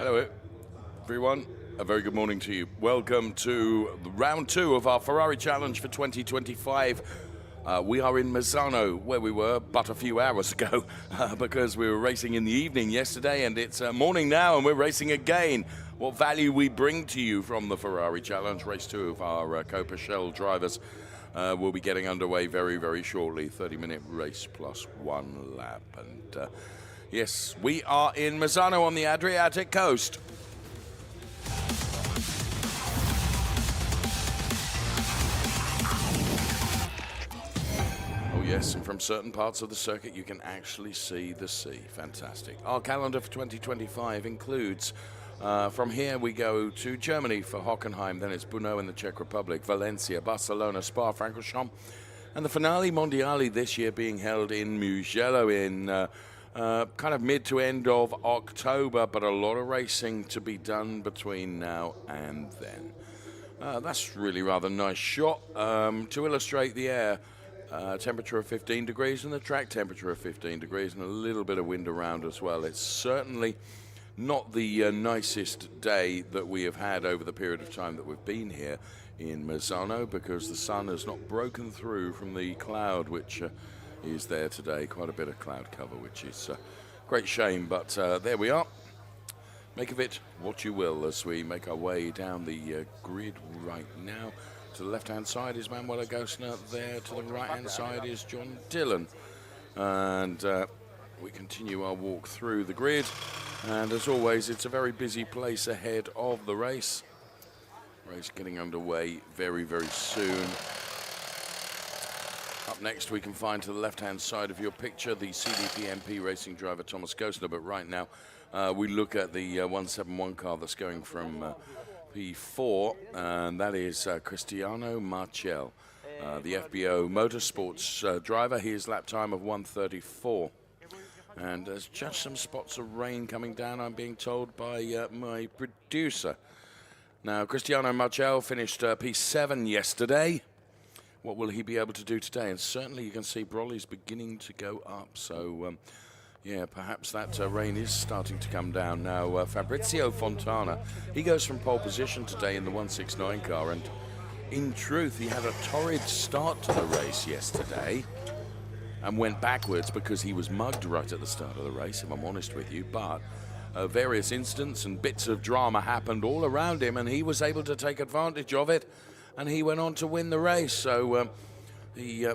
Hello, everyone. A very good morning to you. Welcome to round 2 of our Ferrari Challenge for 2025. We are in Misano, where we were but a few hours ago, because we were racing in the evening yesterday, and it's morning now, and we're racing again. What value we bring to you from the Ferrari Challenge. Race 2 of our Coppa Shell drivers will be getting underway very, very shortly. 30-minute race plus 1 lap. And yes, we are in Misano on the Adriatic coast. Oh yes, and from certain parts of the circuit you can actually see the sea. Fantastic. Our calendar for 2025 includes, from here we go to Germany for Hockenheim, then it's Brno in the Czech Republic, Valencia, Barcelona, Spa-Francorchamps, and the finale mondiale this year being held in Mugello in kind of mid to end of October, but a lot of racing to be done between now and then. That's really rather nice shot to illustrate the air. Temperature of 15 degrees and the track temperature of 15 degrees and a little bit of wind around as well. It's certainly not the nicest day that we have had over the period of time that we've been here in Misano, because the sun has not broken through from the cloud which is there today. Quite a bit of cloud cover, which is a great shame, but there we are. Make of it what you will as we make our way down the grid right now. To the left-hand side is Manuel Agostner. There to the right-hand side is John Dillon. And we continue our walk through the grid. And as always, it's a very busy place ahead of the race. Race getting underway very, very soon. Up next, we can find to the left-hand side of your picture the CDP MP racing driver Thomas Gostner. But right now, we look at the 171 car that's going from P4, and that is Cristiano Marchel, the FBO Motorsports driver. His lap time of 1:34. And there's just some spots of rain coming down, I'm being told by my producer. Now, Cristiano Marchel finished P7 yesterday. What will he be able to do today? And certainly you can see Broly's beginning to go up, so yeah, perhaps that rain is starting to come down now. Fabrizio Fontana, he goes from pole position today in the 169 car, and in truth, he had a torrid start to the race yesterday and went backwards because he was mugged right at the start of the race, if I'm honest with you. But various incidents and bits of drama happened all around him, and he was able to take advantage of it, and he went on to win the race. So he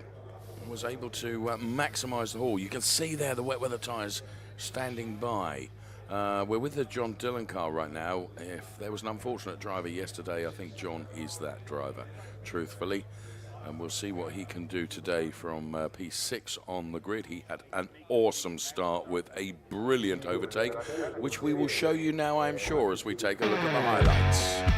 was able to maximise the haul. You can see there the wet weather tyres standing by. We're with the John Dillon car right now. If there was an unfortunate driver yesterday, I think John is that driver, truthfully. And we'll see what he can do today from P6 on the grid. He had an awesome start with a brilliant overtake, which we will show you now, I'm sure, as we take a look at the highlights.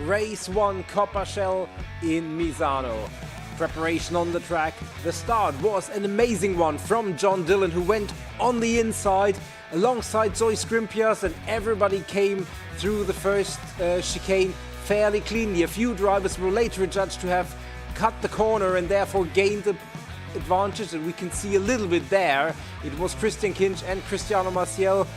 Race 1 Coppa Shell in Misano. Preparation on the track. The start was an amazing one from John Dillon, who went on the inside alongside Zoe Scrimpias, and everybody came through the first chicane fairly cleanly. A few drivers were later judged to have cut the corner and therefore gained the advantage, and we can see a little bit there. It was Christian Kinch and Cristiano Maciel.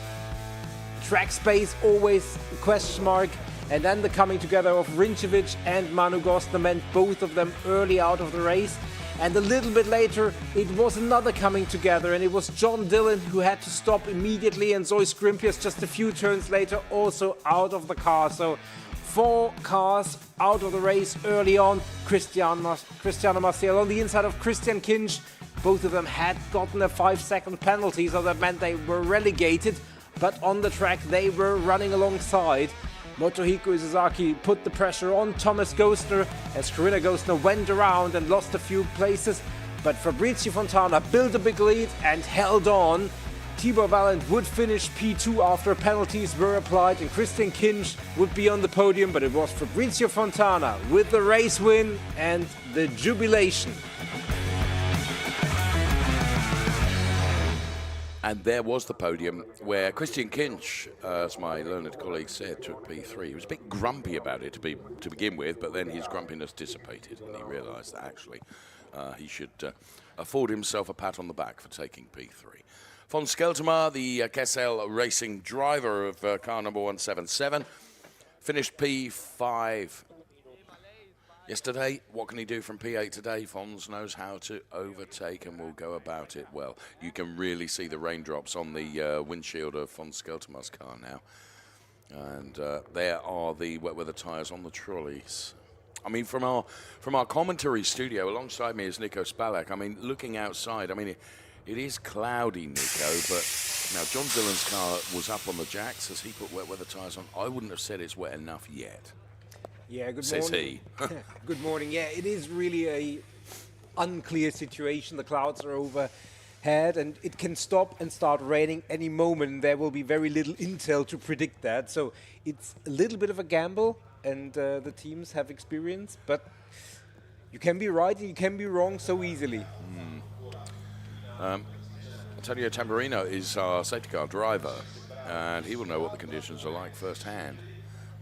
Track space always a question mark. And then the coming together of Rinčević and Manu Gostner meant both of them early out of the race. And a little bit later, it was another coming together, and it was John Dillon who had to stop immediately, and Zoe Scrimpias just a few turns later also out of the car. So 4 cars out of the race early on. Cristiano Maciel on the inside of Christian Kinch. Both of them had gotten a 5-second penalty, so that meant they were relegated. But on the track, they were running alongside. Motohiko Izuzaki put the pressure on Thomas Gostner as Corinna Gostner went around and lost a few places, but Fabrizio Fontana built a big lead and held on. Tibor Valent would finish P2 after penalties were applied, and Christian Kinch would be on the podium, but it was Fabrizio Fontana with the race win and the jubilation. And there was the podium where Christian Kinch, as my learned colleague said, took P3. He was a bit grumpy about it to begin with, but then his grumpiness dissipated, and he realised that actually he should afford himself a pat on the back for taking P3. Von Skeltema, the Kessel racing driver of car number 177, finished P5 yesterday. What can he do from P8 today? Fons knows how to overtake and will go about it well. You can really see the raindrops on the windshield of Von Skeltema's car now. And there are the wet weather tyres on the trolleys. I mean, from our commentary studio, alongside me is Nico Spalek. I mean, looking outside, I mean, it is cloudy, Nico, but now John Dillon's car was up on the jacks as he put wet weather tyres on. I wouldn't have said it's wet enough yet. Yeah, good says morning. Says he. Good morning. Yeah, it is really a unclear situation. The clouds are overhead, and it can stop and start raining any moment. There will be very little intel to predict that. So it's a little bit of a gamble, and the teams have experience, but you can be right and you can be wrong so easily. Antonio Tamburino is our safety car driver, and he will know what the conditions are like firsthand.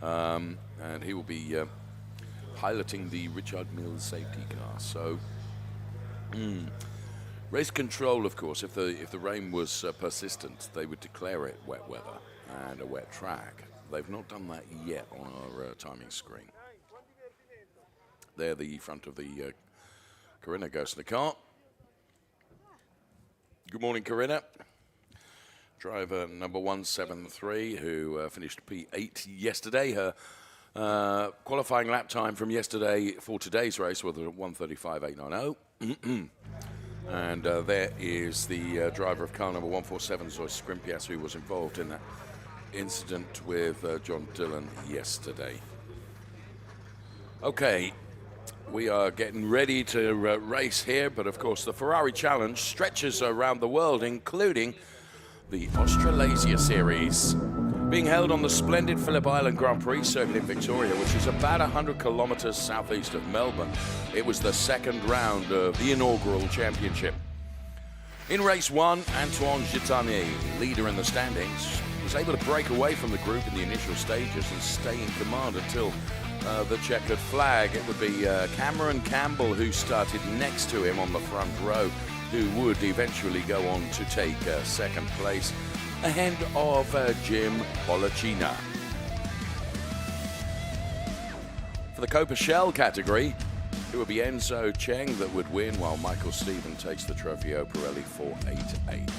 And he will be piloting the Richard Mills safety car. So, race control, of course, if the rain was persistent, they would declare it wet weather and a wet track. They've not done that yet on our timing screen. There, the front of the Corinna goes to the car. Good morning, Corinna. Driver number 173, who finished P8 yesterday. Her qualifying lap time from yesterday for today's race was 1:35.890. And there is the driver of car number 147, Zois Skrimpias, who was involved in that incident with John Dillon yesterday. Okay. We are getting ready to race here, but of course the Ferrari Challenge stretches around the world, including the Australasia Series, being held on the splendid Phillip Island Grand Prix circuit in Victoria, which is about 100 kilometres southeast of Melbourne. It was the second round of the inaugural championship. In race one, Antoine Gitani, leader in the standings, was able to break away from the group in the initial stages and stay in command until the checkered flag. It would be Cameron Campbell who started next to him on the front row, who would eventually go on to take second place ahead of Jim Polacina. For the Coppa Shell category, it would be Enzo Cheng that would win, while Michael Stephen takes the Trofeo Pirelli 488.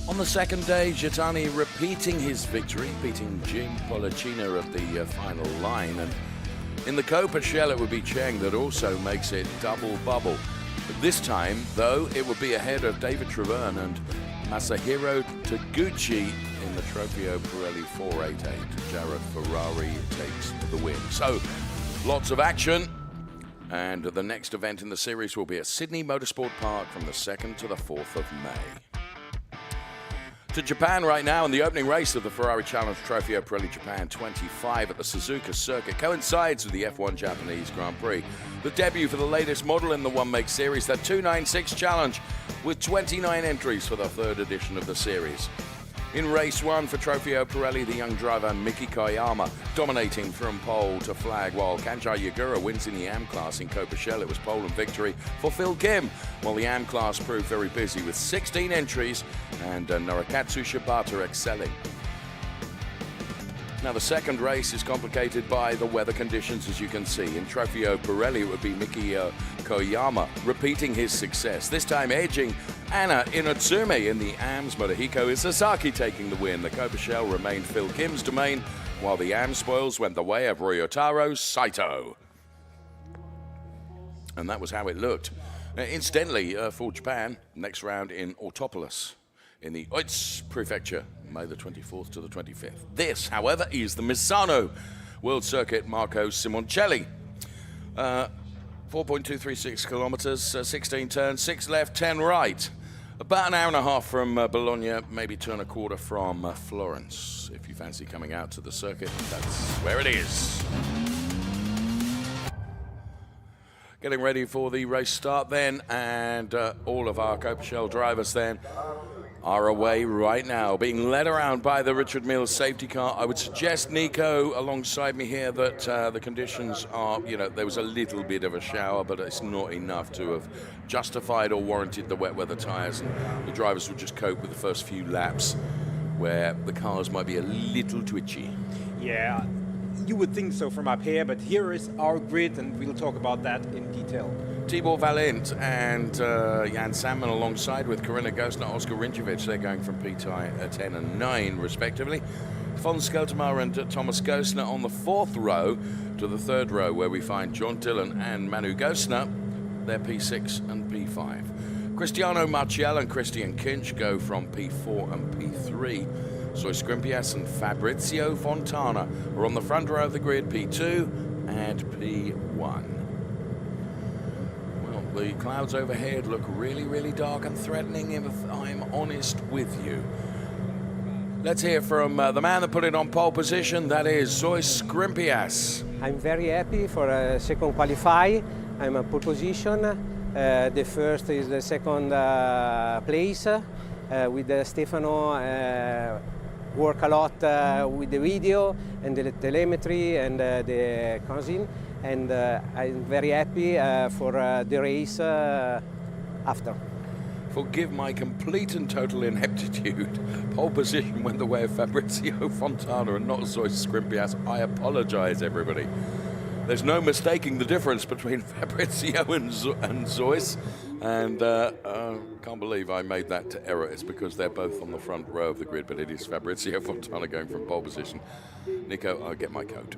On the second day, Gitani repeating his victory, beating Jim Polacina at the final line. And in the Coppa Shell, it would be Cheng that also makes it double bubble. But this time, though, it would be ahead of David Treverne and Masahiro Taguchi in the Trofeo Pirelli 488. Jared Ferrari takes the win. So, lots of action. And the next event in the series will be at Sydney Motorsport Park from the 2nd to the 4th of May. To Japan right now, and the opening race of the Ferrari Challenge Trofeo Pirelli Japan 25 at the Suzuka circuit coincides with the F1 Japanese Grand Prix. The debut for the latest model in the one-make series, the 296 Challenge, with 29 entries for the third edition of the series. In race one for Trofeo Pirelli, the young driver Miki Koyama dominating from pole to flag, while Kanjai Yagura wins in the AM class. In Coppa Shell, it was pole and victory for Phil Kim, while the AM class proved very busy with 16 entries and Narakatsu Shibata excelling. Now, the second race is complicated by the weather conditions, as you can see. In Trofeo Pirelli, it would be Miki Koyama repeating his success, this time edging Anna Inotsume in the AMS. Motohiko Isazaki taking the win. The Coppa Shell remained Phil Kim's domain, while the AM spoils went the way of Ryotaro Saito. And that was how it looked. Incidentally, for Japan, next round in Autopolis in the Oits Prefecture, May the 24th to the 25th. This, however, is the Misano World Circuit Marco Simoncelli. 4.236 kilometers, 16 turns, 6 left, 10 right. About an hour and a half from Bologna, maybe 2.25 from Florence. If you fancy coming out to the circuit, that's where it is. Getting ready for the race start then, and all of our Coppa Shell drivers then are away right now, being led around by the Richard Mills safety car. I would suggest, Nico, alongside me here, that the conditions are, there was a little bit of a shower, but it's not enough to have justified or warranted the wet weather tyres, and the drivers will just cope with the first few laps where the cars might be a little twitchy. Yeah, you would think so from up here, but here is our grid, and we'll talk about that in detail. Tibor Valent and Jan Sandman alongside with Corinna Gosner, Oscar Rinčević. They're going from P10 and 9 respectively. Von Skeltermar and Thomas Gosner on the 4th row to the 3rd row, where we find John Dillon and Manu Gosner. They're P6 and P5. Cristiano Marchiel and Christian Kinch go from P4 and P3. Zoe Scrimpias and Fabrizio Fontana are on the front row of the grid, P2 and P1. The clouds overhead look really, really dark and threatening, if I'm honest with you. Let's hear from the man that put it on pole position, that is Zoe Scrimpias. I'm very happy for second qualify. I'm a pole position. The first is the second place. With Stefano, work a lot with the video and the telemetry and the cousin. And I'm very happy for the race after. Forgive my complete and total ineptitude. Pole position went the way of Fabrizio Fontana and not Zoe Scrimpias. I apologize, everybody. There's no mistaking the difference between Fabrizio and Zois, and can't believe I made that error. It's because they're both on the front row of the grid, but it is Fabrizio Fontana going from pole position. Nico, I'll get my coat.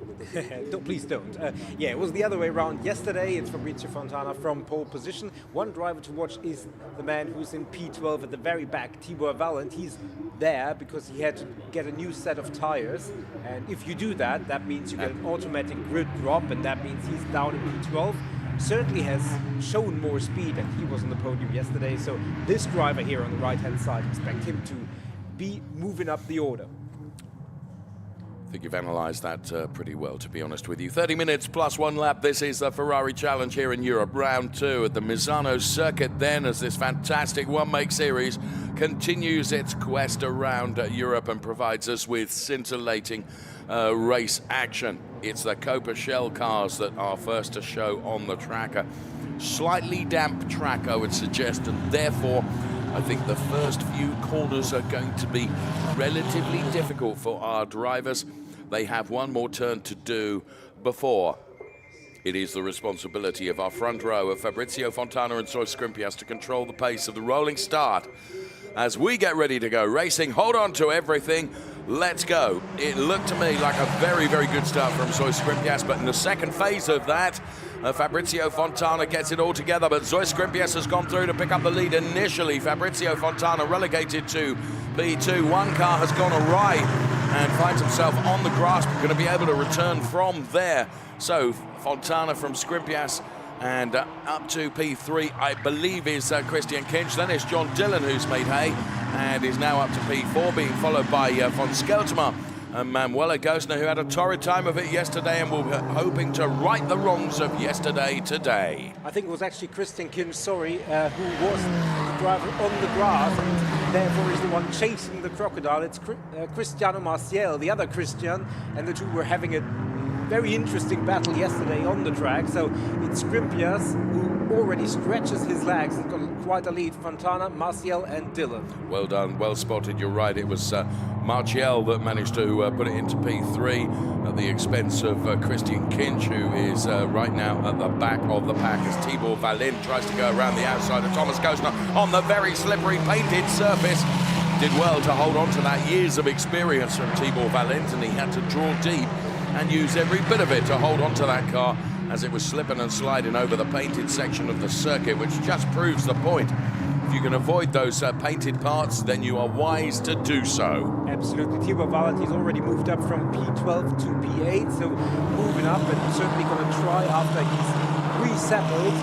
Please don't. Yeah, it was the other way around yesterday. It's Fabrizio Fontana from pole position. One driver to watch is the man who's in P12 at the very back, Tibor Valent. He's there because he had to get a new set of tires. And if you do that, that means you get an automatic grid drop, and that means he's down in P12. Certainly has shown more speed, and he was on the podium yesterday. So this driver here on the right-hand side, expect him to be moving up the order. I think you've analysed that pretty well, to be honest with you. 30 minutes plus 1 lap. This is the Ferrari Challenge here in Europe. Round 2 at the Misano circuit then, as this fantastic one-make series continues its quest around Europe and provides us with scintillating race action. It's the Coppa Shell cars that are first to show on the track. A slightly damp track, I would suggest, and therefore I think the first few corners are going to be relatively difficult for our drivers. They have one more turn to do before it is the responsibility of our front row of Fabrizio Fontana and Zoe Scrimpias to control the pace of the rolling start. As we get ready to go racing, hold on to everything. Let's go. It looked to me like a very, very good start from Zoe Scrimpias, but in the second phase of that, Fabrizio Fontana gets it all together, but Zoe Scrimpias has gone through to pick up the lead initially. Fabrizio Fontana relegated to P2. One car has gone awry and finds himself on the grass, but going to be able to return from there. So Fontana from Scrimpias and up to P3, I believe, is Christian Kinch. Then it's John Dillon, who's made hay and is now up to P4, being followed by Von Skeltermar and Manuela Gosner, who had a torrid time of it yesterday and will be hoping to right the wrongs of yesterday today. I think it was actually Christian Kinch, who was the driver on the grass and therefore is the one chasing the crocodile. It's Cristiano Marciel, the other Christian, and the two were having a very interesting battle yesterday on the track. So it's Scrimpias who already stretches his legs and got quite a lead. Fontana, Marciel and Dillon. Well done, well spotted, you're right. It was Marciel that managed to put it into P3 at the expense of Christian Kinch, who is right now at the back of the pack as Tibor Valent tries to go around the outside of Thomas Gosner on the very slippery painted surface. Did well to hold on to that. Years of experience from Tibor Valent, and he had to draw deep and use every bit of it to hold on to that car as it was slipping and sliding over the painted section of the circuit, which just proves the point. If you can avoid those painted parts, then you are wise to do so. Absolutely. Tibor Valent, he's already moved up from P12 to P8, so moving up, and certainly going to try, after he's resettled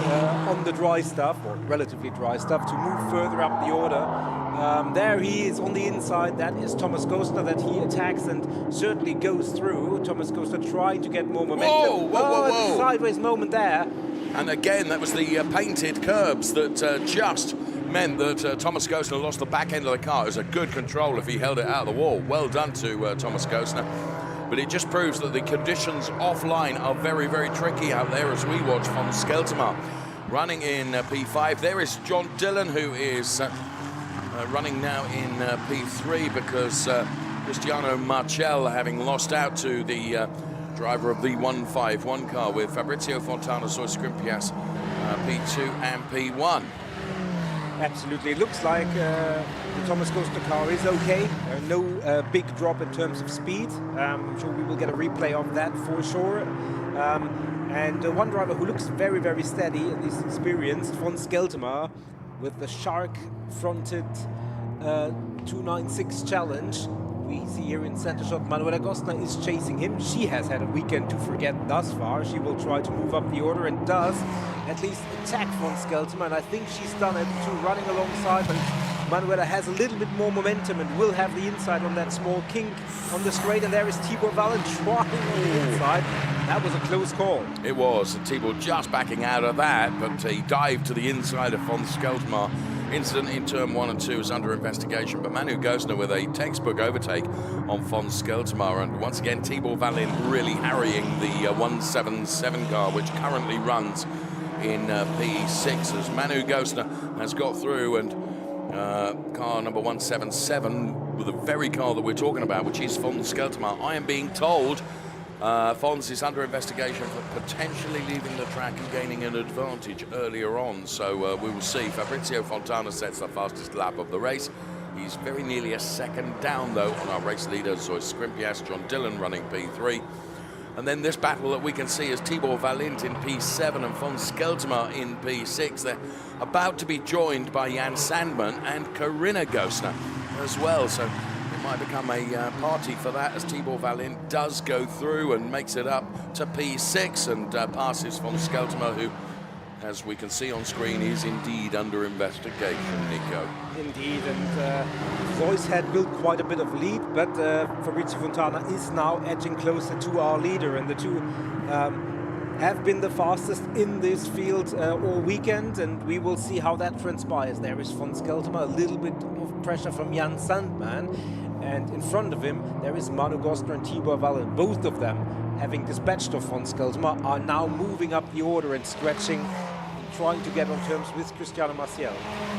on the dry stuff, or relatively dry stuff, to move further up the order. There he is on the inside. That is Thomas Gosner that he attacks and certainly goes through. Thomas Gosner trying to get more momentum. Whoa. Sideways moment there. And again, that was the painted curbs that just meant that Thomas Gosner lost the back end of the car. It was a good control if he held it out of the wall. Well done to Thomas Gosner. But it just proves that the conditions offline are very, very tricky out there as we watch von Skelterma running in P5. There is John Dillon, who is running now in P3 because Cristiano Marchel, having lost out to the driver of the 151 car with Fabrizio Fontana, Zoe Skrimpias, P2 and P1. Absolutely. It looks like the Thomas Gosner car is okay. No big drop in terms of speed. I'm sure we will get a replay of that for sure. And one driver who looks very, very steady and is experienced, von Skelterma, with the shark-fronted 296 challenge. We see here in center shot, Manuela Gosner is chasing him. She has had a weekend to forget thus far. She will try to move up the order and does at least attack von Skelterma, and I think she's done it to running alongside, but Manuela has a little bit more momentum and will have the inside on that small kink on the straight, and there is Tibor Wallin trying on the inside. That was a close call. It was. Tibor just backing out of that, but he dived to the inside of von Skelterma. Incident in turn 1 and 2 is under investigation, but Manu Gosner with a textbook overtake on von Skelterma, and once again Tibor Wallin really harrying the 177 car, which currently runs in P6 as Manu Gosner has got through, and car number 177 with the very car that we're talking about, which is von Skelterma. I am being told Fons is under investigation for potentially leaving the track and gaining an advantage earlier on, so we will see. Fabrizio Fontana sets the fastest lap of the race. He's very nearly a second down, though, on our race leader, Zoe Skrimpias, John Dillon running P3. And then this battle that we can see is Tibor Wallin in P7 and von Skelterma in P6. They're about to be joined by Jan Sandman and Corinna Gosner as well, so it might become a party for that as Tibor Wallin does go through and makes it up to P6 and passes von Skelterma, who, as we can see on screen, is indeed under investigation, Nico. Indeed, and Zoe's had built quite a bit of lead, but Fabrizio Fontana is now edging closer to our leader, and the two have been the fastest in this field all weekend, and we will see how that transpires. There is von Skelterma, a little bit of pressure from Jan Sandman, and in front of him there is Manu Gosner and Tibor Wallin. Both of them, having dispatched of von Skelterma, are now moving up the order and stretching, trying to get on terms with Cristiano Marcial.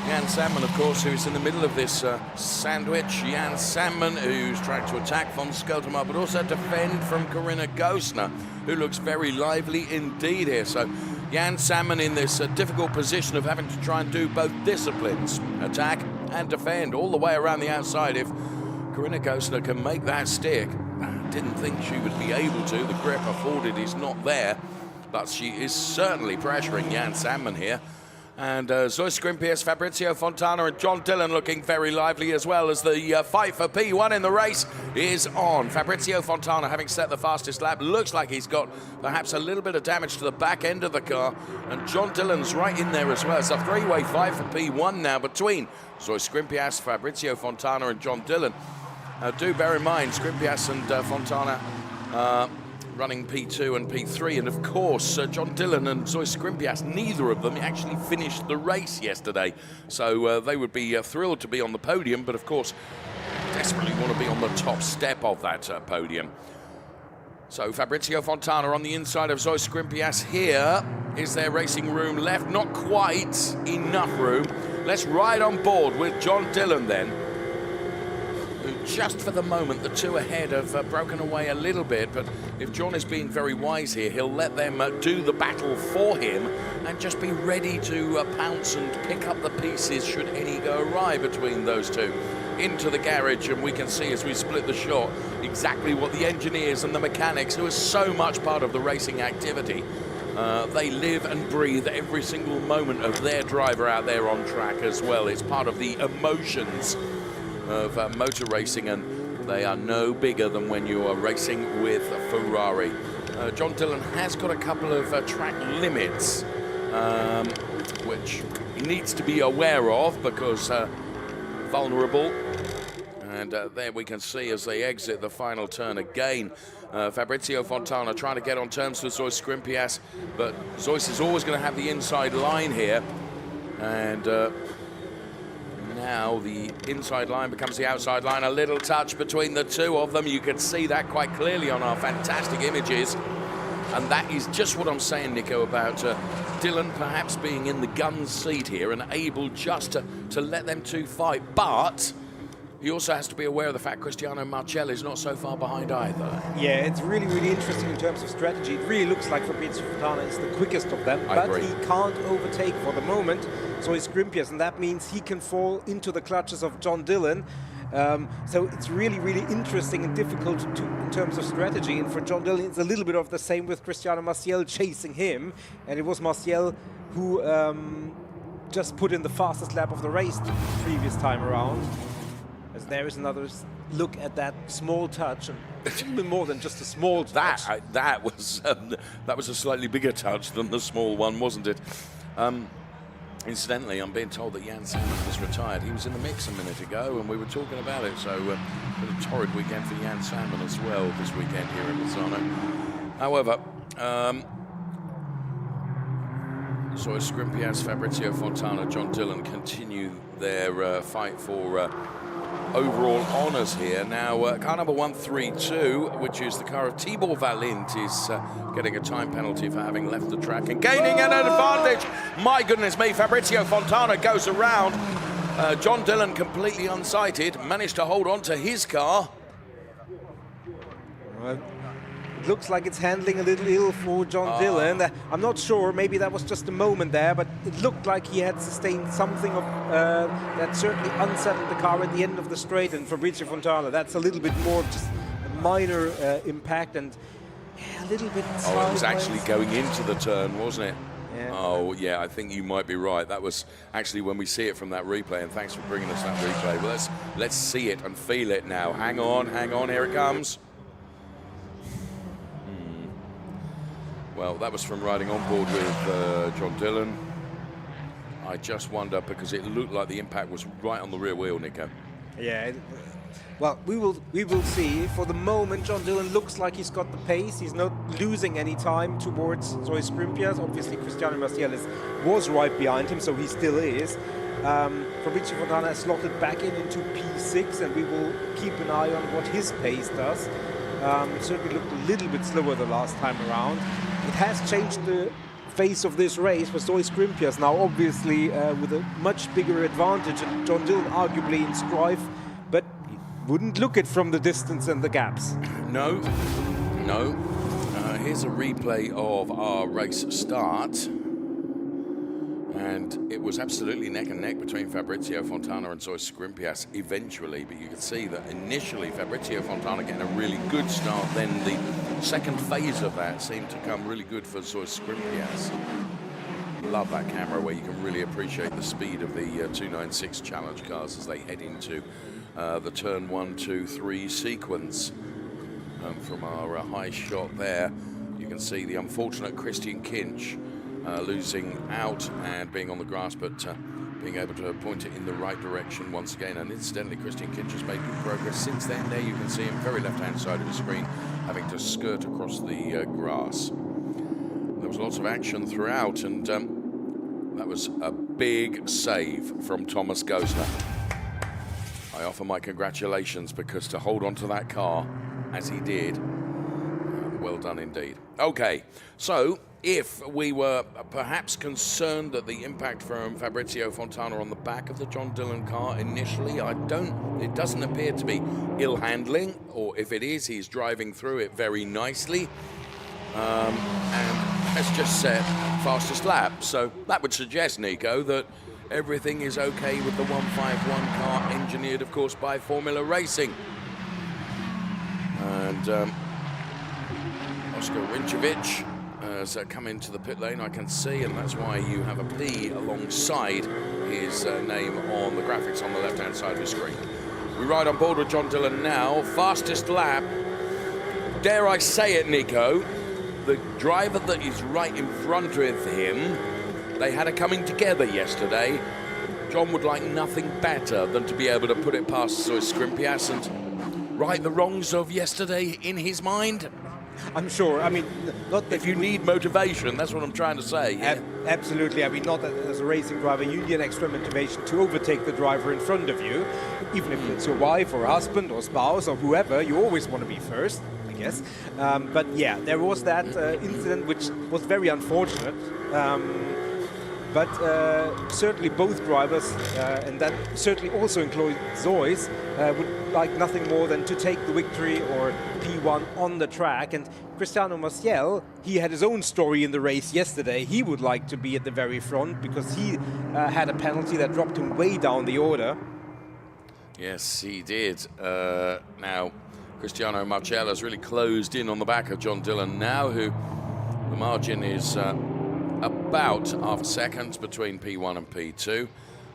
Jan Sandman, of course, who's in the middle of this sandwich. Jan Sandman, who's trying to attack von Skelterma, but also defend from Corinna Gosner, who looks very lively indeed here. So Jan Sandman in this difficult position of having to try and do both disciplines, attack and defend, all the way around the outside. If Corinna Gosner can make that stick, didn't think she would be able to. The grip afforded is not there, but she is certainly pressuring Jan Sandman here. And Zoe Skrimpias, Fabrizio Fontana and John Dillon looking very lively as well as the fight for P1 in the race is on. Fabrizio Fontana, having set the fastest lap, looks like he's got perhaps a little bit of damage to the back end of the car. And John Dillon's right in there as well. It's a three-way fight for P1 now between Zoe Skrimpias, Fabrizio Fontana and John Dillon. Do bear in mind, Skrimpias and Fontana running P2 and P3, and of course John Dillon and Zoe Skrimpias, neither of them actually finished the race yesterday, so they would be thrilled to be on the podium, but of course desperately want to be on the top step of that podium. So Fabrizio Fontana on the inside of Zoe Skrimpias here. Is there racing room left? Not quite enough room. Let's ride on board with John Dillon then, who just for the moment, the two ahead have broken away a little bit, but if John is being very wise here, he'll let them do the battle for him and just be ready to pounce and pick up the pieces should any go awry between those two. Into the garage, and we can see as we split the shot exactly what the engineers and the mechanics, who are so much part of the racing activity, they live and breathe every single moment of their driver out there on track as well. It's part of the emotions of motor racing, and they are no bigger than when you are racing with a Ferrari. John Dillon has got a couple of track limits, which he needs to be aware of because vulnerable. And there we can see as they exit the final turn again, Fabrizio Fontana trying to get on terms with Zoe Skrimpias, but Zoe is always going to have the inside line here, and now the inside line becomes the outside line. A little touch between the two of them. You can see that quite clearly on our fantastic images. And that is just what I'm saying, Nico, about Dylan perhaps being in the gun seat here and able just to let them two fight. But he also has to be aware of the fact Cristiano Marcello is not so far behind either. Yeah, it's really, really interesting in terms of strategy. It really looks like Fabrizio Fontana is the quickest of them, but he can't overtake for the moment, so he's Grimpius, and that means he can fall into the clutches of John Dillon. So it's really, really interesting and difficult in terms of strategy. And for John Dillon, it's a little bit of the same with Cristiano Maciel chasing him. And it was Maciel who just put in the fastest lap of the race the previous time around. As there is another look at that small touch, and a little bit more than just a small touch. That was a slightly bigger touch than the small one, wasn't it? Incidentally, I'm being told that Jan Salmon has retired. He was in the mix a minute ago, and we were talking about it. So, a torrid weekend for Jan Salmon as well this weekend here in Misano. However, so Scrimpias, Fabrizio Fontana, John Dillon continue their fight for overall honours here. Now, car number 132, which is the car of Tibor Valint, is getting a time penalty for having left the track and gaining an advantage. My goodness me, Fabrizio Fontana goes around. John Dillon, completely unsighted, managed to hold on to his car. It looks like it's handling a little ill for John Dillon. I'm not sure, maybe that was just a moment there, but it looked like he had sustained something of that certainly unsettled the car at the end of the straight. And Fabrizio Fontana, that's a little bit more just a minor impact, and a little bit it was actually going into the turn, wasn't it? Yeah. Oh, yeah, I think you might be right. That was actually when we see it from that replay, and thanks for bringing us that replay. Well, let's see it and feel it now. Hang on, here it comes. Well, that was from riding on board with John Dillon. I just wonder, because it looked like the impact was right on the rear wheel, Nico. Yeah, well, we will see. For the moment, John Dillon looks like he's got the pace. He's not losing any time towards Zoe Scrimpias. Obviously, Cristiano Maciel was right behind him, so he still is. Fabrizio Fontana has slotted back into P6, and we will keep an eye on what his pace does. It certainly looked a little bit slower the last time around. It has changed the face of this race for Zoe Scrimpias now, obviously with a much bigger advantage, and John Dillon arguably in strife, but he wouldn't look it from the distance and the gaps. No. Here's a replay of our race start. And it was absolutely neck and neck between Fabrizio Fontana and Zoe Scrimpias eventually, but you could see that initially Fabrizio Fontana getting a really good start, then the second phase of that seemed to come really good for Zoe Scrimpias. Love that camera where you can really appreciate the speed of the 296 challenge cars as they head into the turn 1, 2, 3 sequence. From our high shot there, you can see the unfortunate Christian Kinch losing out and being on the grass, but being able to point it in the right direction once again. And incidentally, Christian Kinch has made good progress since then. There you can see him, very left-hand side of the screen, having to skirt across the grass. There was lots of action throughout, and that was a big save from Thomas Gosner. I offer my congratulations, because to hold on to that car as he did, well done indeed. Okay, so if we were perhaps concerned that the impact from Fabrizio Fontana on the back of the John Dillon car initially, it doesn't appear to be ill handling, or if it is, he's driving through it very nicely. And has just set fastest lap. So that would suggest, Nico, that everything is okay with the 151 car, engineered, of course, by Formula Racing. And Oscar Rinčević has come into the pit lane, I can see, and that's why you have a P alongside his name on the graphics on the left-hand side of the screen. We ride on board with John Dillon now. Fastest lap. Dare I say it, Nico, the driver that is right in front of him, they had a coming together yesterday. John would like nothing better than to be able to put it past Zoe Scrimpias and right the wrongs of yesterday in his mind. I'm sure. I mean, not that If you need motivation, that's what I'm trying to say. Yeah. Absolutely. I mean, not that as a racing driver, you need an extra motivation to overtake the driver in front of you. Even if it's your wife or husband or spouse or whoever, you always want to be first, I guess. But yeah, there was that incident which was very unfortunate. But certainly both drivers, and that certainly also includes Zois, would like nothing more than to take the victory or P1 on the track. And Cristiano Maciel, he had his own story in the race yesterday. He would like to be at the very front because he had a penalty that dropped him way down the order. Yes, he did. Now, Cristiano Maciel has really closed in on the back of John Dillon now, who the margin is about half a second between P1 and P2.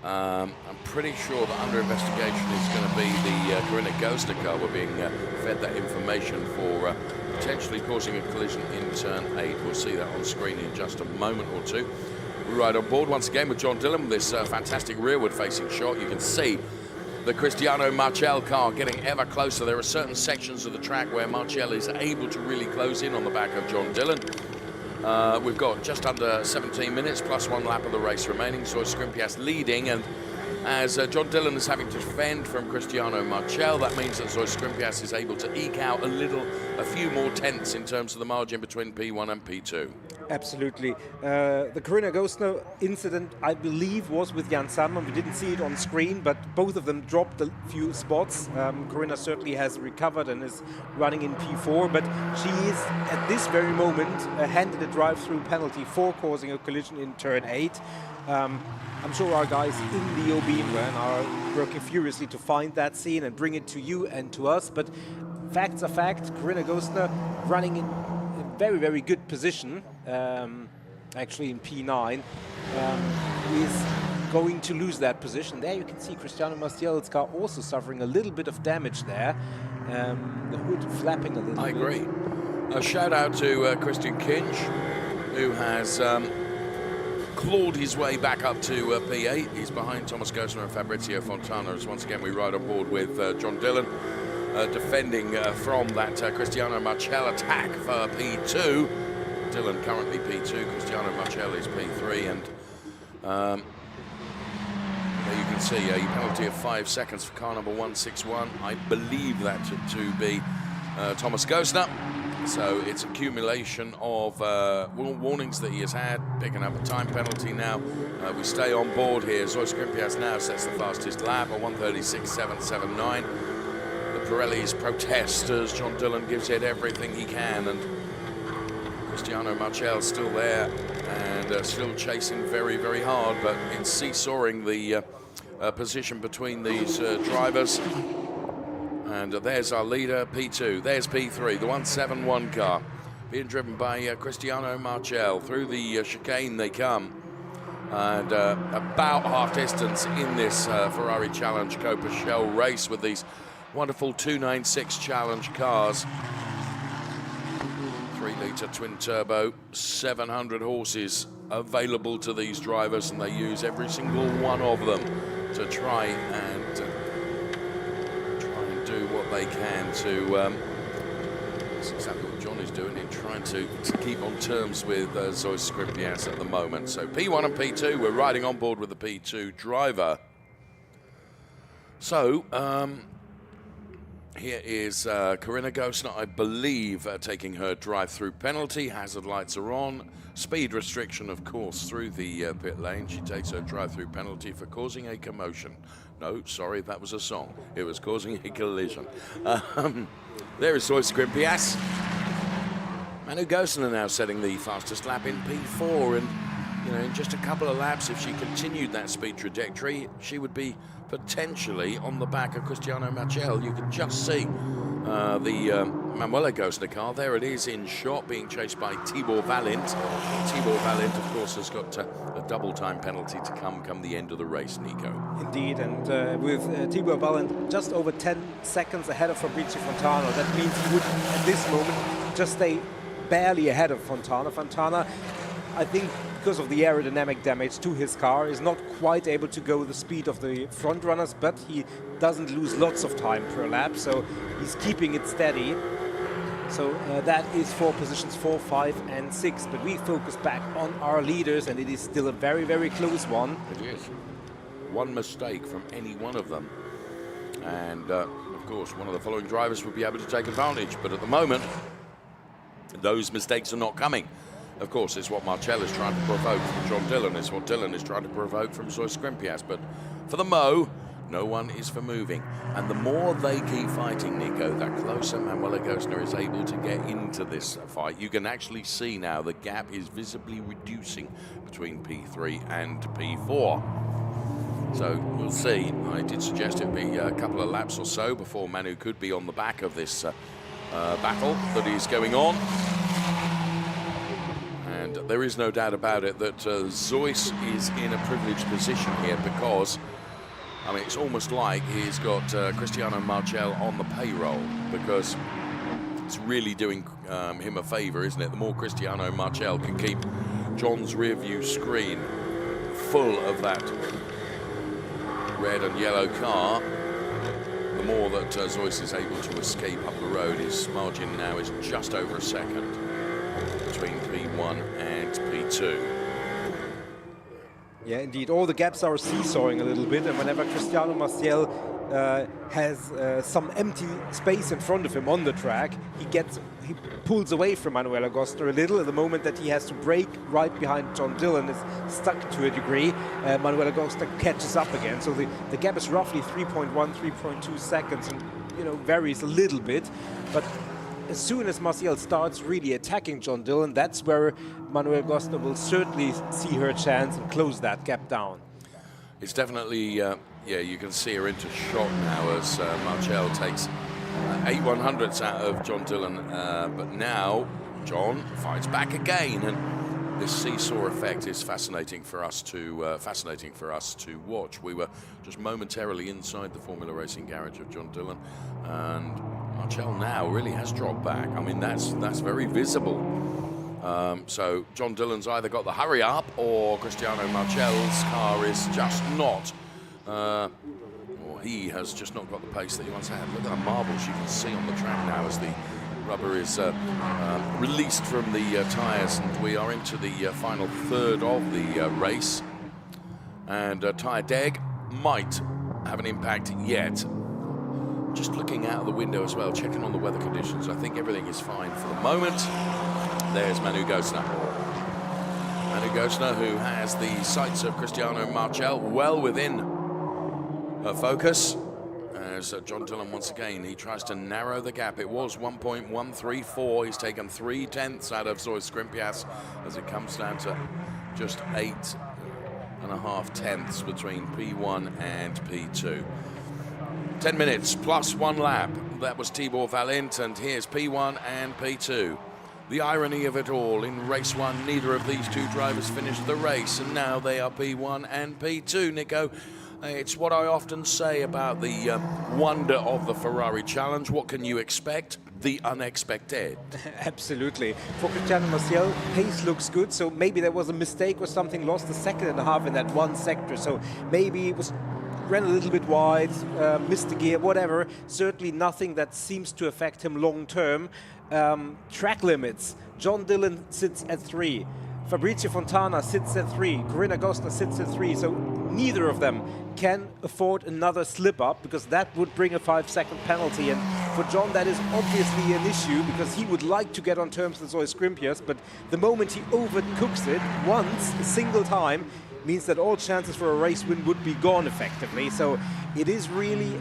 I'm pretty sure that under investigation is going to be the Corinna Gostner car. We're being fed that information for potentially causing a collision in turn 8. We'll see that on screen in just a moment or two. We ride on board once again with John Dillon with this fantastic rearward facing shot. You can see the Cristiano Maciel car getting ever closer. There are certain sections of the track where Maciel is able to really close in on the back of John Dillon. We've got just under 17 minutes plus 1 lap of the race remaining. So Skrimpias leading, and as John Dillon is having to defend from Cristiano Maciel, that means that Zois Skrimpias is able to eke out a few more tenths in terms of the margin between P1 and P2. Absolutely. The Corinna Gostner incident, I believe, was with Jan Sandman. We didn't see it on screen, but both of them dropped a few spots. Corinna certainly has recovered and is running in P4, but she is, at this very moment, handed a drive-through penalty for causing a collision in turn 8. I'm sure our guys in the OB are working furiously to find that scene and bring it to you and to us, but facts are facts. Corinna Gostner running in a very, very good position, actually in P9, is going to lose that position. There you can see Cristiano Maciel's car also suffering a little bit of damage there. The hood flapping a little bit. I agree. A shout out to Christian Kinch, who has clawed his way back up to P8. He's behind Thomas Gostner and Fabrizio Fontana, as once again we ride on board with John Dillon, defending from that Cristiano Maciel attack for P2. Dillon currently P2, Cristiano Maciel is P3, and there you can see a penalty of 5 seconds for car number 161. I believe that to be Thomas Gostner. So it's accumulation of warnings that he has had, picking up a time penalty now. We stay on board here. Zois Skrimpias now sets the fastest lap at 1:36.779. The Pirellis protest as John Dillon gives it everything he can, and Cristiano Maciel still there and still chasing very, very hard, but it's seesawing the position between these drivers. And there's our leader, P2. There's P3, the 171 car, being driven by Cristiano Maciel. Through the chicane they come. And about half distance in this Ferrari Challenge Coppa Shell race with these wonderful 296 Challenge cars. 3-litre twin turbo, 700 horses available to these drivers, and they use every single one of them to try and do what they can to that's exactly what John is doing in trying to keep on terms with Zois Skrimpias at the moment. So P1 and P2, we're riding on board with the P2 driver. So here is Corinna Gostner, I believe, taking her drive-through penalty. Hazard lights are on. Speed restriction, of course, through the pit lane. She takes her drive-through penalty for causing a commotion. No, sorry, that was a song. It was causing a collision. There is Zois Skrimpias. Manu Gostner now setting the fastest lap in P4, and you know, in just a couple of laps, if she continued that speed trajectory, she would be potentially on the back of Cristiano Maciel. You can just see the Manuela Gostner car. There it is in shot, being chased by Tibor Valent. Tibor Valent, of course, has got a double time penalty to come the end of the race, Nico. Indeed, and with Tibor Valent just over 10 seconds ahead of Fabrizio Fontana, that means he would, at this moment, just stay barely ahead of Fontana. Fontana, I think, because of the aerodynamic damage to his car, is not quite able to go the speed of the front runners, but he doesn't lose lots of time per lap, so he's keeping it steady. So that is for positions 4, 5 and 6. But we focus back on our leaders, and it is still a very, very close one. It is. One mistake from any one of them. And, of course, one of the following drivers would be able to take advantage. But at the moment, those mistakes are not coming. Of course, it's what Marcel is trying to provoke from John Dillon. It's what Dillon is trying to provoke from Zoe Skrimpias. But for the Mo, no one is for moving. And the more they keep fighting, Nico, that closer Manuela Gosner is able to get into this fight. You can actually see now the gap is visibly reducing between P3 and P4. So we'll see. I did suggest it be a couple of laps or so before Manu could be on the back of this battle that is going on. And there is no doubt about it that Zois is in a privileged position here because, I mean, it's almost like he's got Cristiano Marcel on the payroll, because it's really doing him a favour, isn't it? The more Cristiano Marcel can keep John's rear view screen full of that red and yellow car, the more that Zois is able to escape up the road. His margin now is just over a second between P1 and P2. Yeah, indeed. All the gaps are seesawing a little bit, and whenever Cristiano Marcel has some empty space in front of him on the track, he pulls away from Manuela Gosner a little. At the moment that he has to brake right behind John Dillon, is stuck to a degree. Manuela Gosner catches up again, so the gap is roughly 3.1, 3.2 seconds, and varies a little bit. But as soon as Marcel starts really attacking John Dillon, that's where Manuela Gosner will certainly see her chance and close that gap down. It's definitely, yeah, you can see her into shot now as Marcel takes 8/100ths out of John Dillon. But now John fights back again, and this seesaw effect is fascinating for us to watch. We were just momentarily inside the Formula Racing garage of John Dillon, and Marcel now really has dropped back. I mean, that's very visible. So John Dillon's either got the hurry up, or Cristiano Marcel's car is just not, or he has just not got the pace that he once had. Look at the marbles you can see on the track now as the rubber is released from the tyres, and we are into the final third of the race. And tyre deg might have an impact yet. Just looking out of the window as well, checking on the weather conditions. I think everything is fine for the moment. There's Manu Gosner. Manu Gosner, who has the sights of Cristiano Marcel well within her focus. As John Dillon, once again, he tries to narrow the gap. It was 1.134. He's taken 3/10 out of Zoe Skrimpias as it comes down to just 8.5 between P1 and P2. 10 minutes plus 1 lap. That was Tibor Valent, and here's P1 and P2. The irony of it all, in race 1, neither of these two drivers finished the race, and now they are P1 and P2, Nico. It's what I often say about the wonder of the Ferrari challenge. What can you expect? The unexpected. Absolutely. For Cristiano Marcel, pace looks good, so maybe there was a mistake or something, lost a second and a half in that one sector, so maybe it was ran a little bit wide, missed the gear, whatever. Certainly nothing that seems to affect him long term. Track limits. John Dillon sits at 3. Fabrizio Fontana sits at 3. Corinna Gosner sits at 3. So neither of them can afford another slip up, because that would bring a 5-second penalty. And for John, that is obviously an issue, because he would like to get on terms with Zoe Skrimpias, but the moment he overcooks it once, a single time, means that all chances for a race win would be gone effectively. So it is really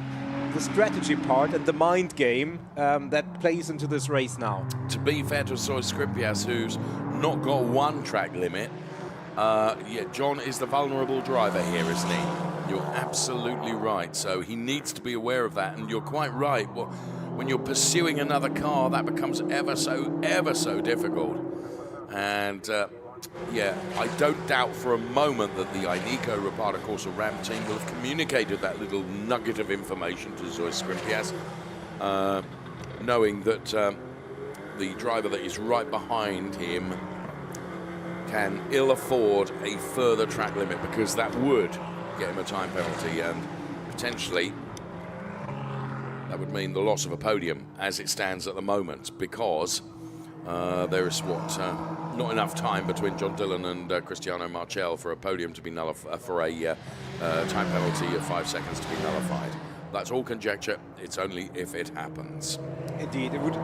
the strategy part and the mind game that plays into this race now. To be fair to Zoe Skrimpias, who's not got one track limit, yeah, John is the vulnerable driver here, isn't he? You're absolutely right. So he needs to be aware of that, and you're quite right. Well, when you're pursuing another car, that becomes ever so difficult. And yeah, I don't doubt for a moment that the Ineco Repata Corsa Ram team will have communicated that little nugget of information to Zoe Skrimpias, knowing that the driver that is right behind him can ill afford a further track limit, because that would get him a time penalty and potentially that would mean the loss of a podium as it stands at the moment, because there is not enough time between John Dillon and Cristiano Marchel for a podium to be nullified, for a time penalty of 5 seconds to be nullified. That's all conjecture. It's only if it happens. Indeed, it would.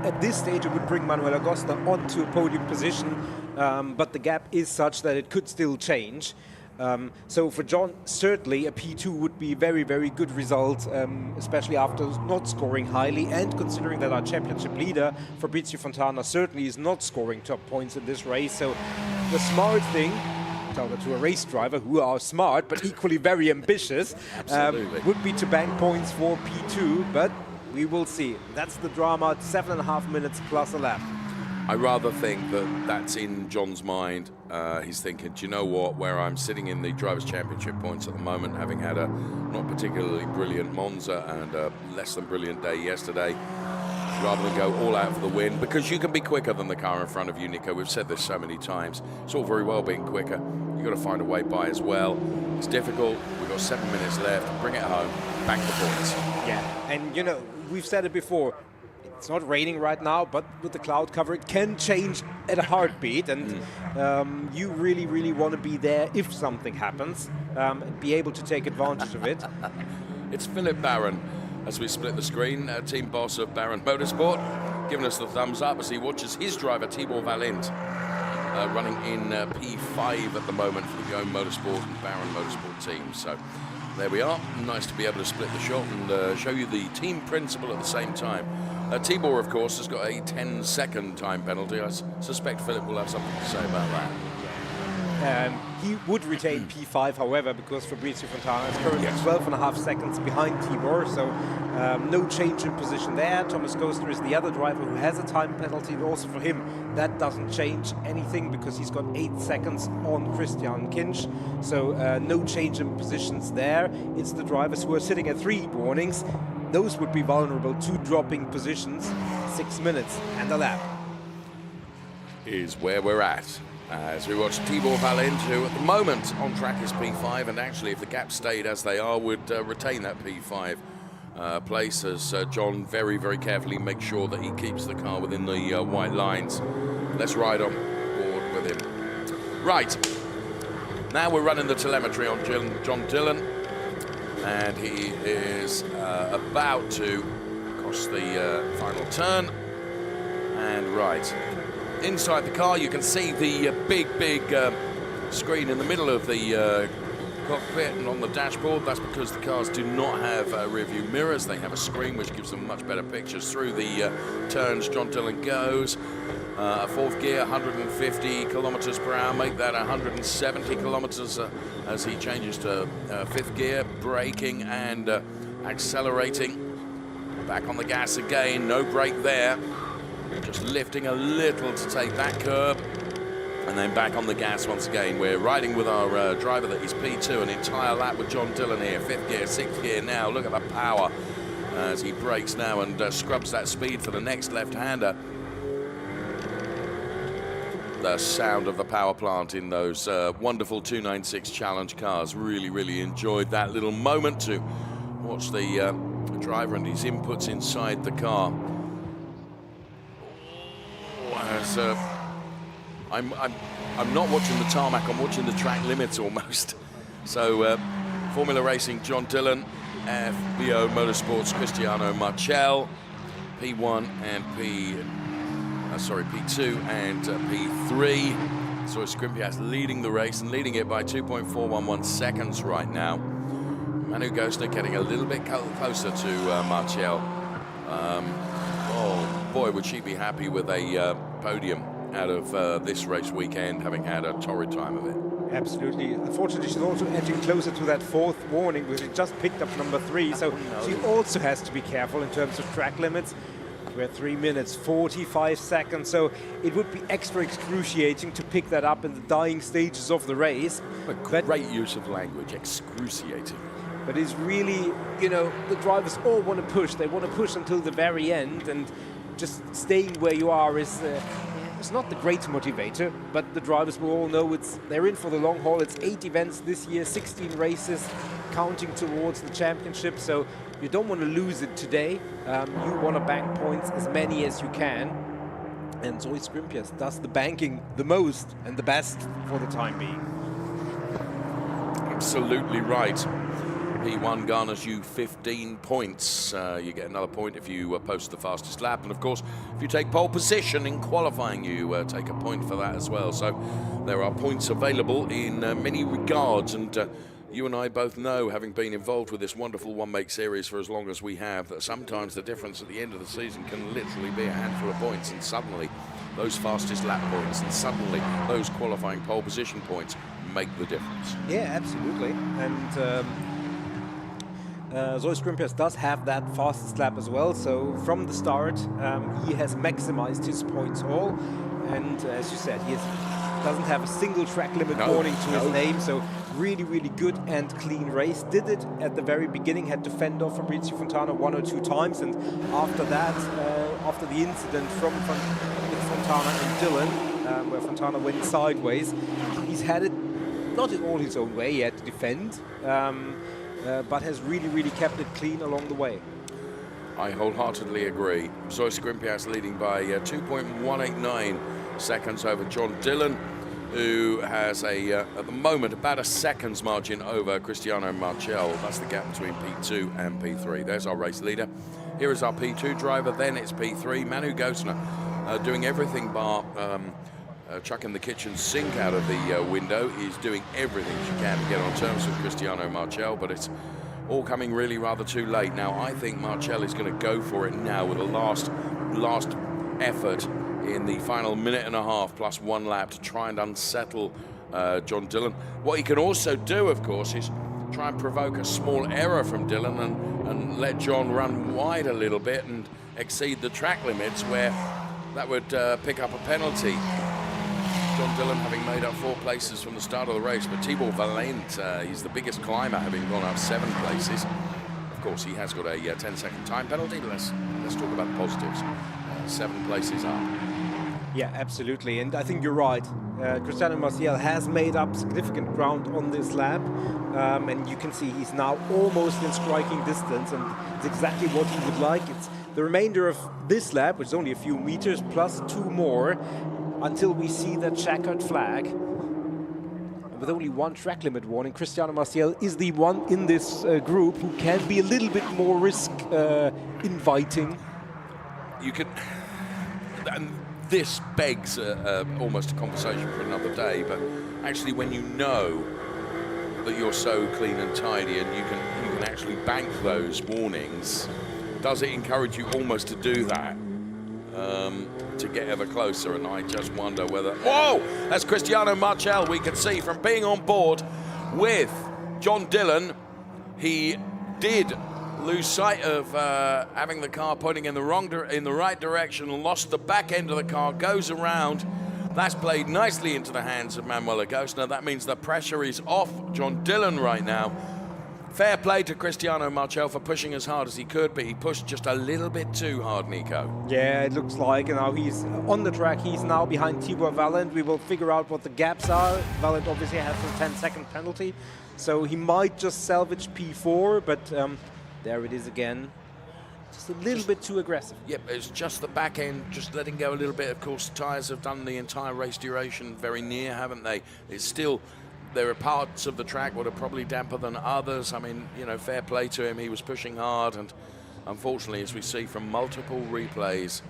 At this stage, it would bring Manuel Agosta onto a podium position, but the gap is such that it could still change. So for John, certainly a P2 would be a very, very good result, especially after not scoring highly, and considering that our championship leader, Fabrizio Fontana, certainly is not scoring top points in this race. So the smart thing, tell that to a race driver who are smart but equally very ambitious, would be to bank points for P2, but we will see. That's the drama, 7.5 minutes plus a lap. I rather think that that's in John's mind. He's thinking, do you know what, where I'm sitting in the Drivers' Championship points at the moment, having had a not particularly brilliant Monza and a less than brilliant day yesterday, rather than go all out for the win, because you can be quicker than the car in front of you, Nico. We've said this so many times. It's all very well being quicker. You've got to find a way by as well. It's difficult. We've got 7 minutes left. Bring it home. Bank the points. Yeah, and you know, we've said it before. It's not raining right now, but with the cloud cover, it can change at a heartbeat. And you really, really want to be there if something happens, and be able to take advantage of it. It's Philip Barron, as we split the screen, team boss of Barron Motorsport, giving us the thumbs up as he watches his driver, Tibor Valent, running in P5 at the moment for the Go Motorsport and Barron Motorsport team. So there we are. Nice to be able to split the shot and show you the team principle at the same time. Tibor, of course, has got a 10-second time penalty. I suspect Philip will have something to say about that. He would retain P5, however, because Fabrizio Fontana is currently 12.5 seconds behind Tibor, so no change in position there. Thomas Gostner is the other driver who has a time penalty, and also for him, that doesn't change anything because he's got 8 seconds on Christian Kinch, so no change in positions there. It's the drivers who are sitting at 3 warnings. Those would be vulnerable to dropping positions. 6 minutes and a lap. Is where we're at. As we watch Tibor Valent, who at the moment on track is P5, and actually if the gaps stayed as they are, would retain that P5 place, as John very, very carefully makes sure that he keeps the car within the white lines. Let's ride on board with him. Right, now we're running the telemetry on John Dillon, and he is about to cross the final turn, and right. Inside the car, you can see the big screen in the middle of the cockpit and on the dashboard. That's because the cars do not have rear view mirrors. They have a screen which gives them much better pictures through the turns. John Dillon goes. 4th gear, 150 kilometers per hour. Make that 170 kilometers as he changes to 5th gear. Braking and accelerating. Back on the gas again. No brake there. Just lifting a little to take that curb, and then back on the gas once again. We're riding with our driver that is P2, an entire lap with John Dillon here. 5th gear, 6th gear now. Look at the power as he brakes now and scrubs that speed for the next left-hander. The sound of the power plant in those wonderful 296 Challenge cars. Really, really enjoyed that little moment to watch the driver and his inputs inside the car. I'm not watching the tarmac, I'm watching the track limits almost. So Formula Racing, John Dillon, FBO Motorsports, Cristiano Marchel, P1 and P2 and P3. So Scrimpias leading the race and leading it by 2.411 seconds right now. Manu Gostner getting a little bit closer to Marchel. Oh boy, would she be happy with a podium out of this race weekend, having had a torrid time of it. Absolutely. Unfortunately, she's also edging closer to that 4th warning, because she just picked up number 3, so she also has to be careful in terms of track limits. We're at 3 minutes, 45 seconds, so it would be extra excruciating to pick that up in the dying stages of the race. But great use of language, excruciating. But it's really, you know, the drivers all want to push. They want to push until the very end, and just staying where you are is it's not the great motivator, but the drivers will all know they're in for the long haul. It's 8 events this year, 16 races. counting towards the championship, so you don't want to lose it today. You want to bank points, as many as you can. And Zoe Scrimpius does the banking the most and the best for the time being. Absolutely right. P1 garners you 15 points. You get another point if you post the fastest lap. And of course, if you take pole position in qualifying, you take a point for that as well. So there are points available in many regards. And you and I both know, having been involved with this wonderful one-make series for as long as we have, that sometimes the difference at the end of the season can literally be a handful of points. And suddenly, those fastest lap points and suddenly those qualifying pole position points make the difference. Yeah, absolutely. And Zoe Scrimpius does have that fastest lap as well, so from the start he has maximized his points all, and as you said, he doesn't have a single track limit warning to his name, so really good and clean race. Did it at the very beginning, had to fend off Fabrizio Fontana 1 or 2 times, and after that, after the incident with Fontana and Dylan, where Fontana went sideways, he's had it not all his own way. He had to defend, but has really kept it clean along the way. I wholeheartedly agree. Zoe Scrimpius leading by 2.189 seconds over John Dillon, who has at the moment about a second's margin over Cristiano Marchel. That's the gap between P2 and P3. There's our race leader. Here is our P2 driver, then it's P3. Manu Gosner doing everything bar chucking the kitchen sink out of the window. He's doing everything she can to get on terms with Cristiano Marchel, but it's all coming really rather too late. Now, I think Marchel is going to go for it now with a last effort in the final minute and a half plus 1 lap to try and unsettle John Dillon. What he can also do, of course, is try and provoke a small error from Dillon and let John run wide a little bit and exceed the track limits, where that would pick up a penalty. John Dillon having made up 4 places from the start of the race, but Thibaut Valente, he's the biggest climber, having gone up 7 places. Of course, he has got a 10-second time penalty, but let's talk about the positives. 7 places up. Yeah, absolutely, and I think you're right. Cristiano Marchel has made up significant ground on this lap, and you can see he's now almost in striking distance, and it's exactly what he would like. It's the remainder of this lap, which is only a few meters, plus 2 more, until we see the checkered flag. And with only 1 track limit warning, Cristiano Marchel is the one in this group who can be a little bit more risk inviting. You could, and this begs almost a conversation for another day, but actually when you know that you're so clean and tidy and you can actually bank those warnings, does it encourage you almost to do that? To get ever closer, and I just wonder whether... Whoa! That's Cristiano Marchel. We can see from being on board with John Dillon, he did lose sight of having the car pointing in the right direction, lost the back end of the car, goes around. That's played nicely into the hands of Manuel Agostner. That means the pressure is off John Dillon right now. Fair play to Cristiano Marchel for pushing as hard as he could, but he pushed just a little bit too hard, Nico. Yeah, it looks like. And now he's on the track. He's now behind Thibaut Valente. We will figure out what the gaps are. Valente obviously has a 10-second penalty, so he might just salvage P4, but there it is again. Just a little bit too aggressive. Yep, it's just the back end, just letting go a little bit. Of course, tyres have done the entire race duration very near, haven't they? It's still... There are parts of the track that are probably damper than others. I mean, you know, fair play to him. He was pushing hard, and unfortunately, as we see from multiple replays,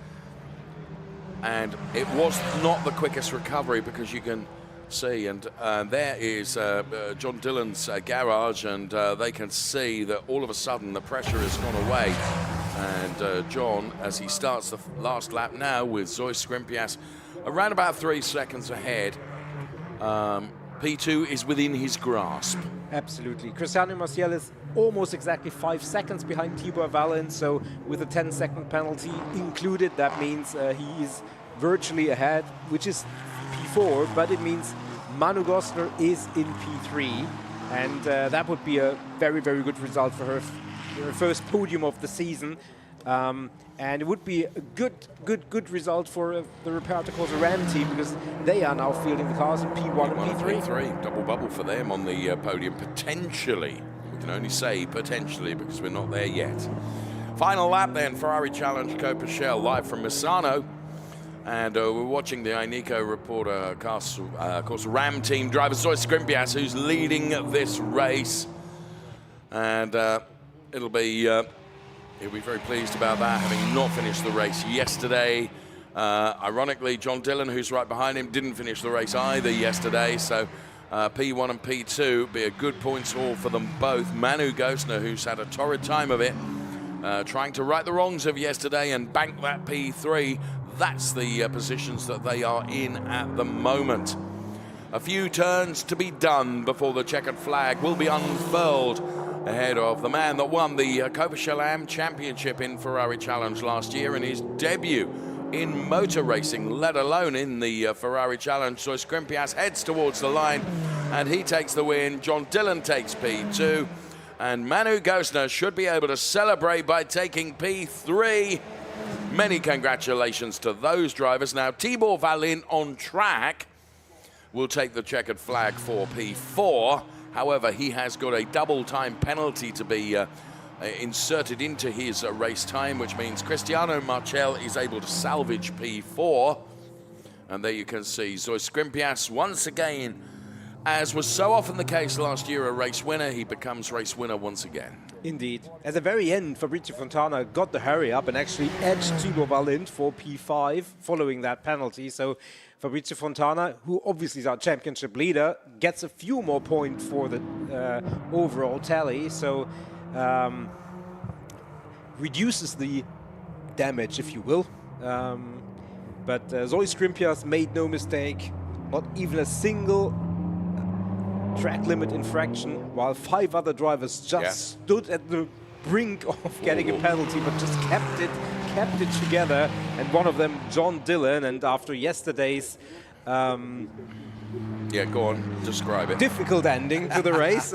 and it was not the quickest recovery, because you can see, and there is John Dillon's garage, and they can see that all of a sudden the pressure has gone away. And John, as he starts the last lap now with Zoe Scrimpius around about 3 seconds ahead, P2 is within his grasp. Absolutely. Cristiano Marchel is almost exactly 5 seconds behind Thibaut Valente, so with a 10-second penalty included, that means he is virtually ahead, which is P4, but it means Manu Gosner is in P3, and that would be a very good result for her first podium of the season. And it would be a good result for the Reparto Corsa Ram team, because they are now fielding the cars in P1 and P3. Double bubble for them on the podium, potentially. can only say potentially because we're not there yet. Final lap then, Ferrari Challenge Coppa Shell live from Misano. And we're watching the Ineco reporter, course Ram team driver Zoe Scrimpias, who's leading this race. And he'll be very pleased about that, having not finished the race yesterday. Ironically, John Dillon, who's right behind him, didn't finish the race either yesterday. So P1 and P2 be a good points haul for them both. Manu Gosner, who's had a torrid time of it, trying to right the wrongs of yesterday and bank that P3. That's the positions that they are in at the moment. A few turns to be done before the checkered flag will be unfurled ahead of the man that won the Coppa Shell AM Championship in Ferrari Challenge last year in his debut in motor racing, let alone in the Ferrari Challenge. So Scrimpias heads towards the line and he takes the win. John Dillon takes P2 and Manu Gosner should be able to celebrate by taking P3. Many congratulations to those drivers. Now, Tibor Valin on track will take the checkered flag for P4. However, he has got a double time penalty to be inserted into his race time, which means Cristiano Marchel is able to salvage P4. And there you can see Zoe Scrimpias once again, as was so often the case last year, a race winner. He becomes race winner once again. Indeed. At the very end, Fabrizio Fontana got the hurry up and actually edged Tibor Valin for P5 following that penalty. So Fabrizio Fontana, who obviously is our championship leader, gets a few more points for the overall tally. So reduces the damage, if you will. But Zoe Scrimpias made no mistake, not even a single track limit infraction, while 5 other drivers just stood at the brink of getting a penalty, but just kept it together. And one of them, John Dillon, and after yesterday's yeah, go on, describe it. Difficult ending to the race,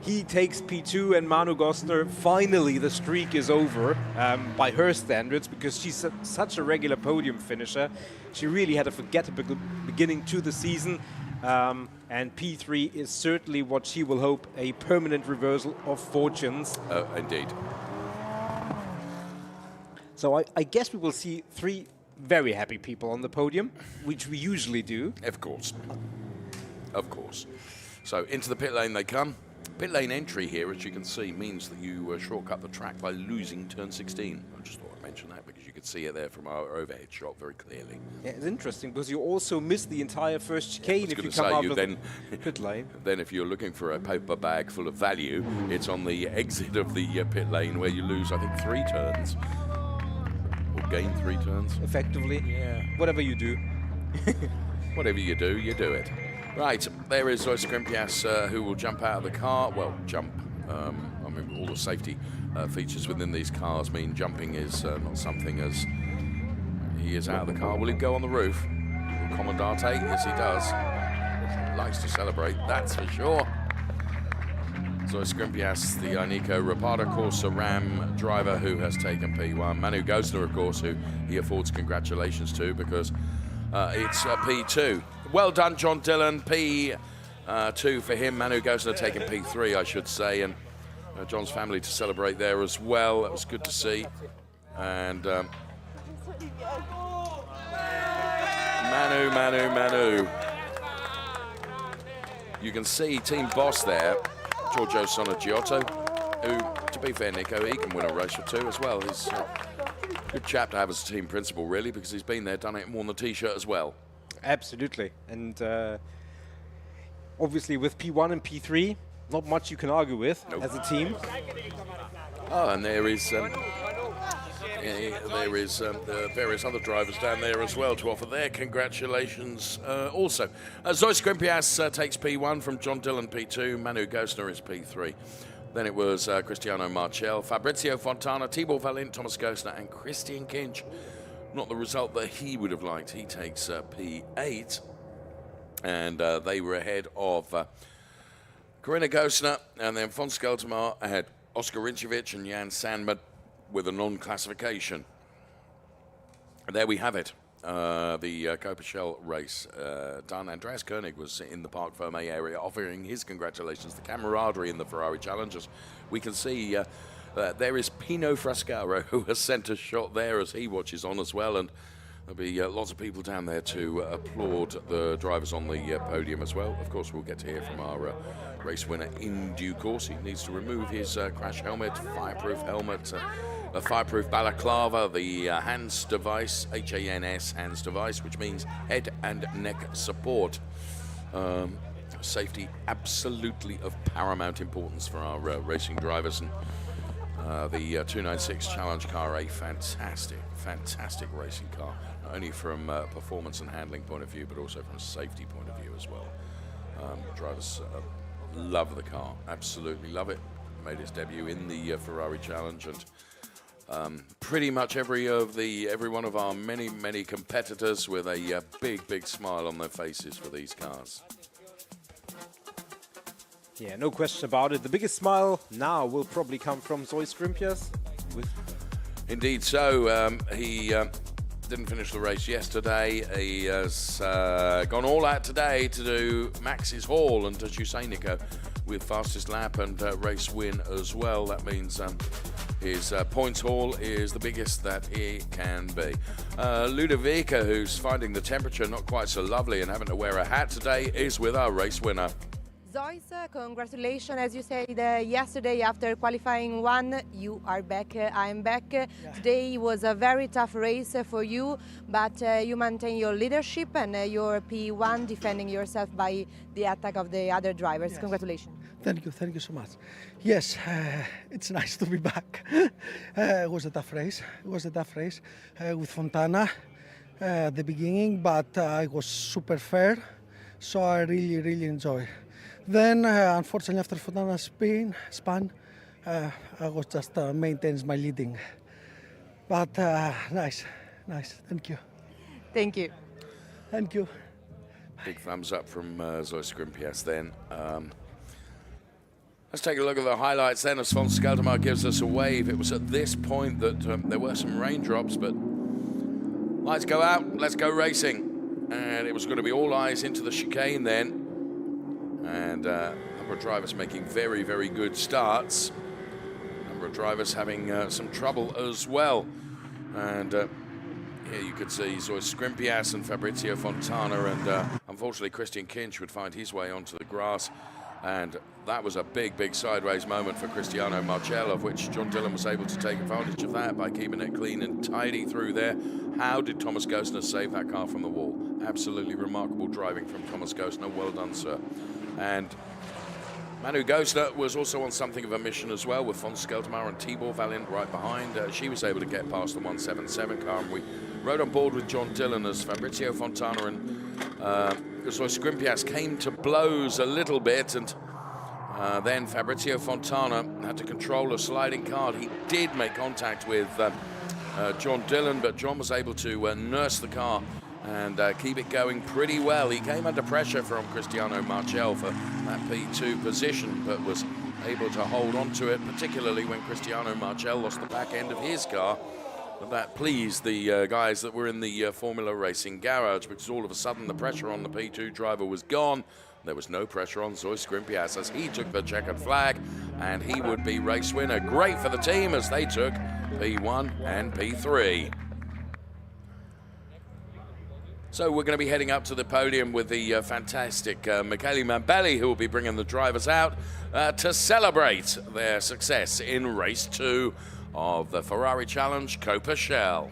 he takes P2, and Manu Gosner, finally the streak is over by her standards, because she's such a regular podium finisher. She really had a forgettable beginning to the season. And P3 is certainly what she will hope, a permanent reversal of fortunes. Indeed. So I guess we will see 3 very happy people on the podium, which we usually do. Of course. Of course. So into the pit lane they come. Pit lane entry here, as you can see, means that you shortcut the track by losing turn 16. I just thought I'd mention that because you could see it there from our overhead shot very clearly. Yeah, it's interesting because you also miss the entire first chicane if you come out of the pit lane. Then if you're looking for a paper bag full of value, it's on the exit of the pit lane where you lose, I think, 3 turns. Or gain 3 turns. Effectively. Yeah. Whatever you do. Whatever you do it. Right, there is Zoe Scrimpias, who will jump out of the car. Well, jump. I mean, all the safety features within these cars mean jumping is not something, as he is out of the car. Will he go on the roof? Commandante? Yes, he does. He likes to celebrate, that's for sure. Zoe Scrimpias, the Ineco Reparto Corsa Ram driver, who has taken P1. Manu Gosner, of course, who he affords congratulations to, because it's P2. Well done, John Dillon. P2 for him. Manu Gosner taking P3, I should say. And John's family to celebrate there as well. That was good to see. And Manu. You can see team boss there, Giorgio Sonagiotto, who, to be fair, Nico, he can win a race or 2 as well. He's a good chap to have as a team principal, really, because he's been there, done it, and worn the T-shirt as well. Absolutely. And obviously with P1 and P3, not much you can argue with as a team. Oh, and there is the various other drivers down there as well to offer their congratulations also. Zoe Scrimpias takes P1 from John Dillon, P2. Manu Gosner is P3. Then it was Cristiano Marchel, Fabrizio Fontana, Tibor Valin, Thomas Gosner, and Christian Kinch. Not the result that he would have liked. He takes P8. And they were ahead of Corinna Gosner, and then Fons Geltemar had Oscar Rinčević and Jan Sandman with a non-classification. And there we have it. the Coppa Shell race done. Andreas Koenig was in the Parc Fermé area offering his congratulations. The camaraderie in the Ferrari Challenge, as we can see there is Pino Frascaro, who has sent a shot there as he watches on as well, and there'll be lots of people down there to applaud the drivers on the podium as well. Of course, we'll get to hear from our race winner in due course. He needs to remove his crash helmet, fireproof helmet, a fireproof balaclava, the HANS device, H-A-N-S, HANS device, which means head and neck support. Safety absolutely of paramount importance for our racing drivers. And the 296 Challenge car, a fantastic racing car, not only from performance and handling point of view, but also from a safety point of view as well. Drivers love the car, absolutely love it. Made its debut in the Ferrari Challenge, and pretty much every one of our many competitors with a big smile on their faces for these cars. Yeah, no question about it. The biggest smile now will probably come from Zoe Scrimpias. Indeed so. He didn't finish the race yesterday. He has gone all out today to do Max's Haul and to Nico with fastest lap and race win as well. That means his points haul is the biggest that he can be. Ludovica, who's finding the temperature not quite so lovely and having to wear a hat today, is with our race winner. Zois, congratulations. As you said yesterday, after qualifying one, you are back, I'm back. Yeah. Today was a very tough race for you, but you maintain your leadership and your P1, defending yourself by the attack of the other drivers. Yes. Congratulations. Thank you so much. Yes, it's nice to be back. It was a tough race. With Fontana at the beginning, but it was super fair, so I really enjoyed. Then, unfortunately, after Fontana spun, I was just maintains my leading. But nice. Thank you. Thank you. Thank you. Big thumbs up from Zoe Scrimpias then. Let's take a look at the highlights then as von Skeltermar gives us a wave. It was at this point that there were some raindrops, but lights go out, let's go racing. And it was going to be all eyes into the chicane then. And a number of drivers making very good starts. A number of drivers having some trouble as well. And here you could see Zoe Scrimpias and Fabrizio Fontana, and unfortunately Christian Kinch would find his way onto the grass. And that was a big sideways moment for Cristiano Marchel, of which John Dillon was able to take advantage of that by keeping it clean and tidy through there. How did Thomas Gostner save that car from the wall? Absolutely remarkable driving from Thomas Gostner. Well done, sir. And Manu Gostner was also on something of a mission as well, with von Skeltermar and Tibor Valent right behind. She was able to get past the 177 car, and we rode on board with John Dillon as Fabrizio Fontana and Zoe Scrimpias came to blows a little bit, and then Fabrizio Fontana had to control a sliding car. He did make contact with John Dillon, but John was able to nurse the car and keep it going pretty well. He came under pressure from Cristiano Marchel for that P2 position, but was able to hold on to it, particularly when Cristiano Marchel lost the back end of his car. But that pleased the guys that were in the Formula Racing garage, because all of a sudden the pressure on the P2 driver was gone. There was no pressure on Zoe Scrimpias as he took the checkered flag, and he would be race winner. Great for the team as they took P1 and P3. So we're going to be heading up to the podium with the fantastic Michele Mambelli, who will be bringing the drivers out to celebrate their success in race 2 of the Ferrari Challenge Coppa Shell.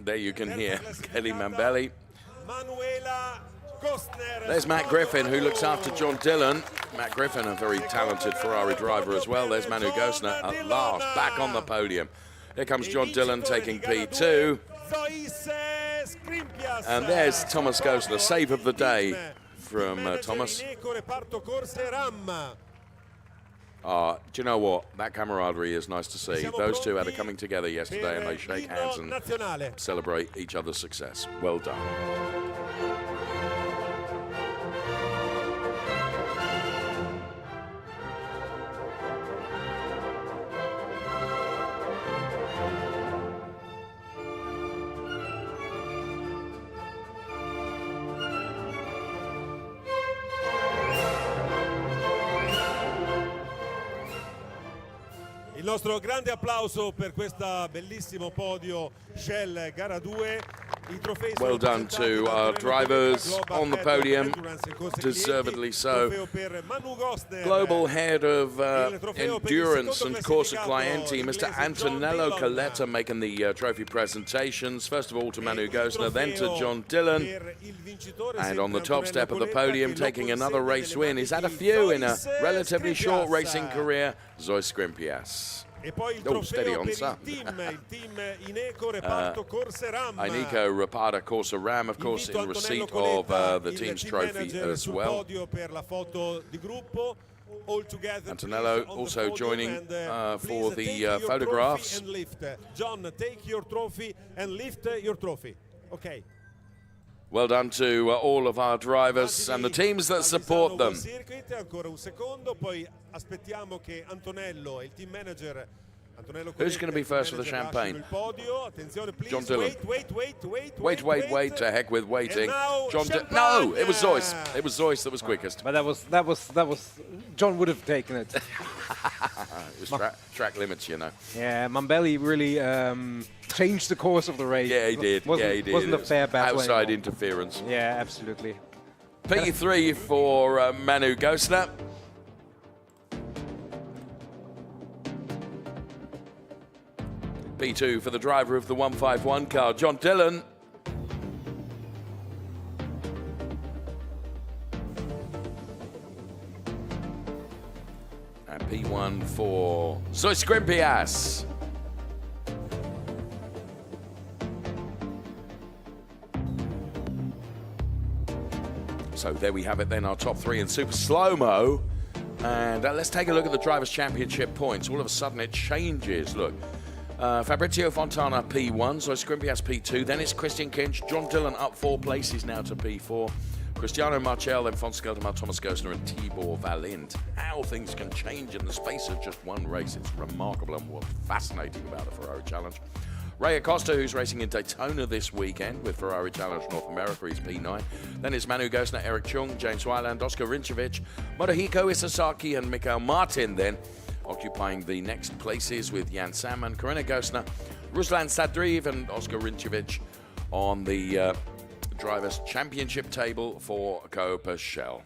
There you can hear Michele Mambelli. There's Matt Griffin, who looks after John Dillon. Matt Griffin, a very talented Ferrari driver as well. There's Manu Gostner at last, back on the podium. Here comes John Dillon taking P2. And there's Thomas Gostner, save of the day from Thomas. Do you know what? That camaraderie is nice to see. Those two had a coming together yesterday, and they shake hands and celebrate each other's success. Well done. nostro grande applauso per questo bellissimo podio Shell gara 2. Well done to our drivers on the podium, deservedly so. Global head of endurance and Corsa Clienti, Mr. Antonello Coletta, making the trophy presentations. First of all to Manu Gosner, then to John Dillon. And on the top step of the podium, taking another race win. He's had a few in a relatively short racing career, Zoe Scrimpias. Oh, steady on, son. Ineco Rapata Corsa Ram, of course, in receipt of the team's trophy as well. Antonello also joining for the photographs. John, take your trophy and lift your trophy. Okay. Well done to all of our drivers and the teams that support them. Who's going to be first for the champagne? John Dillon. Wait. To heck with waiting. No, it was Zoyce. It was Zoyce that was quickest. But that was John would have taken it. It was track limits, you know. Yeah, Mambelli really changed the course of the race. Yeah, he did. Wasn't a fair battle outside anymore. interference. Yeah, absolutely. P3 for Manu Gosner. P2 for the driver of the 151 car, John Dillon. And P1 for Zoe Scrimpias. So there we have it then, our top three in super slow-mo. And let's take a look at the Drivers' Championship points. All of a sudden it changes, look. Fabrizio Fontana P1, Zoe Scrimpias P2, then it's Christian Kinch, John Dillon up 4 places now to P4, Cristiano Marchel, then Fons Geldermal, Thomas Gosner and Tibor Valint. How things can change in the space of just one race, it's remarkable and what's fascinating about the Ferrari Challenge. Ray Acosta, who's racing in Daytona this weekend with Ferrari Challenge North America, he's P9. Then it's Manu Gosner, Eric Chung, James Weiland, Oscar Rinčević, Motohiko Isasaki and Mikael Martin then occupying the next places with Jan Salmon, Corinna Gosner, Ruslan Sadriv and Oscar Rinčević on the Drivers' Championship table for Coppa Shell.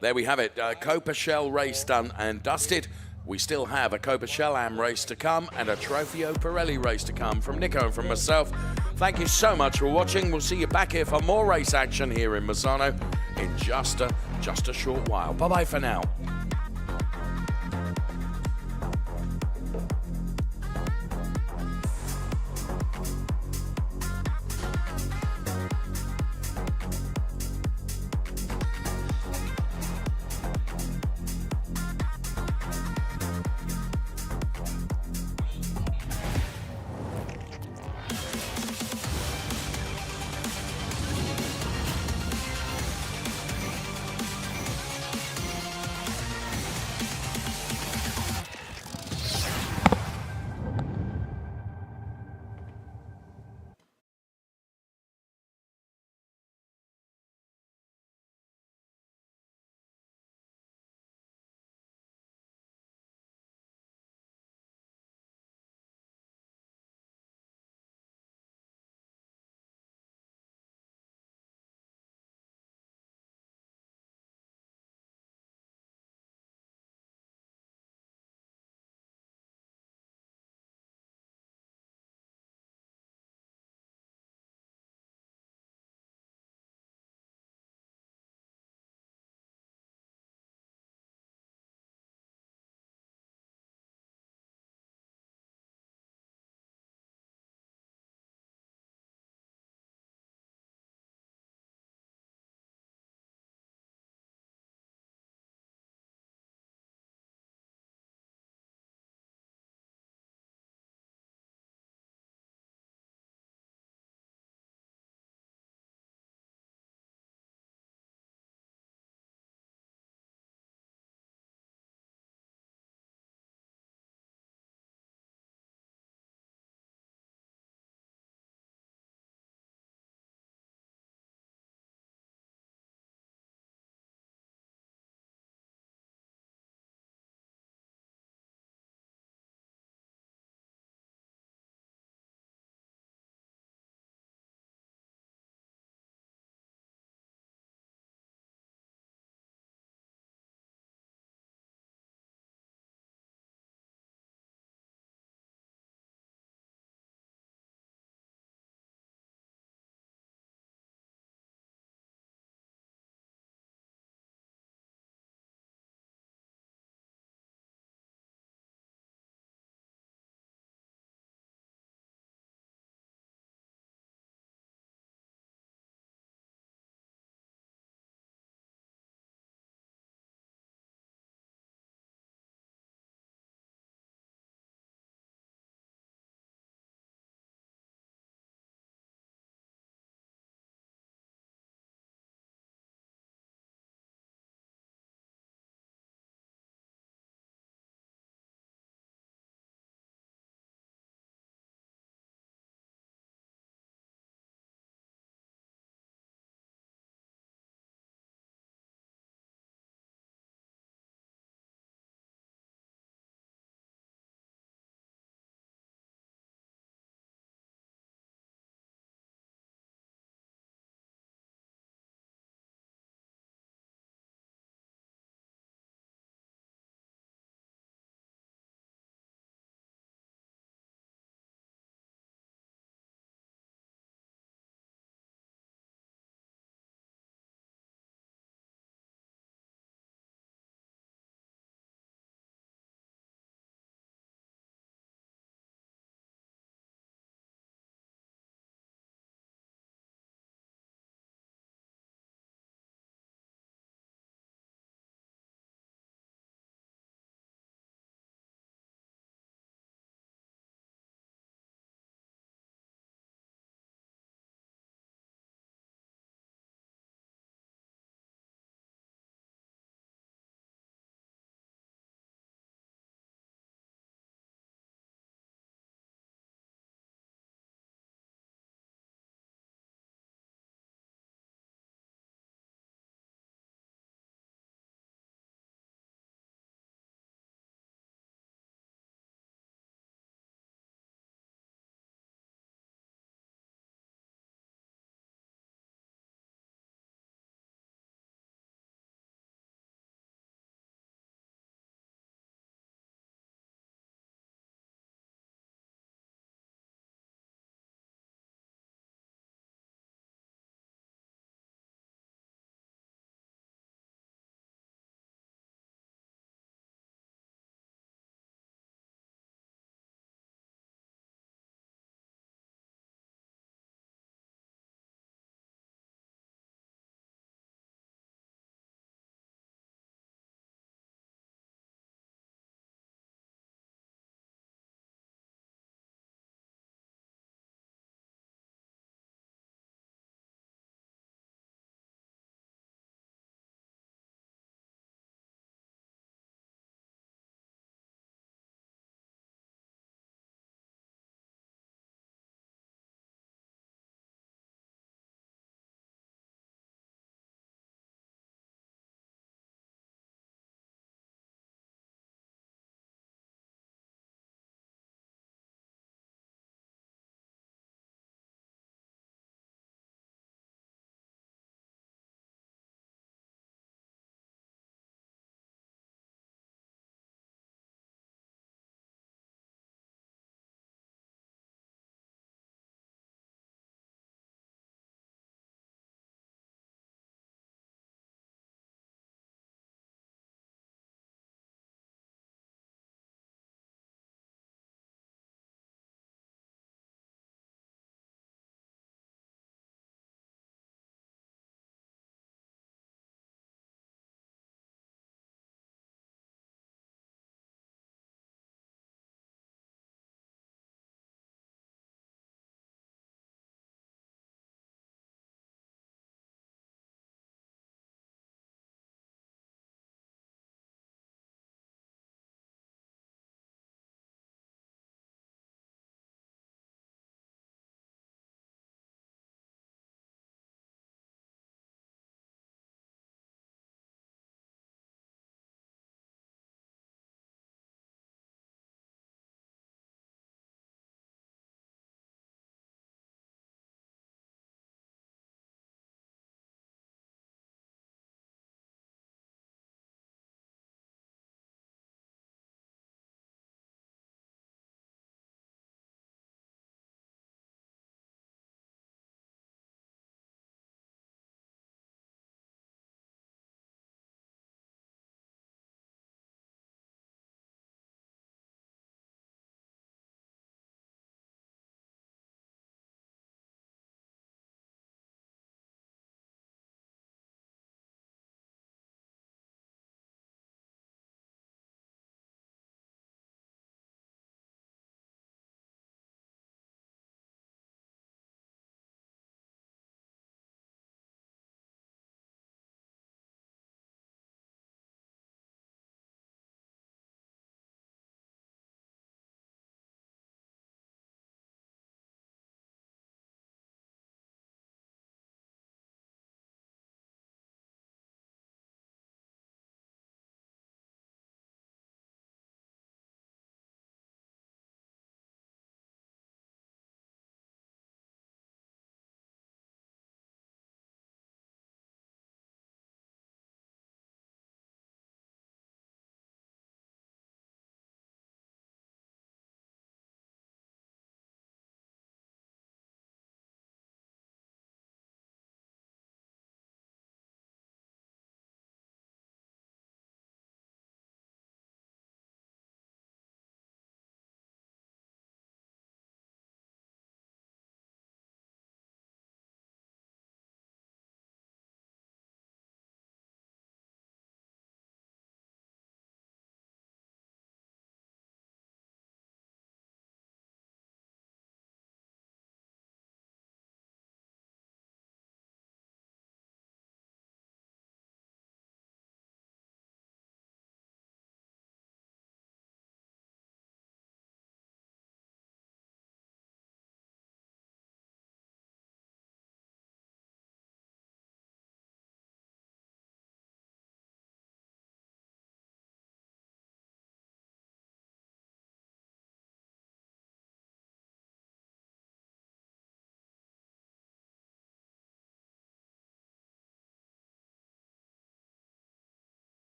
There we have it, Coppa Shell race done and dusted. We still have a Coppa Shell AM race to come and a Trofeo Pirelli race to come from Nico and from myself. Thank you so much for watching. We'll see you back here for more race action here in Misano in just a short while. Bye-bye for now.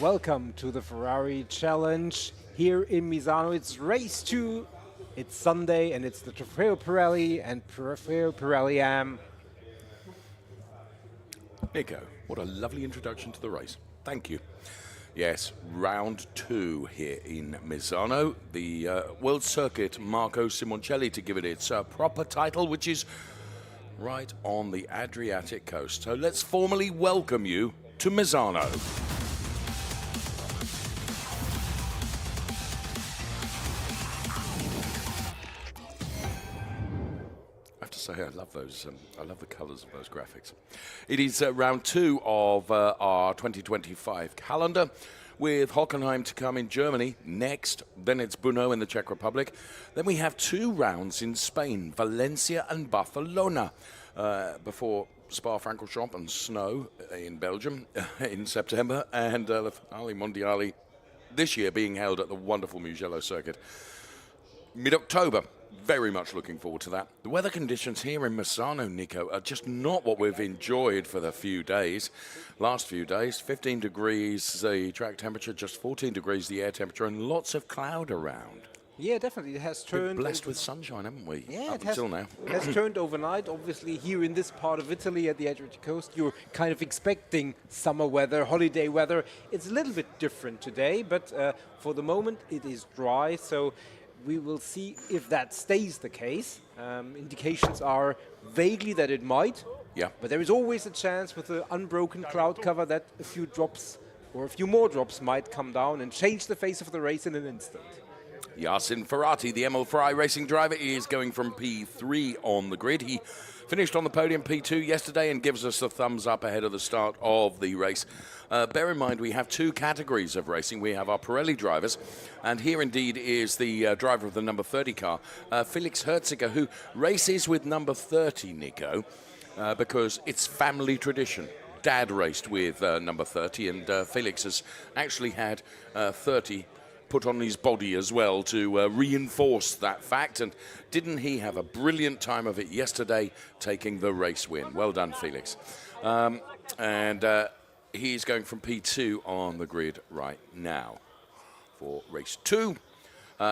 Welcome to the Ferrari Challenge here in Misano. It's race 2. It's Sunday and it's the Trofeo Pirelli and Trofeo Pirelli AM. Nico, what a lovely introduction to the race. Thank you. Yes, round 2 here in Misano. The World Circuit Marco Simoncelli to give it its proper title, which is right on the Adriatic coast. So let's formally welcome you to Misano. Say I love those. I love the colours of those graphics. It is round 2 of our 2025 calendar, with Hockenheim to come in Germany next. Then it's Brno in the Czech Republic. Then we have 2 rounds in Spain, Valencia and Barcelona, before Spa-Francorchamps and snow in Belgium in September, and the Finale Mondiale this year being held at the wonderful Mugello circuit mid-October. Very much looking forward to that. The weather conditions here in Misano, Nico, are just not what we've enjoyed for the last few days. 15 degrees the track temperature, just 14 degrees the air temperature, and lots of cloud around. Yeah, definitely. It has turned... We're blessed with sunshine, haven't we? Yeah, Up until now. It has turned overnight. Obviously, here in this part of Italy at the Adriatic coast, you're kind of expecting summer weather, holiday weather. It's a little bit different today, but for the moment, it is dry, so we will see if that stays the case. Indications are vaguely that it might. Yeah. But there is always a chance with the unbroken cloud cover that a few drops or a few more drops might come down and change the face of the race in an instant. Yasin Ferrati, the ML Ferrari racing driver, is going from P3 on the grid. He finished on the podium P2 yesterday and gives us a thumbs up ahead of the start of the race. Bear in mind, we have 2 categories of racing. We have our Pirelli drivers, and here indeed is the driver of the number 30 car, Felix Herziger, who races with number 30, Nico, because it's family tradition. Dad raced with number 30, and Felix has actually had 30 put on his body as well to reinforce that fact. And didn't he have a brilliant time of it yesterday, taking the race win? Well done, Felix. He's going from P2 on the grid right now for race 2.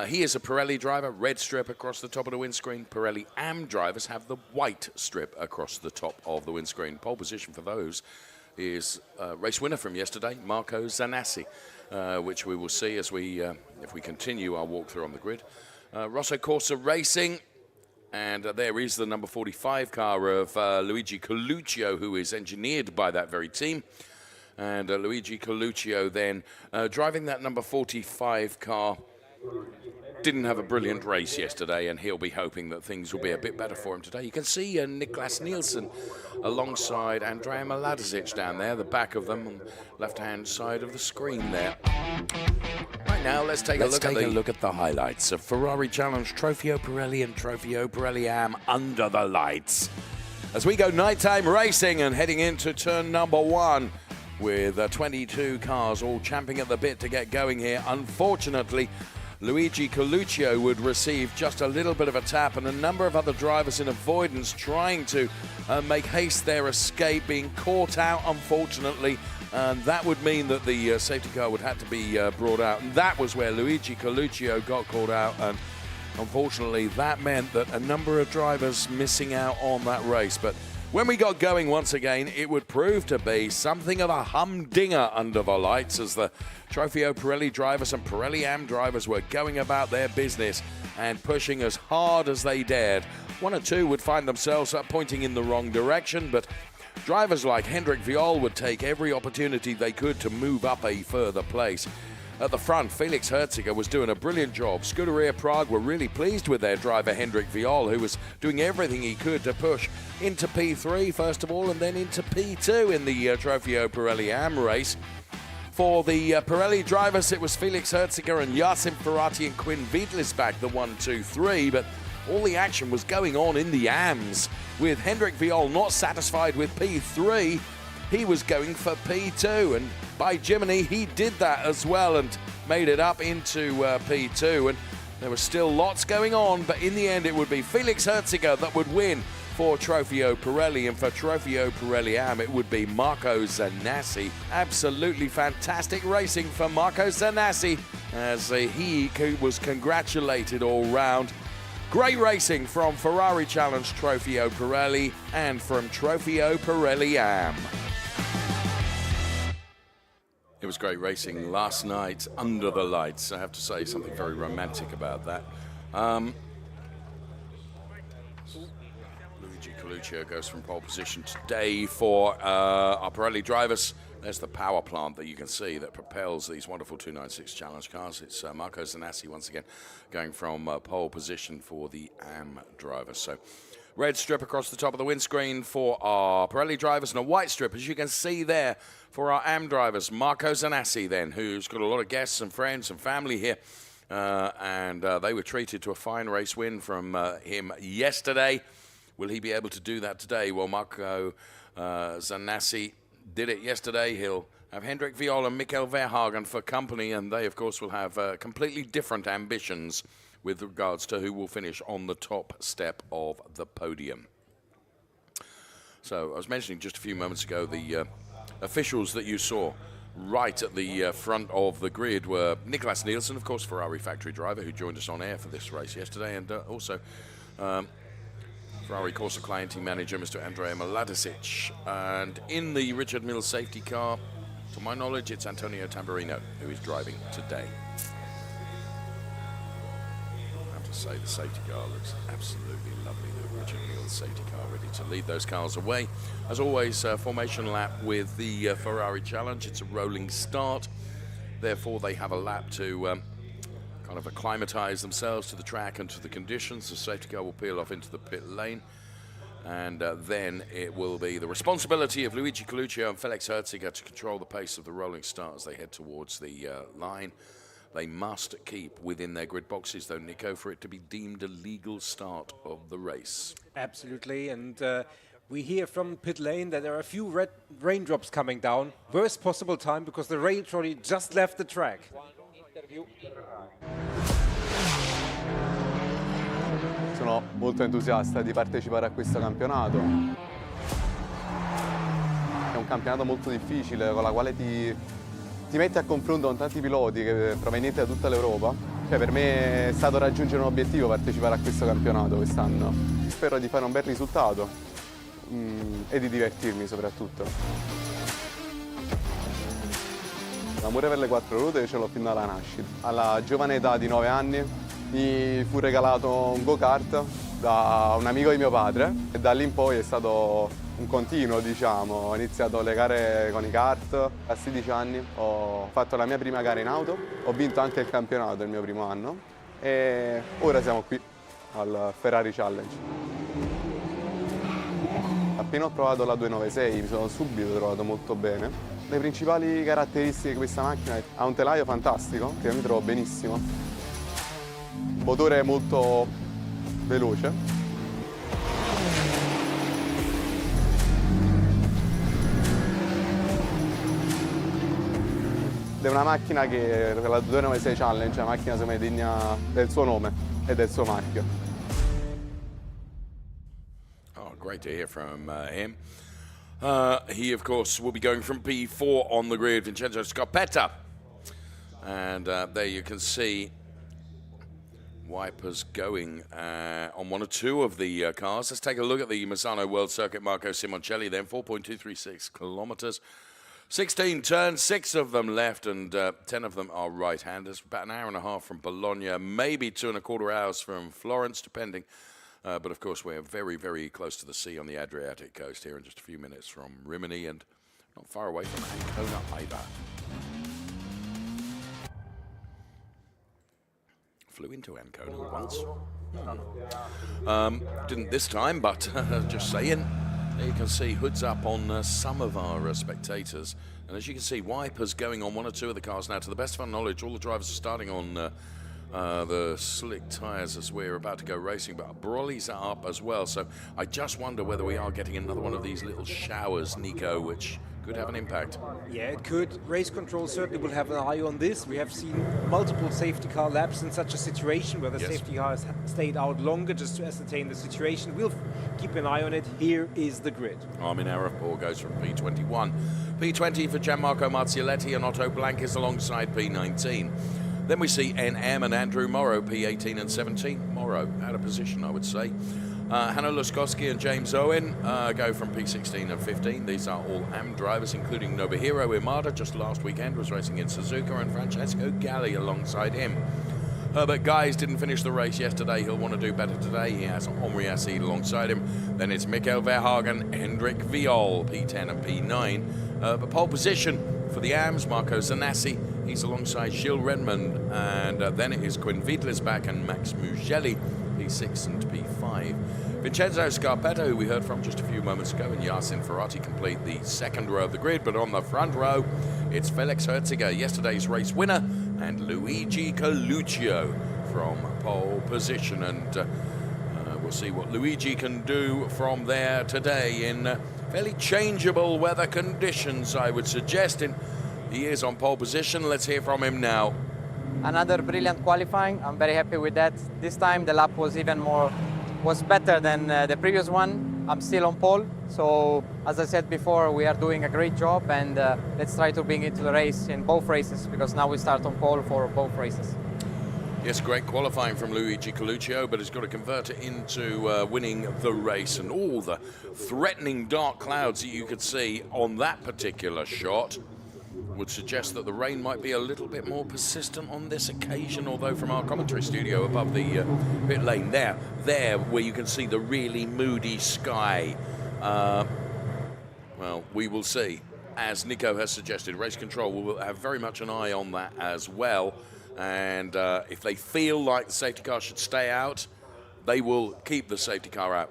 He is a Pirelli driver, red strip across the top of the windscreen. Pirelli AM drivers have the white strip across the top of the windscreen. Pole position for those is race winner from yesterday, Marco Zanassi, which we will see as if we continue our walkthrough on the grid. Rosso Corsa Racing, and there is the number 45 car of Luigi Coluccio, who is engineered by that very team. And Luigi Coluccio then driving that number 45 car. Didn't have a brilliant race yesterday, and he'll be hoping that things will be a bit better for him today. You can see Niklas Nielsen alongside Andrea Mladičić down there, the back of them on the left-hand side of the screen there. Right now, let's take a look at the highlights of Ferrari Challenge, Trofeo Pirelli and Trofeo Pirelli AM under the lights. As we go nighttime racing and heading into turn number 1, with 22 cars all champing at the bit to get going here. Unfortunately, Luigi Coluccio would receive just a little bit of a tap, and a number of other drivers in avoidance trying to make haste their escape, being caught out, unfortunately, and that would mean that the safety car would have to be brought out, and that was where Luigi Coluccio got caught out, and unfortunately that meant that a number of drivers missing out on that race. But when we got going once again, it would prove to be something of a humdinger under the lights as the Trofeo Pirelli drivers and Pirelli AM drivers were going about their business and pushing as hard as they dared. 1 or 2 would find themselves pointing in the wrong direction, but drivers like Hendrik Viol would take every opportunity they could to move up a further place. At the front, Felix Herziger was doing a brilliant job. Scuderia Prague were really pleased with their driver, Hendrik Viol, who was doing everything he could to push into P3, first of all, and then into P2 in the Trofeo Pirelli AM race. For the Pirelli drivers, it was Felix Herziger and Yasin Ferrati and Quinn Wiedlisbach, the 1, 2, 3, but all the action was going on in the AMs, with Hendrik Viol not satisfied with P3. He was going for P2, and by Jiminy, he did that as well and made it up into P2. And there was still lots going on, but in the end, it would be Felix Herziger that would win for Trofeo Pirelli, and for Trofeo Pirelli AM it would be Marco Zanassi. Absolutely fantastic racing for Marco Zanassi as he was congratulated all round. Great racing from Ferrari Challenge Trofeo Pirelli and from Trofeo Pirelli AM. It was great racing last night under the lights. I have to say something very romantic about that. Luigi Coluccio goes from pole position today for our Pirelli drivers. There's the power plant that you can see that propels these wonderful 296 Challenge cars. It's Marco Zanassi once again going from pole position for the AM drivers. So red strip across the top of the windscreen for our Pirelli drivers and a white strip, as you can see there, for our AM drivers. Marco Zanassi then, who's got a lot of guests and friends and family here. And they were treated to a fine race win from him yesterday. Will he be able to do that today? Well, Marco Zanassi did it yesterday. He'll have Hendrik Viol and Mikkel Verhagen for company, and they, of course, will have completely different ambitions with regards to who will finish on the top step of the podium. So I was mentioning just a few moments ago the officials that you saw right at the front of the grid were Nicolas Nielsen, of course, Ferrari factory driver, who joined us on air for this race yesterday, and also Ferrari Corsa clienting manager, Mr. Andrea Maladisic. And in the Richard Mille safety car, to my knowledge, it's Antonio Tamburino who is driving today. I have to say, the safety car looks absolutely lovely. The Richard Mille safety car ready to lead those cars away. As always, formation lap with the Ferrari Challenge. It's a rolling start. Therefore, they have a lap to kind of acclimatize themselves to the track and to the conditions. The safety car will peel off into the pit lane, and then it will be the responsibility of Luigi Coluccio and Felix Herziger to control the pace of the rolling start as they head towards the line. They must keep within their grid boxes, though, Nico, for it to be deemed a legal start of the race. Absolutely, and we hear from pit lane that there are a few red raindrops coming down. Worst possible time because the rain trolley just left the track. Sono molto entusiasta di partecipare a questo campionato. È un campionato molto difficile con la quale ti metti a confronto con tanti piloti provenienti da tutta l'Europa. Per me è stato raggiungere un obiettivo partecipare a questo campionato quest'anno. Spero di fare un bel risultato e di divertirmi soprattutto. L'amore per le quattro ruote ce l'ho fin dalla nascita. Alla giovane età di 9 anni mi fu regalato un go-kart da un amico di mio padre e da lì in poi è stato un continuo, diciamo. Ho iniziato le gare con i kart a 16 anni, ho fatto la mia prima gara in auto, ho vinto anche il campionato il mio primo anno e ora siamo qui al Ferrari Challenge. Appena ho provato la 296 mi sono subito trovato molto bene. Le principali caratteristiche di questa macchina ha un telaio fantastico, che io mi trovo benissimo, motore molto veloce, ed è una macchina che per la 296 Challenge è una macchina secondo me degna del suo nome e del suo marchio. Oh, great to hear from him. He, of course, will be going from P4 on the grid, Vincenzo Scarpetta. And there you can see wipers going on one or two of the cars. Let's take a look at the Misano World Circuit. Marco Simoncelli then, 4.236 kilometers. 16 turns, 6 of them left, and 10 of them are right-handers. About an hour and a half from Bologna, maybe 2.25 hours from Florence, depending. But of course, we're very, very close to the sea on the Adriatic coast here, in just a few minutes from Rimini, and not far away from Ancona either. Flew into Ancona once. Didn't this time, but just saying. There you can see hoods up on some of our spectators. And as you can see, wipers going on one or two of the cars now. To the best of our knowledge, all the drivers are starting on the slick tyres as we're about to go racing, but Brollies are up as well. So I just wonder whether we are getting another one of these little showers, Nico, which could have an impact. Yeah, it could. Race control certainly will have an eye on this. We have seen multiple safety car laps in such a situation where the Yes. safety car has stayed out longer just to ascertain the situation. We'll keep an eye on it. Here is the grid. Armin Arafpour goes from P21. P20 for Gianmarco Marzioletti and Otto Blankis alongside P19. Then we see NM and Andrew Morrow, P18 and 17. Morrow out of position, I would say. Hanno Luskowski and James Owen go from P16 and 15. These are all AM drivers, including Nobuhiro Imada, just last weekend was racing in Suzuka, and Francesco Galli alongside him. Herbert Guys didn't finish the race yesterday. He'll want to do better today. He has Omri Assid alongside him. Then it's Mikael Verhagen, Hendrik Viol, P10 and P9. But pole position for the AMs, Marco Zanassi. He's alongside Gilles Redmond. And then it is Quinn Wiedlisbach and Max Mugelli, P6 and P5. Vincenzo Scarpetta, who we heard from just a few moments ago, and Yasin Ferrati complete the second row of the grid. But on the front row, it's Felix Herziger, yesterday's race winner, and Luigi Coluccio from pole position. And we'll see what Luigi can do from there today in fairly changeable weather conditions, I would suggest. And he is on pole position. Let's hear from him now. Another brilliant qualifying. I'm very happy with that. This time the lap was better than the previous one. I'm still on pole, so as I said before, we are doing a great job, and let's try to bring it to the race in both races, because now we start on pole for both races. Yes, great qualifying from Luigi Coluccio, but he's got to convert it into winning the race, and all the threatening dark clouds that you could see on that particular shot would suggest that the rain might be a little bit more persistent on this occasion, although from our commentary studio above the pit lane there where you can see the really moody sky, well, we will see. As Nico has suggested, race control will have very much an eye on that as well, and if they feel like the safety car should stay out, they will keep the safety car out.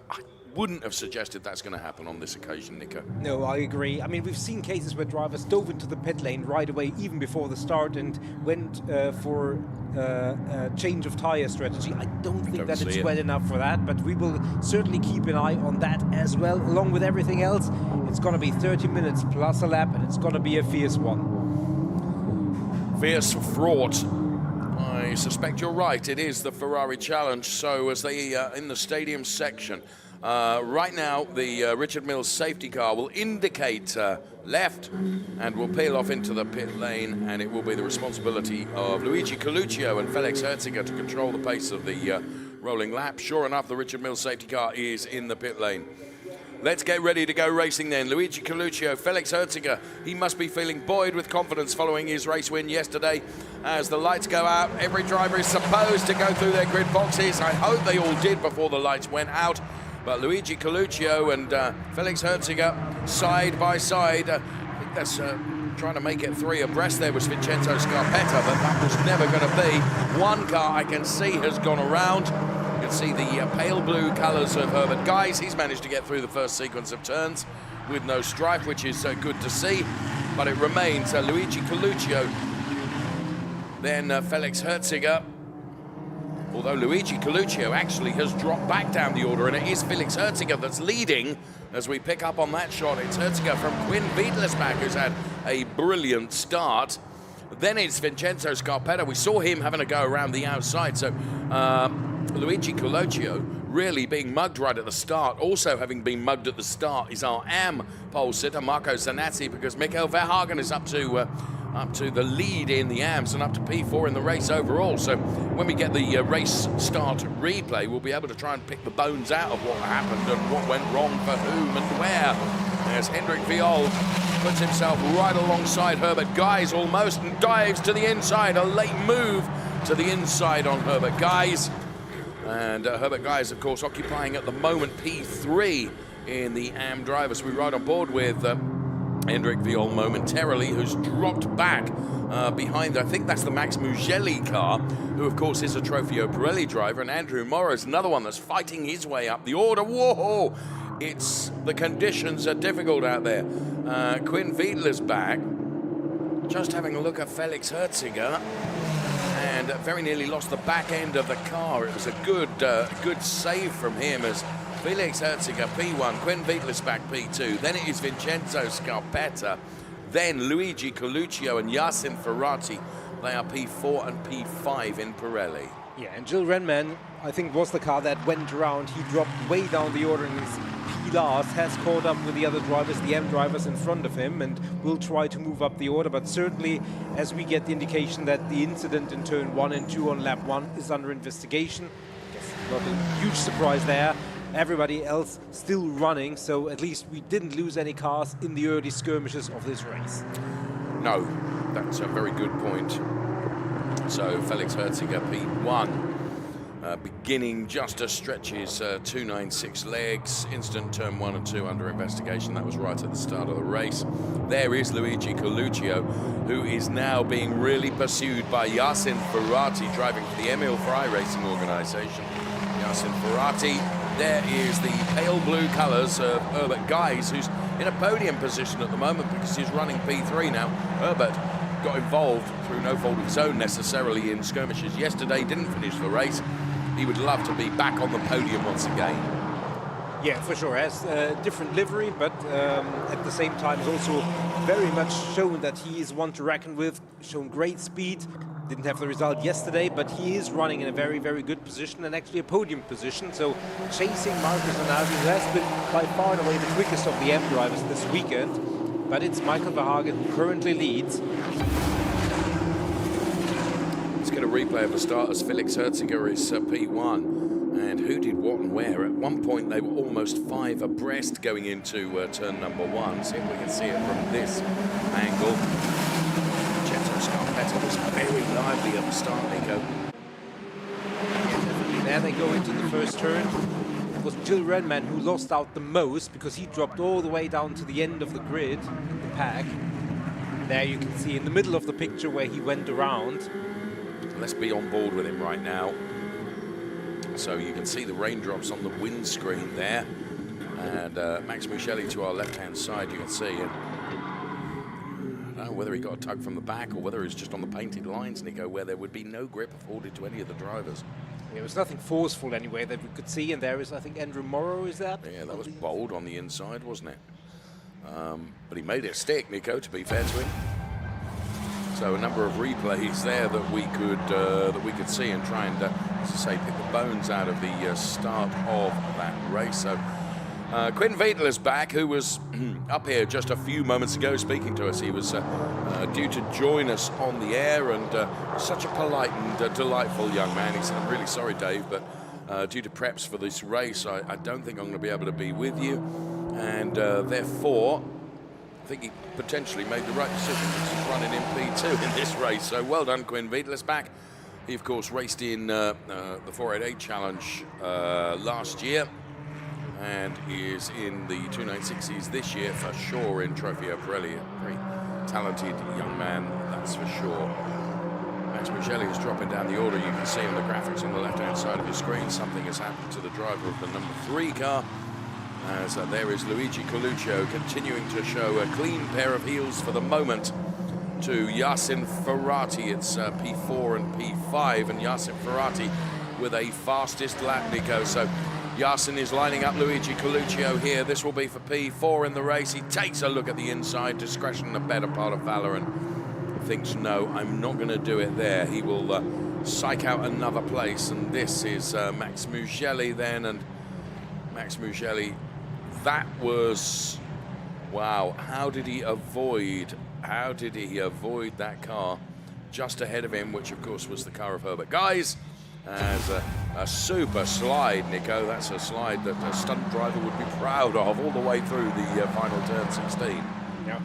Wouldn't have suggested that's going to happen on this occasion, Nico. No, I agree. I mean, we've seen cases where drivers dove into the pit lane right away, even before the start, and went for a change of tyre strategy. I don't think that it's well enough for that, but we will certainly keep an eye on that as well. Along with everything else, it's going to be 30 minutes plus a lap, and it's going to be a fierce one. Fierce, fraught. I suspect you're right. It is the Ferrari Challenge. So as they in the stadium section, right now, the Richard Mills safety car will indicate left and will peel off into the pit lane, and it will be the responsibility of Luigi Coluccio and Felix Herziger to control the pace of the rolling lap. Sure enough, the Richard Mills safety car is in the pit lane. Let's get ready to go racing then. Luigi Coluccio, Felix Herziger, he must be feeling buoyed with confidence following his race win yesterday. As the lights go out, every driver is supposed to go through their grid boxes. I hope they all did before the lights went out. But Luigi Coluccio and Felix Herziger side by side. I think that's trying to make it three abreast there was Vincenzo Scarpetta, but that was never going to be. One car I can see has gone around. You can see the pale blue colours of Herbert Guys. He's managed to get through the first sequence of turns with no strife, which is good to see. But it remains Luigi Coluccio, then Felix Herziger. Although Luigi Coluccio actually has dropped back down the order, and it is Felix Herziger that's leading as we pick up on that shot. It's Herziger from Quinn Wiedlisbach, who's had a brilliant start. Then it's Vincenzo Scarpetta. We saw him having a go around the outside. So Luigi Coluccio really being mugged right at the start. Also having been mugged at the start is our AM pole sitter, Marco Zanassi, because Mikael Verhagen is up to the lead in the AMs and up to P4 in the race overall. So when we get the race start replay, we'll be able to try and pick the bones out of what happened and what went wrong for whom and where. As Hendrik Viol puts himself right alongside Herbert Guys almost and dives to the inside. A late move to the inside on Herbert Guys. And Herbert Guys, of course, occupying at the moment P3 in the AM drivers. We ride on board with Hendrik Viol momentarily, who's dropped back behind, I think that's the Max Mugelli car, who of course is a Trofeo Pirelli driver, and Andrew Morrow's another one that's fighting his way up the order. Whoa! The conditions are difficult out there. Quinn Wiedlisbach just having a look at Felix Herziger, and very nearly lost the back end of the car. It was a good save from him as Felix Herziger, P1, Quinn Vietlisbach, P2. Then it is Vincenzo Scarpetta. Then Luigi Coluccio and Yasin Ferrati. They are P4 and P5 in Pirelli. Yeah, and Gilles Renman, I think, was the car that went around. He dropped way down the order, and his P last has caught up with the other drivers, the M drivers in front of him, and will try to move up the order. But certainly, as we get the indication that the incident in turn 1 and 2 on lap 1 is under investigation, I guess not a huge surprise there. Everybody else still running, so at least we didn't lose any cars in the early skirmishes of this race. No, that's a very good point. So Felix Herziger, P1, beginning just to stretch his 296 legs. Instant turn 1 and 2 under investigation. That was right at the start of the race. There is Luigi Coluccio, who is now being really pursued by Yasin Ferrati, driving for the Emil Frey Racing Organisation. Yasin Ferrati, there is the pale blue colours of Herbert Guys, who's in a podium position at the moment because he's running P3 now. Herbert got involved through no fault of his own necessarily in skirmishes yesterday, didn't finish the race. He would love to be back on the podium once again. Yeah, for sure. Has a different livery, but at the same time is also very much shown that he is one to reckon with, shown great speed. Didn't have the result yesterday, but he is running in a very, very good position and actually a podium position. So chasing Marcus Rinaldi, who has been by far and away the quickest of the M drivers this weekend. But it's Michael Verhagen who currently leads. Let's get a replay of the start as Felix Herziger is P1. And who did what and where? At one point they were almost 5 abreast going into turn number 1. See if we can see it from this angle. Vincenzo Scarpetta was very lively at the start, Nico. There they go into the first turn. It was Gilles Renman who lost out the most because he dropped all the way down to the end of the grid in the pack. There you can see in the middle of the picture where he went around. Let's be on board with him right now. So you can see the raindrops on the windscreen there. And Max Muschelli to our left-hand side, you can see. And I don't know whether he got a tug from the back or whether it's just on the painted lines, Nico, where there would be no grip afforded to any of the drivers. There was nothing forceful anyway that we could see, and there is, I think, Andrew Morrow, is that? Yeah, that was bold on the inside, wasn't it? But he made it stick, Nico, to be fair to him. So a number of replays there that we could see and try and, as I say, pick the bones out of the start of that race. So Quinn Vietlisbach, who was up here just a few moments ago speaking to us, he was due to join us on the air, and such a polite and delightful young man. He said, "I'm really sorry, Dave, but due to preps for this race, I don't think I'm going to be able to be with you, and therefore I think he potentially made the right decision. He's running in P2 in this race." So well done, Quinn Vietlisbach. He, of course, raced in the 488 Challenge last year and is in the 296s this year for sure in Trofeo Pirelli. A very talented young man, that's for sure. Max Muschelli is dropping down the order. You can see on the graphics on the left-hand side of your screen something has happened to the driver of the number 3 car. As there is Luigi Coluccio continuing to show a clean pair of heels for the moment to Yasin Ferrati. It's P4 and P5, and Yasin Ferrati with a fastest lap, Nico. So Yasin is lining up Luigi Coluccio here. This will be for P4 in the race. He takes a look at the inside, discretion the better part of valor, and thinks, no, I'm not going to do it there. He will psych out another place, and this is Max Muschelli then, and Max Muschelli, that was, wow, how did he avoid that car just ahead of him, which of course was the car of Herbert Guys, as a super slide, Nico. That's a slide that a stunt driver would be proud of all the way through the final turn 16. Yeah,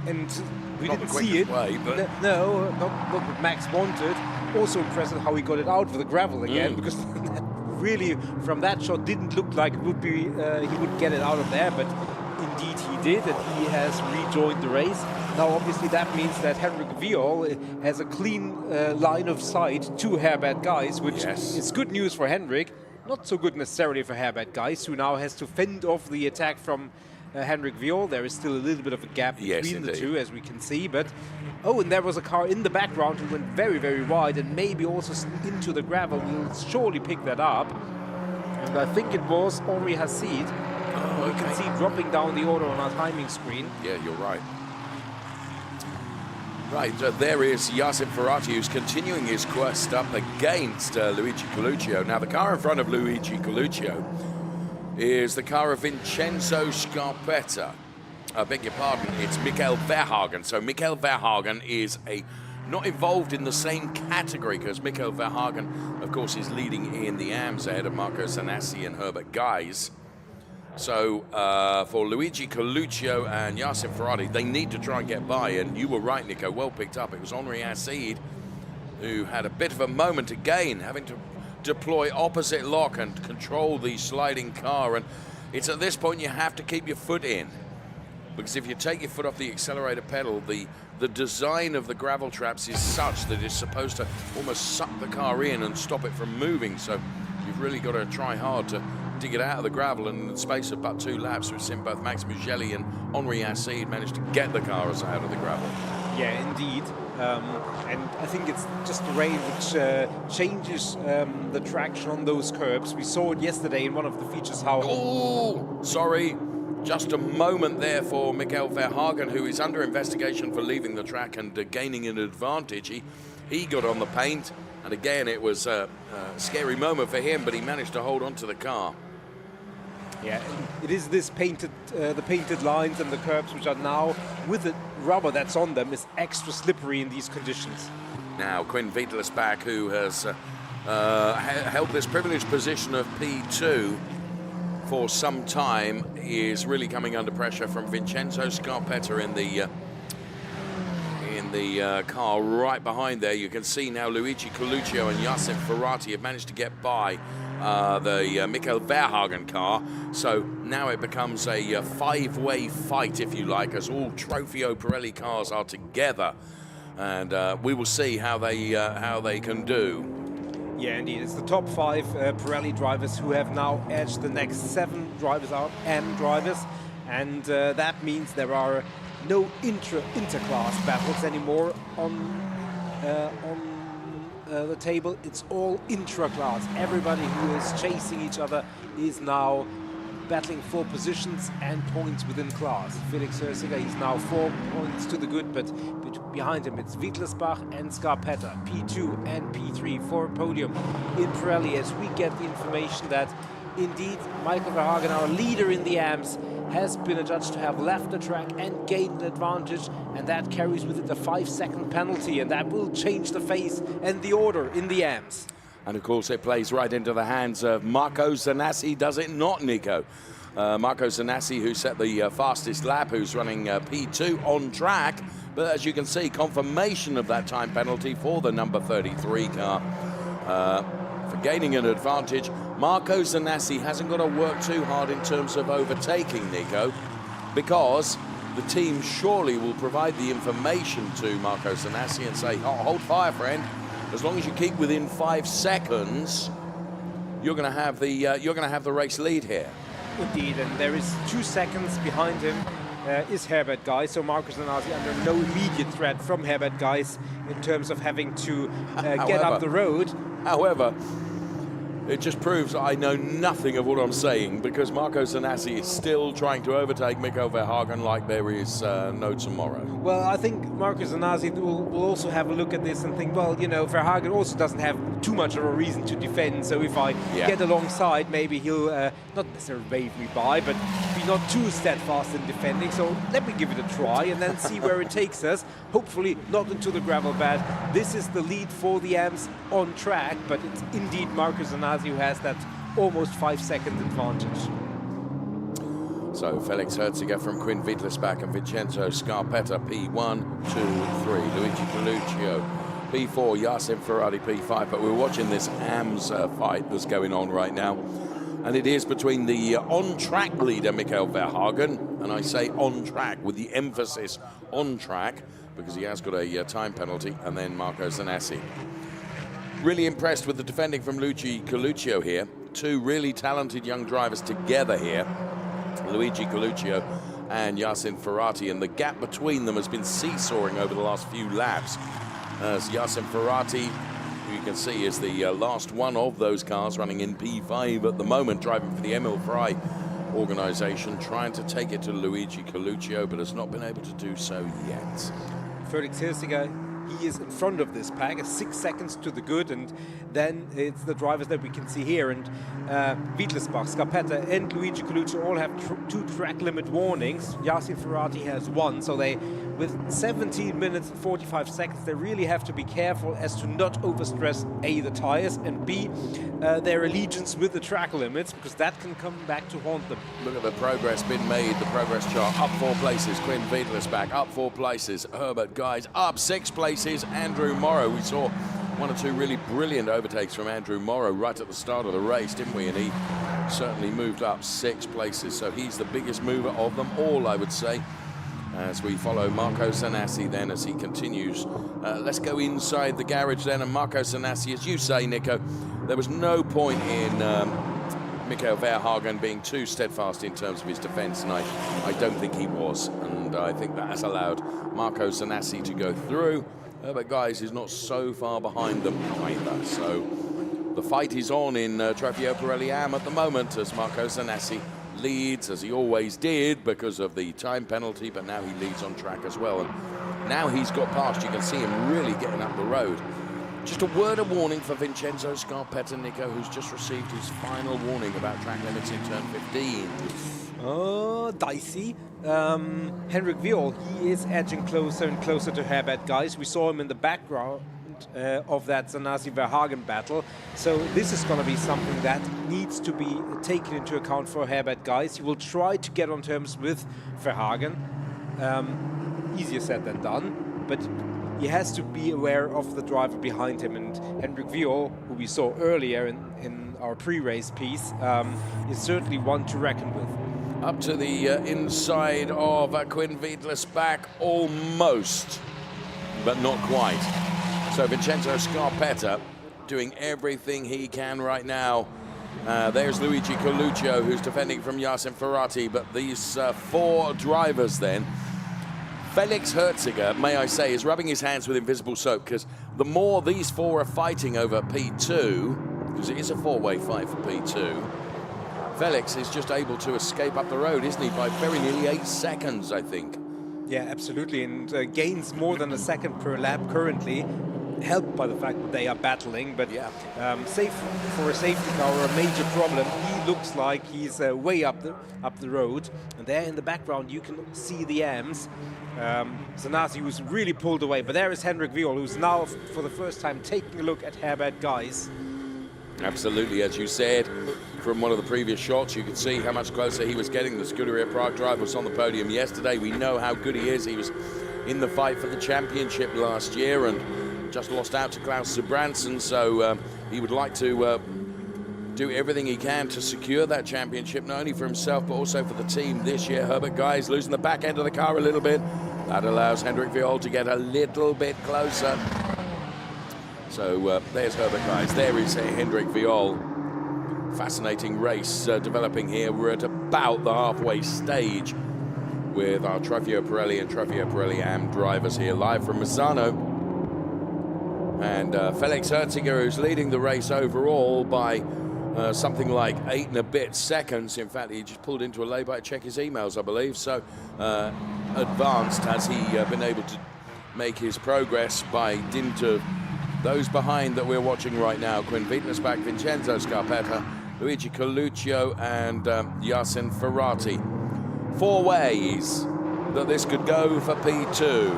and we Not didn't the see it. way, but No, not what Max wanted. Also impressive how he got it out for the gravel again, because that really, from that shot, didn't look like it would be he would get it out of there, but indeed he did, and he has rejoined the race. Now, obviously, that means that Henrik Viol has a clean line of sight to Herbert Guys, which is good news for Henrik. Not so good necessarily for Herbert Guys, who now has to fend off the attack from Henrik Viol. There is still a little bit of a gap between the two, as we can see. But oh, and there was a car in the background who went very, very wide and maybe also into the gravel. We'll surely pick that up. And I think it was Henri Hassid. Oh, You can see dropping down the order on our timing screen. Yeah, you're right. Right, there is Yasin Ferrari, who's continuing his quest up against Luigi Coluccio. Now, the car in front of Luigi Coluccio is the car of Vincenzo Scarpetta. I beg your pardon, it's Michael Verhagen. So Michael Verhagen is not involved in the same category, because Michael Verhagen, of course, is leading in the AMS ahead of Marco Zanassi and Herbert Guys. So for Luigi Coluccio and Yasin Ferrari, they need to try and get by. And you were right, Nico, well picked up. It was Henri Hassid who had a bit of a moment again, having to deploy opposite lock and control the sliding car. And it's at this point you have to keep your foot in, because if you take your foot off the accelerator pedal, the design of the gravel traps is such that it's supposed to almost suck the car in and stop it from moving. So you've really got to try hard to dig it out of the gravel, and in the space of but 2 laps, we've seen both Max Mugelli and Henri Hassid manage to get the cars out of the gravel. Yeah, indeed. And I think it's just the rain which changes the traction on those curbs. We saw it yesterday in one of the features how... Oh, sorry. Just a moment there for Michael Verhagen, who is under investigation for leaving the track and gaining an advantage. He got on the paint, and again, it was a scary moment for him, but he managed to hold on to the car. Yeah, it is this painted, the painted lines and the curbs, which are now, with the rubber that's on them, is extra slippery in these conditions. Now, Quinn Wiedlersbach, who has held this privileged position of P2 for some time, is really coming under pressure from Vincenzo Scarpetta in the car right behind there. You can see now Luigi Coluccio and Yasin Ferrari have managed to get by the Michael Verhagen car. So now it becomes a 5-way fight, if you like, as all Trofeo Pirelli cars are together, and we will see how they can do. Yeah, indeed. It's the top 5 Pirelli drivers who have now edged the next 7 drivers out, M drivers, and that means there are no interclass battles anymore on the table. It's all intra-class. Everybody who is chasing each other is now battling for positions and points within class. Felix Hörsiger, he's now 4 points to the good, but behind him it's Wiedlersbach and Scarpetta, P2 and P3 for Podium in Pirelli, as we get the information that indeed Michael Verhagen, our leader in the AMS, has been adjudged to have left the track and gained an advantage, and that carries with it a 5-second penalty, and that will change the face and the order in the AMS. And of course it plays right into the hands of Marco Zanassi, does it not, Nico? Marco Zanassi, who set the fastest lap, who's running P2 on track, but as you can see, confirmation of that time penalty for the number 33 car for gaining an advantage. Marco Zanassi hasn't got to work too hard in terms of overtaking, Nico, because the team surely will provide the information to Marco Zanassi and say, hold fire, friend. As long as you keep within 5 seconds, you're going to have the race lead here. Indeed, and there is 2 seconds behind him is Herbert Guys, so Marco Zanassi under no immediate threat from Herbert Guys in terms of having to get up the road. However, it just proves I know nothing of what I'm saying, because Marco Zanassi is still trying to overtake Michael Verhagen like there is no tomorrow. Well, I think Marco Zanassi will also have a look at this and think, well, you know, Verhagen also doesn't have too much of a reason to defend, so if I get alongside, maybe he'll not necessarily wave me by, but be not too steadfast in defending. So let me give it a try and then see where it takes us. Hopefully not into the gravel bed. This is the lead for the AMS on track, but it's indeed Marco Zanassi who has that almost 5-second advantage. So Felix Hörsiger from Quinn Wiedlersbach and Vincenzo Scarpetta, P1, 2, 3. Luigi Coluccio, P4, Yasin Ferrari, P5. But we're watching this AMS fight that's going on right now. And it is between the on-track leader, Michael Verhagen, and I say on track with the emphasis on track, because he has got a time penalty, and then Marco Zanassi. Really impressed with the defending from Luigi Coluccio here. 2 really talented young drivers together here. Luigi Coluccio and Yasin Ferrari, and the gap between them has been seesawing over the last few laps as Yasin Ferrari you can see is the last one of those cars running in P5 at the moment, driving for the Emil Frey organization, trying to take it to Luigi Coluccio, but has not been able to do so yet. Felix Hirziger, he is in front of this pack, 6 seconds to the good, and then it's the drivers that we can see here. And Wittelsbach, Scarpetta, and Luigi Coluccio all have 2 track limit warnings. Yassin Ferrari has 1, so they, with 17 minutes and 45 seconds, they really have to be careful as to not overstress A, the tires, and B, their allegiance with the track limits, because that can come back to haunt them. Look at the progress been made, the progress chart. Up 4 places, Quinn Wittelsbach, up 4 places, Herbert Guys, up 6 places, Andrew Morrow. We saw 1 or 2 really brilliant overtakes from Andrew Morrow right at the start of the race, didn't we? And he certainly moved up 6 places, so he's the biggest mover of them all, I would say. As we follow Marco Sanasi then as he continues. Let's go inside the garage then, and Marco Sanasi, as you say, Nico, there was no point in Michael Verhagen being too steadfast in terms of his defence, and I don't think he was, and I think that has allowed Marco Sanasi to go through. But guys, is not so far behind them either, so the fight is on in Trofeo Pirelli AM at the moment as Marco Sanasi leads, as he always did, because of the time penalty, but now he leads on track as well. And now he's got past, you can see him really getting up the road. Just a word of warning for Vincenzo Scarpetta, Nico, who's just received his final warning about track limits in turn 15. Oh, dicey. Henrik Viol, he is edging closer and closer to Herbert Guys. We saw him in the background of that Sanasi-Verhagen battle. So this is going to be something that needs to be taken into account for Herbert Guys. He will try to get on terms with Verhagen. Easier said than done, but he has to be aware of the driver behind him. And Henrik Viol, who we saw earlier in our pre-race piece, is certainly one to reckon with. Up to the inside of Quinn Wittelsbach, almost, but not quite. So Vincenzo Scarpetta doing everything he can right now. There's Luigi Coluccio, who's defending from Yassin Ferrari, but these 4 drivers then. Felix Herziger, may I say, is rubbing his hands with invisible soap, because the more these 4 are fighting over P2, because it is a 4-way fight for P2, Felix is just able to escape up the road, isn't he, by very nearly 8 seconds, I think. Yeah, absolutely, and gains more than a second per lap currently, helped by the fact that they are battling, but yeah. Safe for a safety car or a major problem, he looks like he's way up the road, and there in the background you can see the AMs. Sanasi was really pulled away, but there is Henrik Viol, who's now for the first time taking a look at Herbert Guys. Absolutely, as you said, from one of the previous shots, you could see how much closer he was getting. The Scuderia Prague driver was on the podium yesterday. We know how good he is. He was in the fight for the championship last year and just lost out to Klaus Zubranson, so he would like to do everything he can to secure that championship, not only for himself, but also for the team this year. Herbert Guys losing the back end of the car a little bit. That allows Henrik Viol to get a little bit closer. So there's Herbert Guys. There is Henrik Viol. Fascinating race developing here. We're at about the halfway stage with our Trofeo Pirelli and Trofeo Pirelli AM drivers here live from Misano. And Felix Herziger, who's leading the race overall by something like 8 and a bit seconds. In fact, he just pulled into a lay-by. Check his emails, I believe. So advanced has he been able to make his progress by dint of those behind that we're watching right now. Quinn Wittelsbach, Vincenzo Scarpetta, Luigi Coluccio, and Yassin Ferrari. 4 ways that this could go for P2.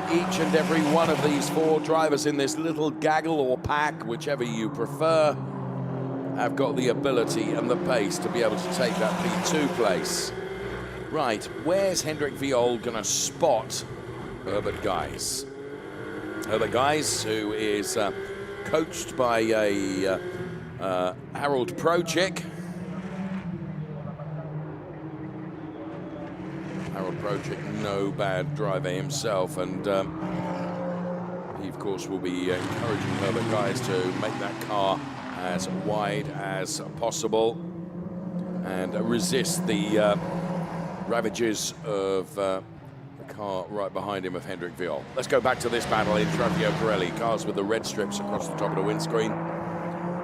Each and every one of these 4 drivers in this little gaggle or pack, whichever you prefer, have got the ability and the pace to be able to take that P2 place. Right, where's Henrik Viol gonna spot Herbert Guys? Herbert Guys, who is coached by a Harold Prochik. Harold Prochik, no bad driver himself, and he of course will be encouraging Herbert Guys to make that car as wide as possible and resist the ravages of car right behind him of Hendrik Viol. Let's go back to this battle in Trofeo Pirelli. Cars with the red strips across the top of the windscreen.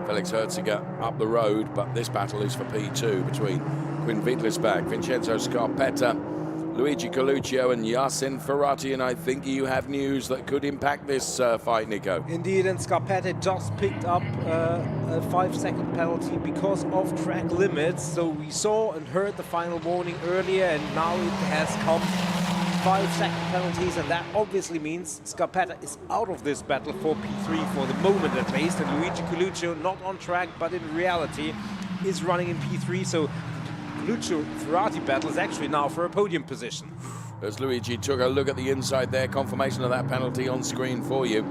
Felix Herziger up the road, but this battle is for P2 between Quinn Wittlisbach, Vincenzo Scarpetta, Luigi Coluccio and Yasin Ferrati, and I think you have news that could impact this fight, Nico. Indeed, and Scarpetta just picked up a 5-second penalty because of track limits. So we saw and heard the final warning earlier, and now it has come 5-second penalties, and that obviously means Scarpetta is out of this battle for P3 for the moment at least, and Luigi Coluccio not on track, but in reality is running in P3, so Coluccio-Ferrati battle is actually now for a podium position. As Luigi took a look at the inside there, confirmation of that penalty on screen for you.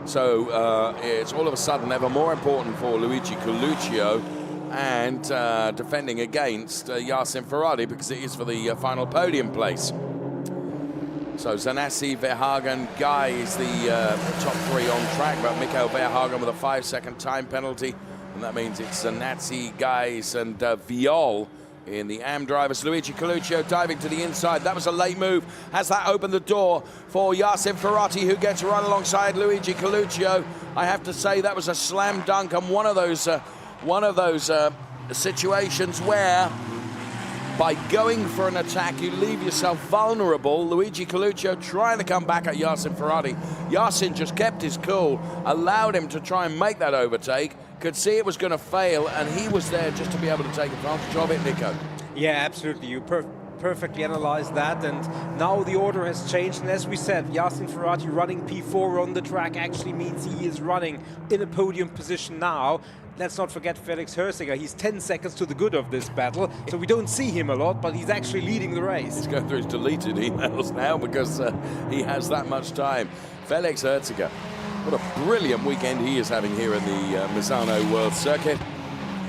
So it's all of a sudden ever more important for Luigi Coluccio and defending against Yasin Ferrati, because it is for the final podium place. So Zanassi, Verhagen, Guy is the top three on track, but Mikael Verhagen with a 5-second time penalty, and that means it's Zanassi, Guys and Viol in the AM drivers. Luigi Coluccio diving to the inside. That was a late move. Has that opened the door for Yasin Ferrati, who gets to run alongside Luigi Coluccio? I have to say that was a slam dunk, and one of those situations where by going for an attack, you leave yourself vulnerable. Luigi Coluccio trying to come back at Yasin Ferrati. Yasin just kept his cool, allowed him to try and make that overtake, could see it was going to fail, and he was there just to be able to take advantage of it, Nico. Yeah, absolutely. You perfectly analyzed that, and now the order has changed, and as we said, Yasin Ferrati running P4 on the track actually means he is running in a podium position now. Let's not forget Felix Herziger. He's 10 seconds to the good of this battle, so we don't see him a lot, but he's actually leading the race. He's going through his deleted emails now because he has that much time. Felix Herziger, what a brilliant weekend he is having here in the Misano World Circuit.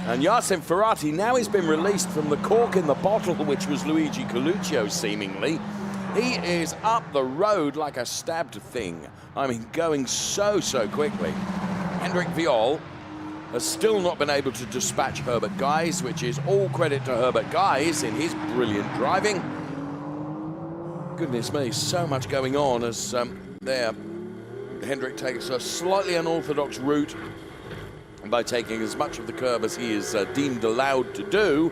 And Yasin Ferrati, now he's been released from the cork in the bottle, which was Luigi Coluccio seemingly. He is up the road like a stabbed thing. I mean, going so quickly. Hendrik Viol has still not been able to dispatch Herbert Guys, which is all credit to Herbert Guys in his brilliant driving. Goodness me, so much going on as there Hendrik takes a slightly unorthodox route by taking as much of the curb as he is deemed allowed to do.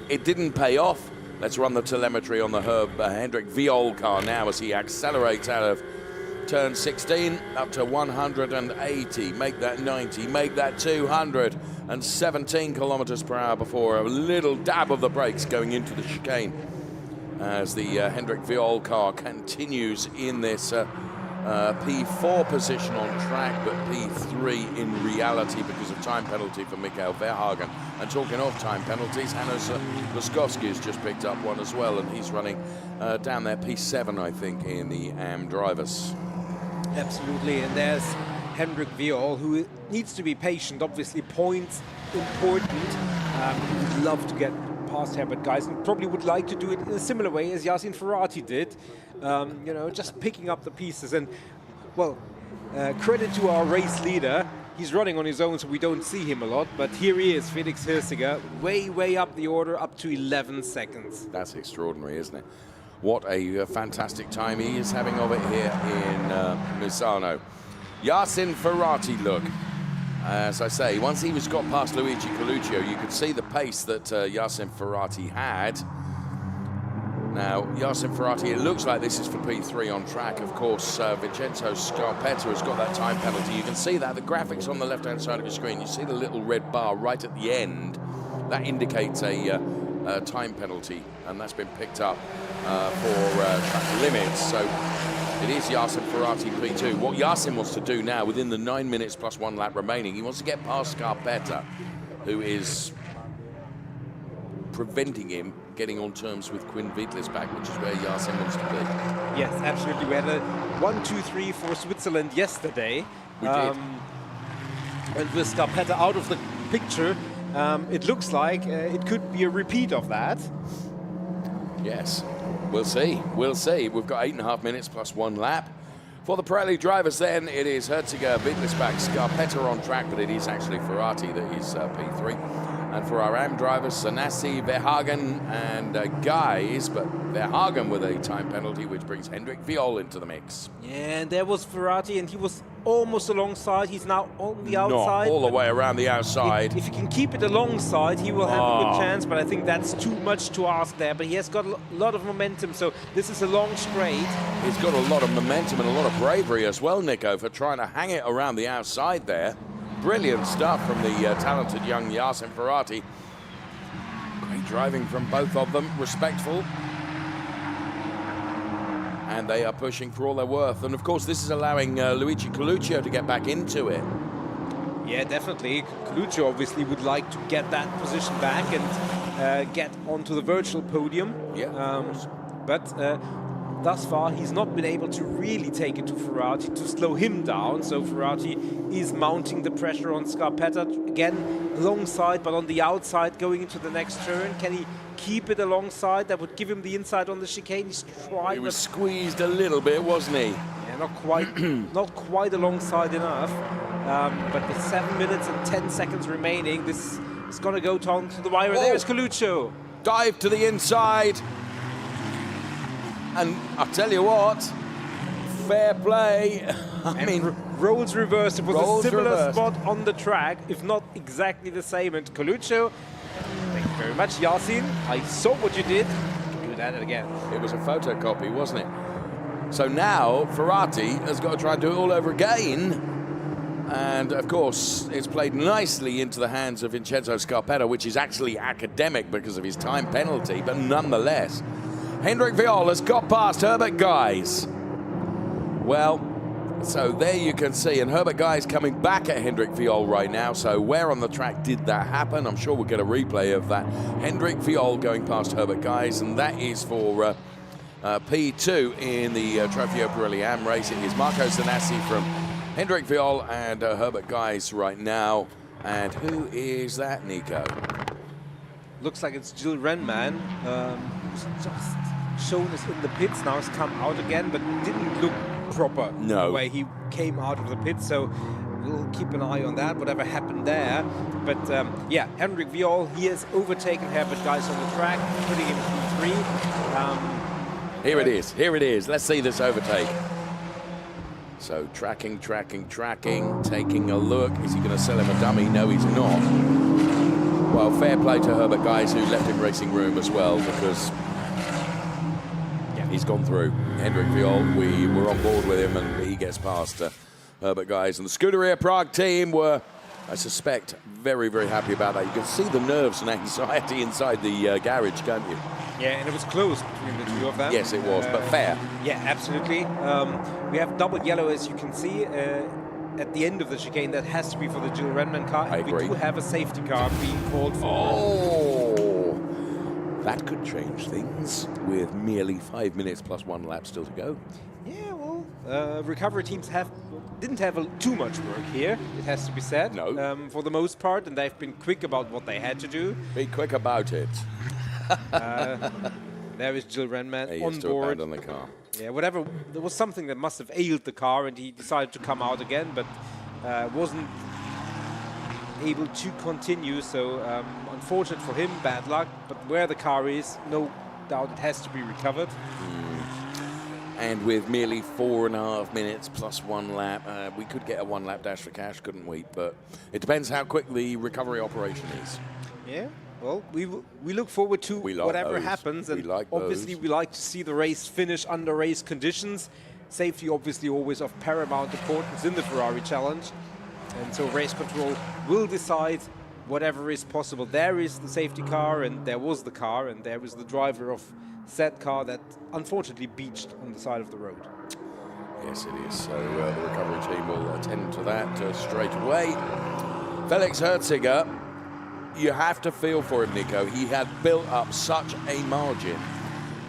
It didn't pay off. Let's run the telemetry on the Hendrik Viol car now as he accelerates out of turn 16 up to 180, make that 90, make that 217 kilometers per hour before a little dab of the brakes going into the chicane as the Hendrik Viol car continues in this P4 position on track, but P3 in reality because of time penalty for Mikael Verhagen. And talking of time penalties, Hannes Laskowski has just picked up one as well, and he's running down there P7, I think, in the AM drivers. Absolutely, and there's Hendrik Viol, who needs to be patient. Obviously, points important. He would love to get past Herbert Guys, and probably would like to do it in a similar way as Yasin Ferrati did. You know, just picking up the pieces. And, well, credit to our race leader. He's running on his own, so we don't see him a lot. But here he is, Felix Herziger, way up the order, up to 11 seconds. That's extraordinary, isn't it? What a fantastic time he is having of it here in Misano. Yasin Ferrati, look, as I say, once he got past Luigi Coluccio, you could see the pace that Yasin Ferrati had. Now, Yasin Ferrati, it looks like this is for P3 on track. Of course, Vincenzo Scarpetta has got that time penalty. You can see that, the graphics on the left-hand side of your screen. You see the little red bar right at the end. That indicates a time penalty, and that's been picked up for track limits. So it is Yasin Ferrati P2. What Yasin wants to do now, within the 9 minutes plus 1 lap remaining, he wants to get past Scarpetta, who is preventing him getting on terms with Quinn Wittlisbach, which is where Yasin wants to be. Yes, absolutely. We had a 1-2-3 for Switzerland yesterday. We did. And with Scarpetta out of the picture, it looks like it could be a repeat of that. Yes, we'll see. We'll see. We've got 8.5 minutes plus 1 lap. For the Pirelli drivers then, it is Herziger, Wittlisbach, Scarpetta on track, but it is actually Ferrati that is P3. And for our AM drivers, Sanasi, Verhagen, and Guys, but Verhagen with a time penalty, which brings Hendrik Viol into the mix. Yeah, and there was Ferrari, and he was almost alongside. He's now on the outside. Not all the way around the outside. If he can keep it alongside, he will have a good chance, but I think that's too much to ask there. But he has got a lot of momentum, so this is a long straight. He's got a lot of momentum and a lot of bravery as well, Nico, for trying to hang it around the outside there. Brilliant stuff from the talented young Yasin Ferrati. Great driving from both of them, respectful. And they are pushing for all they're worth. And of course, this is allowing Luigi Coluccio to get back into it. Yeah, definitely. Coluccio obviously would like to get that position back and get onto the virtual podium. Yeah. But thus far, he's not been able to really take it to Ferrari to slow him down. So Ferrari is mounting the pressure on Scarpetta again alongside, but on the outside going into the next turn. Can he keep it alongside? That would give him the inside on the chicane. He's trying. He was squeezed a little bit, wasn't he? Yeah, not quite alongside enough. But with 7 minutes and 10 seconds remaining, this is going to go down to the wire. And there's Coluccio. Dive to the inside. And I'll tell you what, fair play. I mean, roles reversed. It was roles a similar reversed. spot on the track, if not exactly the same. And Coluccio, thank you very much, Yasin. I saw what you did. Do that again. It was a photocopy, wasn't it? So now Ferrati has got to try and do it all over again. And of course, it's played nicely into the hands of Vincenzo Scarpetta, which is actually academic because of his time penalty, but nonetheless. Hendrik Viol has got past Herbert Guys. Well, so there you can see, and Herbert Guys coming back at Hendrik Viol right now. So where on the track did that happen? I'm sure we'll get a replay of that. Hendrik Viol going past Herbert Guys, and that is for P2 in the Trofeo Pirelli AM race. It is Marco Zanassi from Hendrik Viol and Herbert Guys right now. And who is that, Nico? Looks like it's Jill Renman, who's just shown us in the pits. Now has come out again, but didn't look proper the way he came out of the pits. So we'll keep an eye on that, whatever happened there. But yeah, Hendrik Viol, he has overtaken Herbert Guys on the track, putting him in P3. Here it is. Let's see this overtake. So tracking, taking a look. Is he going to sell him a dummy? No, he's not. Well, fair play to Herbert Guys, who left him racing room as well, because he's gone through. Hendrik Viol, we were on board with him, and he gets past Herbert Guys. And the Scuderia Prague team were, I suspect, very, very happy about that. You can see the nerves and anxiety inside the garage, can't you? Yeah, and it was close between the two of them. Yes, it was, but fair. Yeah, absolutely. We have double yellow, as you can see. At the end of the chicane, that has to be for the Jill Renman car. I agree. We do have a safety car being called for. Oh, that could change things with merely 5 minutes plus 1 lap still to go. Yeah, well, recovery teams didn't have too much work here, it has to be said. No. For the most part, and they've been quick about what they had to do. Be quick about it. There is Jill Renman He on has to board. abandon the car. Yeah, whatever. There was something that must have ailed the car, and he decided to come out again, but wasn't able to continue. So unfortunate for him, bad luck. But where the car is, no doubt it has to be recovered. And with merely 4.5 minutes plus 1 lap, we could get a 1 lap dash for cash, couldn't we? But it depends how quick the recovery operation is. Yeah. Well, we look forward to whatever happens, and obviously we like to see the race finish under race conditions. Safety obviously always of paramount importance in the Ferrari Challenge, and so race control will decide whatever is possible. There is the safety car, and there was the car, and there was the driver of said car that unfortunately beached on the side of the road. Yes, it is. So the recovery team will attend to that straight away. Felix Herziger, you have to feel for him, Nico. He had built up such a margin.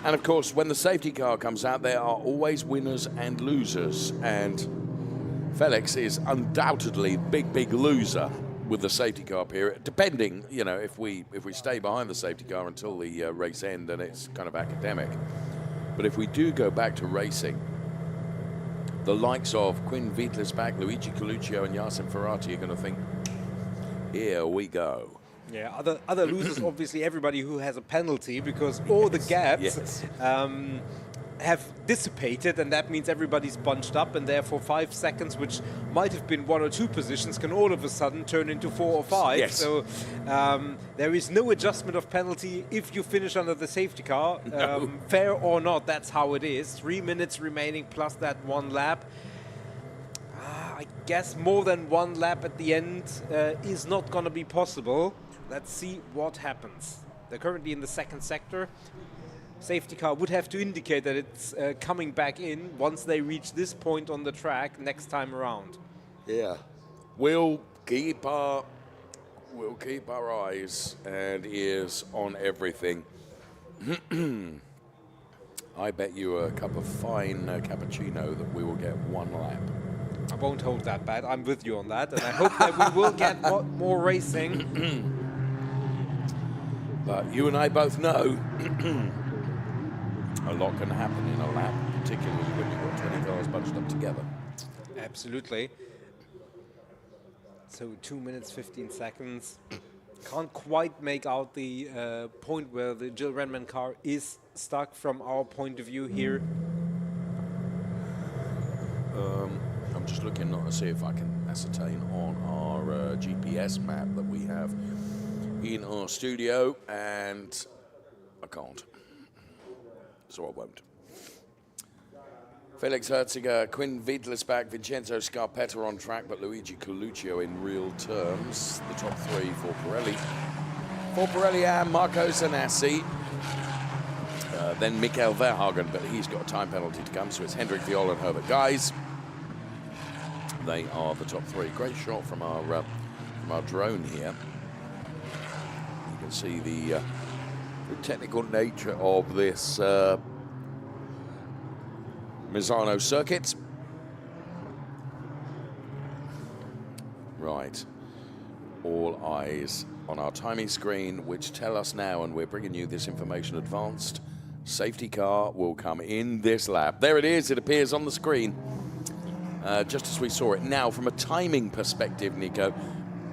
And of course, when the safety car comes out, there are always winners and losers. And Felix is undoubtedly big loser with the safety car period, depending, you know, if we stay behind the safety car until the race end, then it's kind of academic. But if we do go back to racing, the likes of Quinn Wietlisbach, Luigi Coluccio and Yasin Ferrati are going to think, here we go. Yeah, other losers, obviously everybody who has a penalty, because all the gaps have dissipated, and that means everybody's bunched up, and therefore 5 seconds, which might have been 1 or 2 positions, can all of a sudden turn into 4 or 5. Yes. So there is no adjustment of penalty if you finish under the safety car. No. Fair or not, that's how it is. 3 minutes remaining plus that 1 lap. I guess more than 1 lap at the end is not going to be possible. Let's see what happens. They're currently in the 2nd sector. Safety car would have to indicate that it's coming back in once they reach this point on the track next time around. Yeah. We'll keep our eyes and ears on everything. I bet you a cup of fine cappuccino that we will get 1 lap. I won't hold that bad. I'm with you on that, and I hope that we will get more racing. But you and I both know a lot can happen in a lap, particularly when you've got 20 cars bunched up together. Absolutely. So 2 minutes, 15 seconds. Can't quite make out the point where the Jill Renman car is stuck from our point of view here. I'm just looking to see if I can ascertain on our GPS map that we have in our studio, and I can't, so I won't. Felix Herziger, Quinn Wiedlisbach, Vincenzo Scarpetta on track, but Luigi Coluccio in real terms. The top 3 for Pirelli. For Pirelli and Marco Zanassi. Then Mikael Verhagen, but he's got a time penalty to come, so it's Hendrik Viola and Herbert Guys. They are the top 3. Great shot from our drone here. You can see the technical nature of this Misano circuit. Right. All eyes on our timing screen, which tell us now, and we're bringing you this information advanced, safety car will come in this lap. There it is. It appears on the screen. Just as we saw it. Now, from a timing perspective, Nico,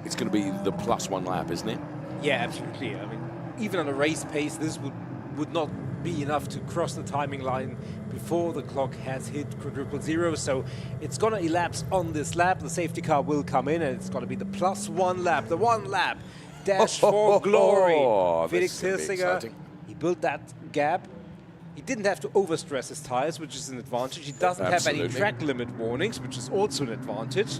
it's going to be the +1 lap, isn't it? Yeah, absolutely. I mean, even on a race pace, this would not be enough to cross the timing line before the clock has hit quadruple zero. So it's going to elapse on this lap. The safety car will come in, and it's going to be the +1 lap, the 1 lap dash for glory. Felix Hirziger, he built that gap. He didn't have to overstress his tires, which is an advantage. He doesn't have any track limit warnings, which is also an advantage.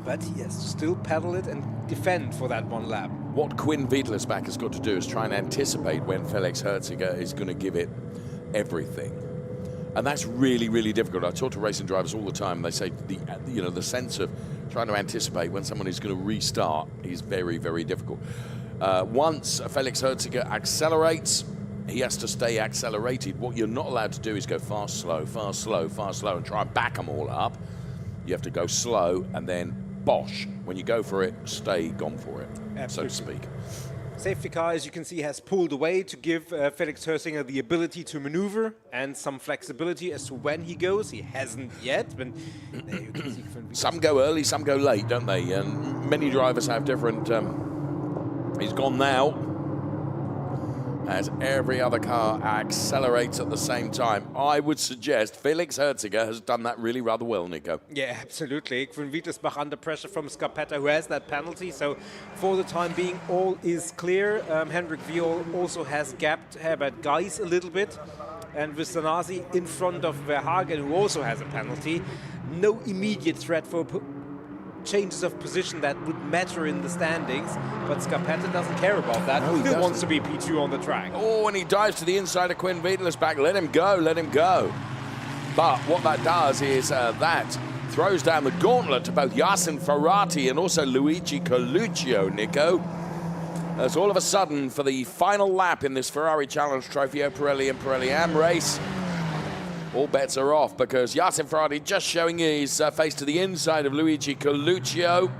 But he has to still pedal it and defend for that 1 lap. What Quinn Wiedlisbach has got to do is try and anticipate when Felix Herziger is going to give it everything. And that's really, really difficult. I talk to racing drivers all the time, and they say the sense of trying to anticipate when someone is going to restart is very, very difficult. Once Felix Herziger accelerates, he has to stay accelerated. What you're not allowed to do is go fast, slow, fast, slow, fast, slow, and try and back them all up. You have to go slow, and then bosh. When you go for it, stay gone for it, so to speak. Safety car, as you can see, has pulled away to give Felix Hirziger the ability to maneuver and some flexibility as to when he goes. He hasn't yet, but there you can see. Some go early, some go late, don't they? And many drivers have different... he's gone now, as every other car accelerates at the same time. I would suggest Felix Herziger has done that really rather well, Nico. Yeah, absolutely. Quinn Wiedlisbach under pressure from Scarpetta, who has that penalty. So for the time being, all is clear. Hendrik Viol also has gapped Herbert Guys a little bit. And with Zanassi in front of Verhagen, who also has a penalty. No immediate threat for changes of position that would matter in the standings, but Scarpetta doesn't care about that. No, he still wants to be P2 on the track. Oh, and he dives to the inside of Quinn Wiedlisbach. Let him go, let him go. But what that does is that throws down the gauntlet to both Yasin Ferrati and also Luigi Coluccio, Nico. As all of a sudden, for the final lap in this Ferrari Challenge Trofeo Pirelli and Pirelli Am race, all bets are off because Yasin Ferrari just showing his face to the inside of Luigi Coluccio.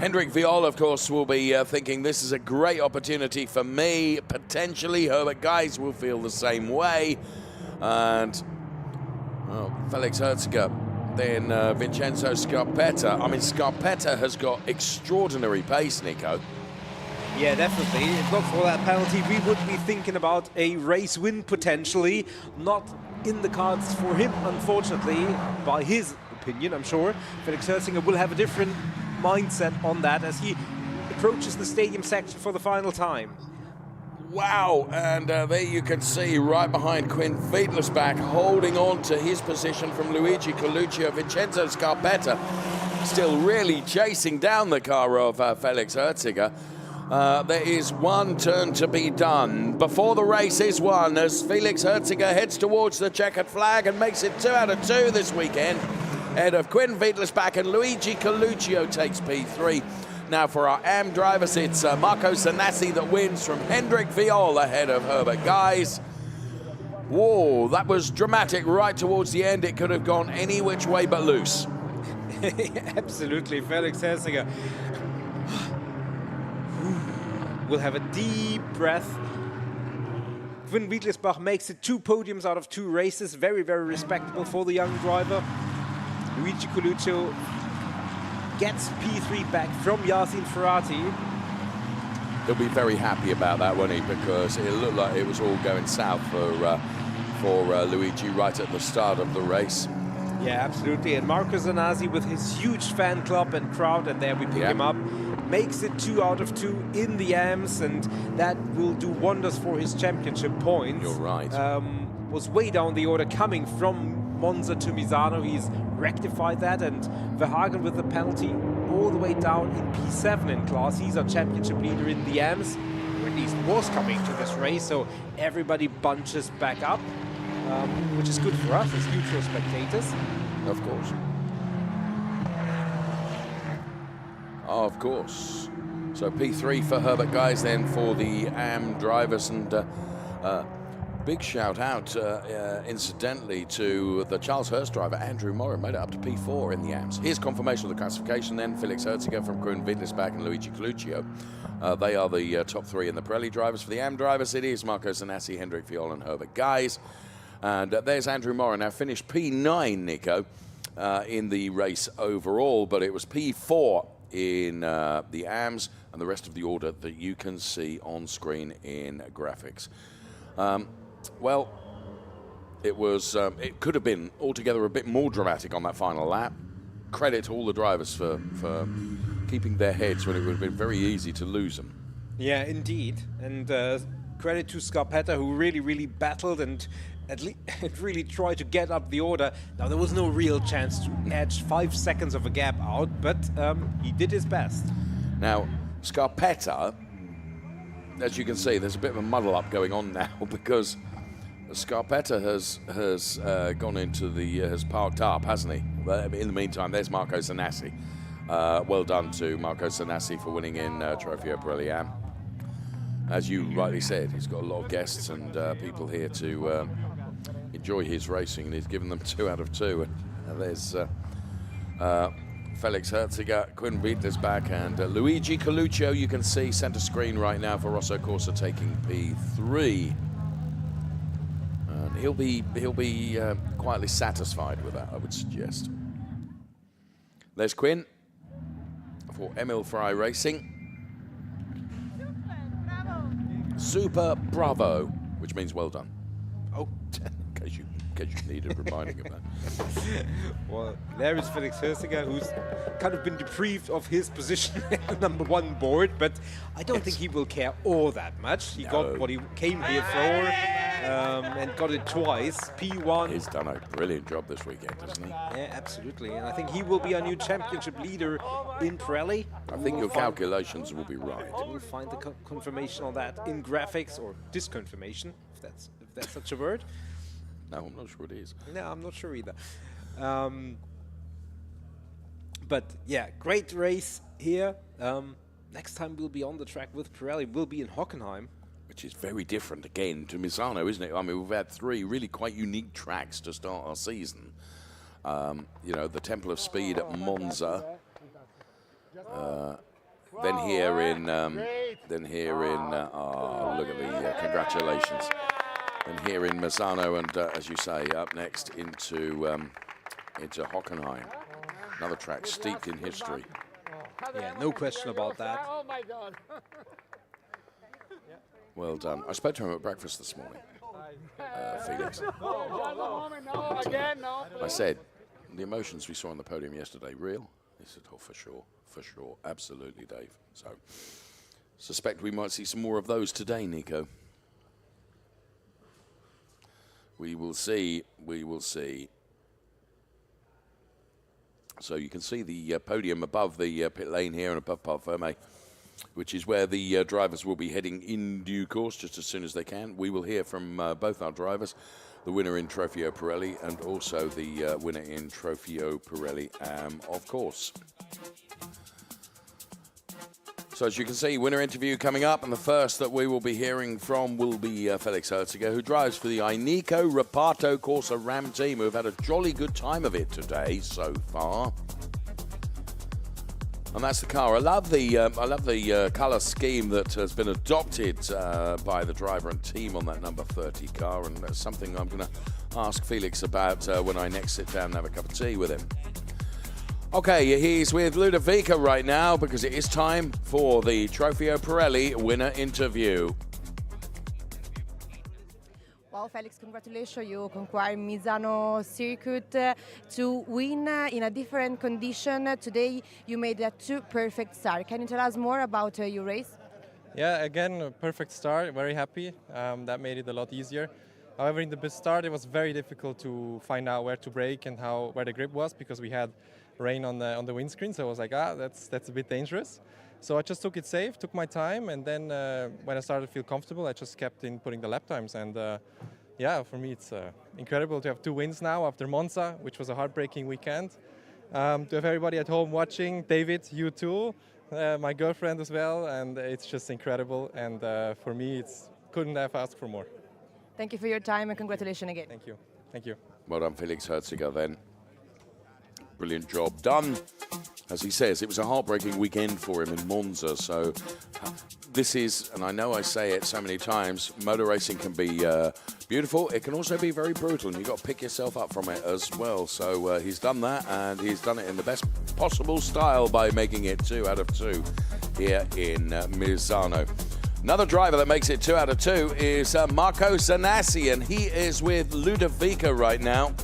Hendrik Viola, of course, will be thinking this is a great opportunity for me. Potentially, Herbert Guys will feel the same way. And Felix Herziger then Vincenzo Scarpetta. I mean, Scarpetta has got extraordinary pace, Nico. Yeah, definitely. If not for that penalty, we would be thinking about a race win potentially. Not in the cards for him, unfortunately, by his opinion, I'm sure. Felix Herzinger will have a different mindset on that as he approaches the stadium section for the final time. Wow, and there you can see right behind Quinn Veitlersbach holding on to his position from Luigi Coluccio. Vincenzo Scarpetta still really chasing down the car of Felix Herzinger. There is one turn to be done before the race is won as Felix Herzinger heads towards the checkered flag and makes it 2 out of 2 this weekend. Ahead of Quinn Veitlersbach and Luigi Coluccio takes P3. Now for our AM drivers, it's Marco Sanassi that wins from Hendrik Viol ahead of Herbert Guys. Whoa, that was dramatic right towards the end. It could have gone any which way but loose. Absolutely, Felix Herzinger will have a deep breath. Quinn Veitlersbach makes it 2 podiums out of 2 races. Very, very respectable for the young driver. Luigi Coluccio gets P3 back from Yasin Ferrati. He'll be very happy about that, won't he? Because it looked like it was all going south for Luigi right at the start of the race. Yeah, absolutely. And Marco Zanazzi with his huge fan club and crowd, and there we pick him up, makes it 2 out of 2 in the AMs, and that will do wonders for his championship points. You're right. Was way down the order coming from Monza to Misano. He's rectified that, and Verhagen with the penalty all the way down in P7 in class. He's our championship leader in the AMs, or at least was coming to this race, so everybody bunches back up, which is good for us as neutral spectators. Of course. Of course. So P3 for Herbert Guys then for the AM drivers, and big shout out, incidentally, to the Charles Hurst driver, Andrew Moran, made it up to P4 in the AMs. Here's confirmation of the classification then. Felix Herzinger from Quinn Veitlersbach and Luigi Coluccio. They are the top 3 in the Pirelli drivers. For the AM drivers, it is Marco Zanassi, Hendrik Viol and Herbert Guys. And there's Andrew Moran, now finished P9, Nico, in the race overall, but it was P4 in the AMs and the rest of the order that you can see on screen in graphics. Well, it was. It could have been altogether a bit more dramatic on that final lap. Credit to all the drivers for keeping their heads when it would have been very easy to lose them. Yeah, indeed. And credit to Scarpetta, who really, really battled and at least really tried to get up the order. Now, there was no real chance to edge 5 seconds of a gap out, but he did his best. Now, Scarpetta, as you can see, there's a bit of a muddle up going on now because Scarpetta has gone into the has parked up, hasn't he? But in the meantime, there's Marco Zanassi. Well done to Marco Zanassi for winning in Trofeo Pirelli AM. As you rightly said, he's got a lot of guests and people here to enjoy his racing, and he's given them 2 out of 2. And there's Felix Herzinger, Quinn Veitlersbach, and Luigi Coluccio. You can see center screen right now for Rosso Corsa taking P3. And he'll be quietly satisfied with that, I would suggest. There's Quinn for Emil Frey Racing. Super Bravo, which means well done. Oh, in case you needed reminding of that. Well, there is Felix Herzinger, who's kind of been deprived of his position at the #1 board, but I don't think he will care all that much. He got what he came here for, and got it twice, P1. He's done a brilliant job this weekend, hasn't he? Yeah, absolutely, and I think he will be our new championship leader in Pirelli. I think your calculations will be right. We'll find the confirmation on that in graphics, or disconfirmation, if that's such a word. No, I'm not sure it is. No, I'm not sure either. But yeah, great race here. Next time we'll be on the track with Pirelli. We'll be in Hockenheim. Which is very different again to Misano, isn't it? I mean, we've had 3 really quite unique tracks to start our season. You know, the Temple of Speed at Monza. Then here in, oh, look at the congratulations. And here in Misano, and as you say, up next into into Hockenheim. Another track steeped in history. Yeah, no question about that. Well done. I spoke to him at breakfast this morning, Felix. I said, the emotions we saw on the podium yesterday, real? He said, oh, for sure, absolutely, Dave. So, suspect we might see some more of those today, Nico. We will see. So you can see the podium above the pit lane here and above Parfumé, which is where the drivers will be heading in due course, just as soon as they can. We will hear from both our drivers, the winner in Trofeo Pirelli and also the winner in Trofeo Pirelli AM, of course. So as you can see, winner interview coming up, and the first that we will be hearing from will be Felix Herziger, who drives for the Ineco Reparto Corsa Ram team, who have had a jolly good time of it today so far. And that's the car. I love the colour scheme that has been adopted by the driver and team on that number 30 car, and that's something I'm going to ask Felix about when I next sit down and have a cup of tea with him. Okay, he's with Ludovica right now because it is time for the Trofeo Pirelli winner interview. Well, Felix, congratulations. You conquered Misano circuit to win in a different condition. Today you made a 2 perfect start. Can you tell us more about your race? Yeah, again, a perfect start. Very happy. That made it a lot easier. However, in the start, it was very difficult to find out where to brake and where the grip was, because we had rain on the windscreen. So I was like, that's a bit dangerous. So I just took it safe, took my time, and then when I started to feel comfortable, I just kept inputting the lap times. And yeah, for me, it's incredible to have 2 wins now after Monza, which was a heartbreaking weekend. To have everybody at home watching, David, you too, my girlfriend as well, and it's just incredible. And for me, couldn't have asked for more. Thank you for your time and congratulations again. Thank you. Thank you. Well done, Felix Herziger then. Brilliant job done. As he says, it was a heartbreaking weekend for him in Monza. So this is, and I know I say it so many times, motor racing can be beautiful. It can also be very brutal, and you've got to pick yourself up from it as well. So he's done that, and he's done it in the best possible style by making it 2 out of 2 here in Misano. Another driver that makes it 2 out of 2 is Marco Zanassi, and he is with Ludovica right now.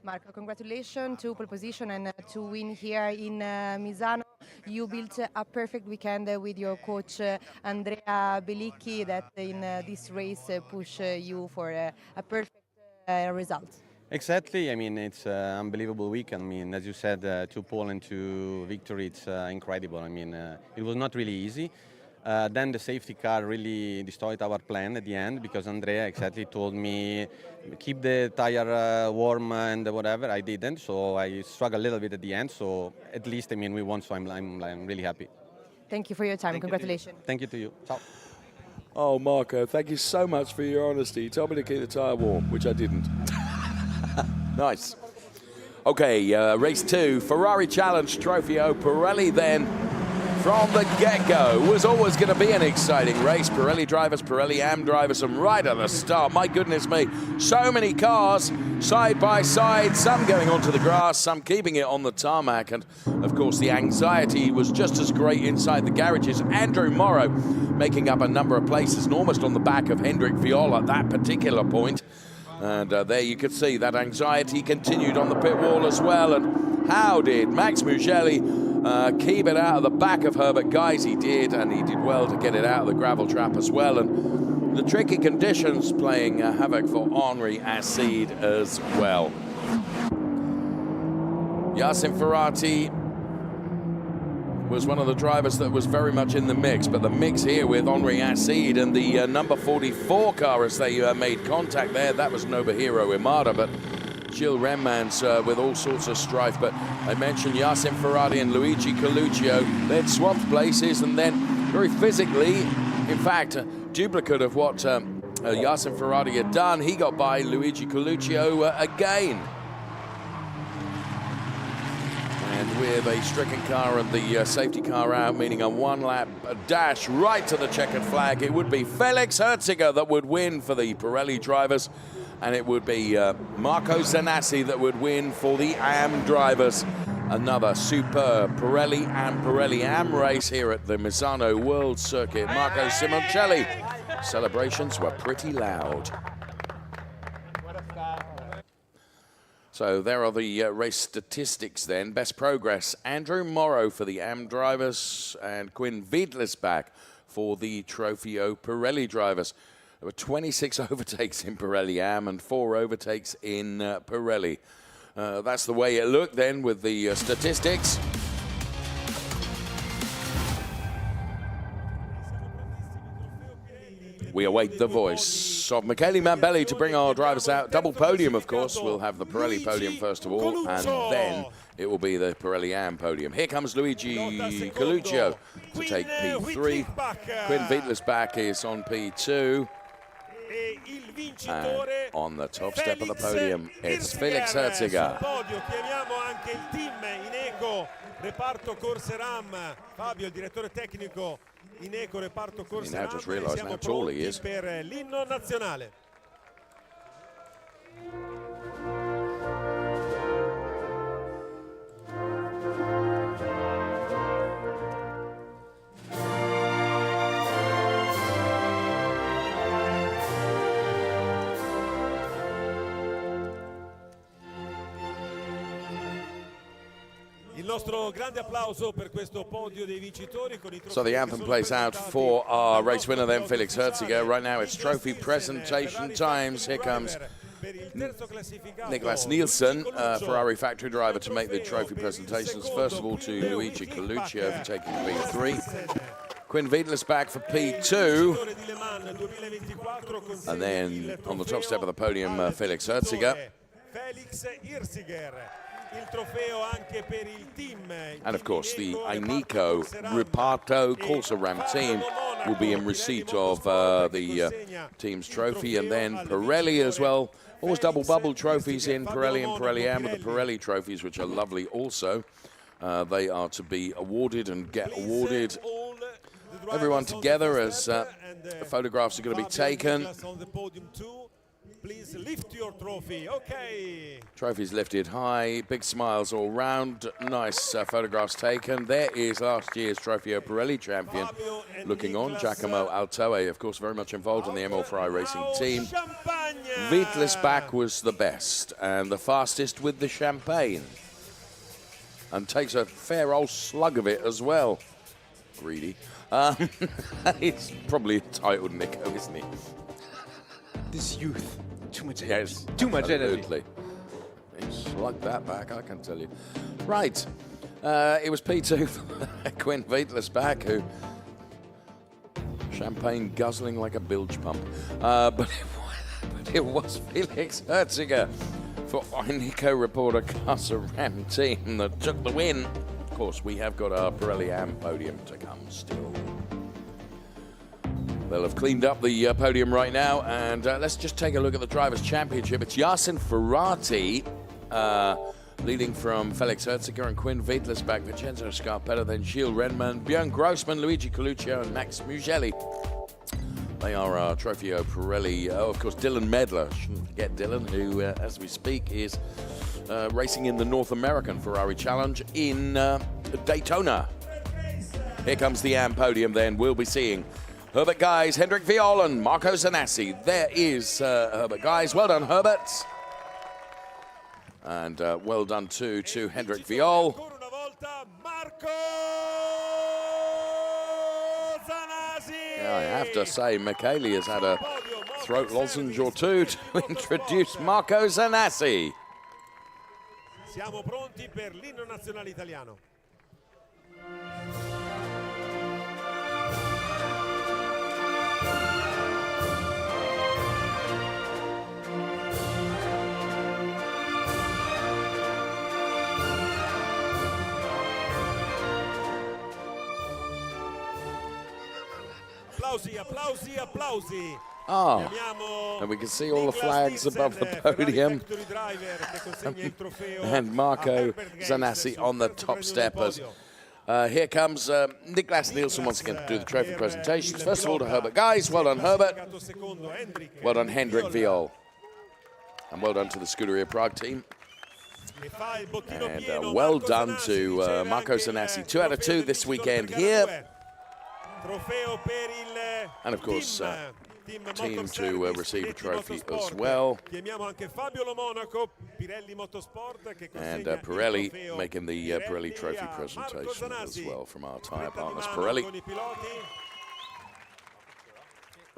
Marco, congratulations to pole position and to win here in Misano. You built a perfect weekend with your coach Andrea Belicchi that in this race push you for a perfect result. Exactly. I mean, it's an unbelievable week. I mean, as you said, 2 pole and 2 victory, it's incredible. I mean, it was not really easy. Then the safety car really destroyed our plan at the end, because Andrea exactly told me keep the tire warm and whatever. I didn't, so I struggled a little bit at the end. So at least, I mean, we won, so I'm really happy. Thank you for your time. Congratulations. Thank you to you. Ciao. Oh, Marco, thank you so much for your honesty. You told me to keep the tyre warm, which I didn't. Nice. Okay, race 2, Ferrari Challenge Trofeo Pirelli then. From the get-go, was always going to be an exciting race. Pirelli drivers, Pirelli AM drivers, and right at the start, my goodness me, so many cars side by side, some going onto the grass, some keeping it on the tarmac, and of course the anxiety was just as great inside the garages. Andrew Morrow making up a number of places and almost on the back of Hendrik Viola at that particular point. And there you could see that anxiety continued on the pit wall as well. And how did Max Mugelli keep it out of the back of Herbert Guys? He did, and he did well to get it out of the gravel trap as well. And the tricky conditions playing havoc for Henri Acide as well. Yacine Ferrati was one of the drivers that was very much in the mix, but the mix here with Henri Acide and the number 44 car as they made contact there, that was Nobuhiro Imada, but Gilles Remmans with all sorts of strife. But I mentioned Yacine Ferrati and Luigi Coluccio. They'd swapped places, and then very physically, in fact, a duplicate of what Yacine Ferrati had done, he got by Luigi Coluccio again. And with a stricken car and the safety car out, meaning a one-lap dash right to the checkered flag. It would be Felix Herziger that would win for the Pirelli drivers, and it would be Marco Zanassi that would win for the AM drivers. Another superb Pirelli AM race here at the Misano World Circuit. Marco Simoncelli. Celebrations were pretty loud. So there are the race statistics then. Best progress, Andrew Morrow for the AM drivers and Quinn Wiedlisbach for the Trofeo Pirelli drivers. There were 26 overtakes in Pirelli AM and 4 overtakes in Pirelli. That's the way it looked then with the statistics. We await the voice of Michele Mambelli to bring our drivers out. Double podium, of course. We'll have the Pirelli podium first of all, and then it will be the Pirelli AM podium. Here comes Luigi Coluccio to take P3. Quinn Wiedlisbach is on P2. And on the top step of the podium, it's Felix Herziger. Fabio, il direttore tecnico in Eco reparto corse now just realised how tall he is. Per l'inno nazionale. So the anthem plays out for our race winner then, Felix Herziger. Right now it's trophy presentation times. Here comes Niklas Nielsen, Ferrari factory driver, to make the trophy presentations. First of all to Luigi Coluccio for taking P3. Quinn Wiedlisbach for P2. And then on the top step of the podium, Felix Herziger. And of course, the Inico Riparto Corsa Ram team will be in receipt of the team's trophy. And then Pirelli as well. Always double bubble trophies in Pirelli and Pirelli AM, with the Pirelli trophies, which are lovely also. They are to be awarded and get awarded. Everyone together as the photographs are going to be taken. Please lift your trophy. Okay. Trophies lifted high, big smiles all round, nice photographs taken. There is last year's Trofeo Pirelli champion looking on, Giacomo Altoe, of course, very much involved in the ML Ferrari racing team. Wiedlisbach was the best and the fastest with the champagne, and takes a fair old slug of it as well. Greedy. It's probably entitled Nico, isn't he? This youth. Too much energy. Yes, Too much absolutely. energy. He slugged that back, I can tell you. Right. It was P2 for Quinn Wiedlisbach, who champagne guzzling like a bilge pump. But it was Felix Herziger for Inico Reporter Casa Ram team that took the win. Of course, we have got our Pirelli AM podium to come still. They'll have cleaned up the podium right now, and let's just take a look at the Drivers' Championship. It's Yasin Ferrati leading from Felix Herziger and Quinn Wiedlisbach, Vincenzo Scarpetta, then Gilles Renman, Björn Grossman, Luigi Coluccio, and Max Mugelli. They are our Trofeo Pirelli. Oh, of course, Dylan Medler. Shouldn't forget Dylan, who, as we speak, is racing in the North American Ferrari Challenge in Daytona. Here comes the AM podium then. We'll be seeing Herbert Guys, Hendrik Viol, and Marco Zanassi. There is Herbert Guys. Well done, Herbert. And well done, too, to Hendrik Viol. Yeah, I have to say, Michele has had a throat lozenge or two to introduce Marco Zanassi. Siamo pronti per l'inno nazionale italiano. Applausi, applausi, applausi. And we can see all the flags above the podium. And Marco Zanassi on the top steppers. Here comes Niklas Nielsen once again to do the trophy presentations. First of all to Herbert. Guys, well done Herbert. Well done Hendrik Viol. And well done to the Scuderia Prague team. And well done to Marco Zanassi. 2 out of 2 this weekend here. And of course, team to receive a trophy as well. And Pirelli making the Pirelli trophy presentation as well from our tyre partners Pirelli.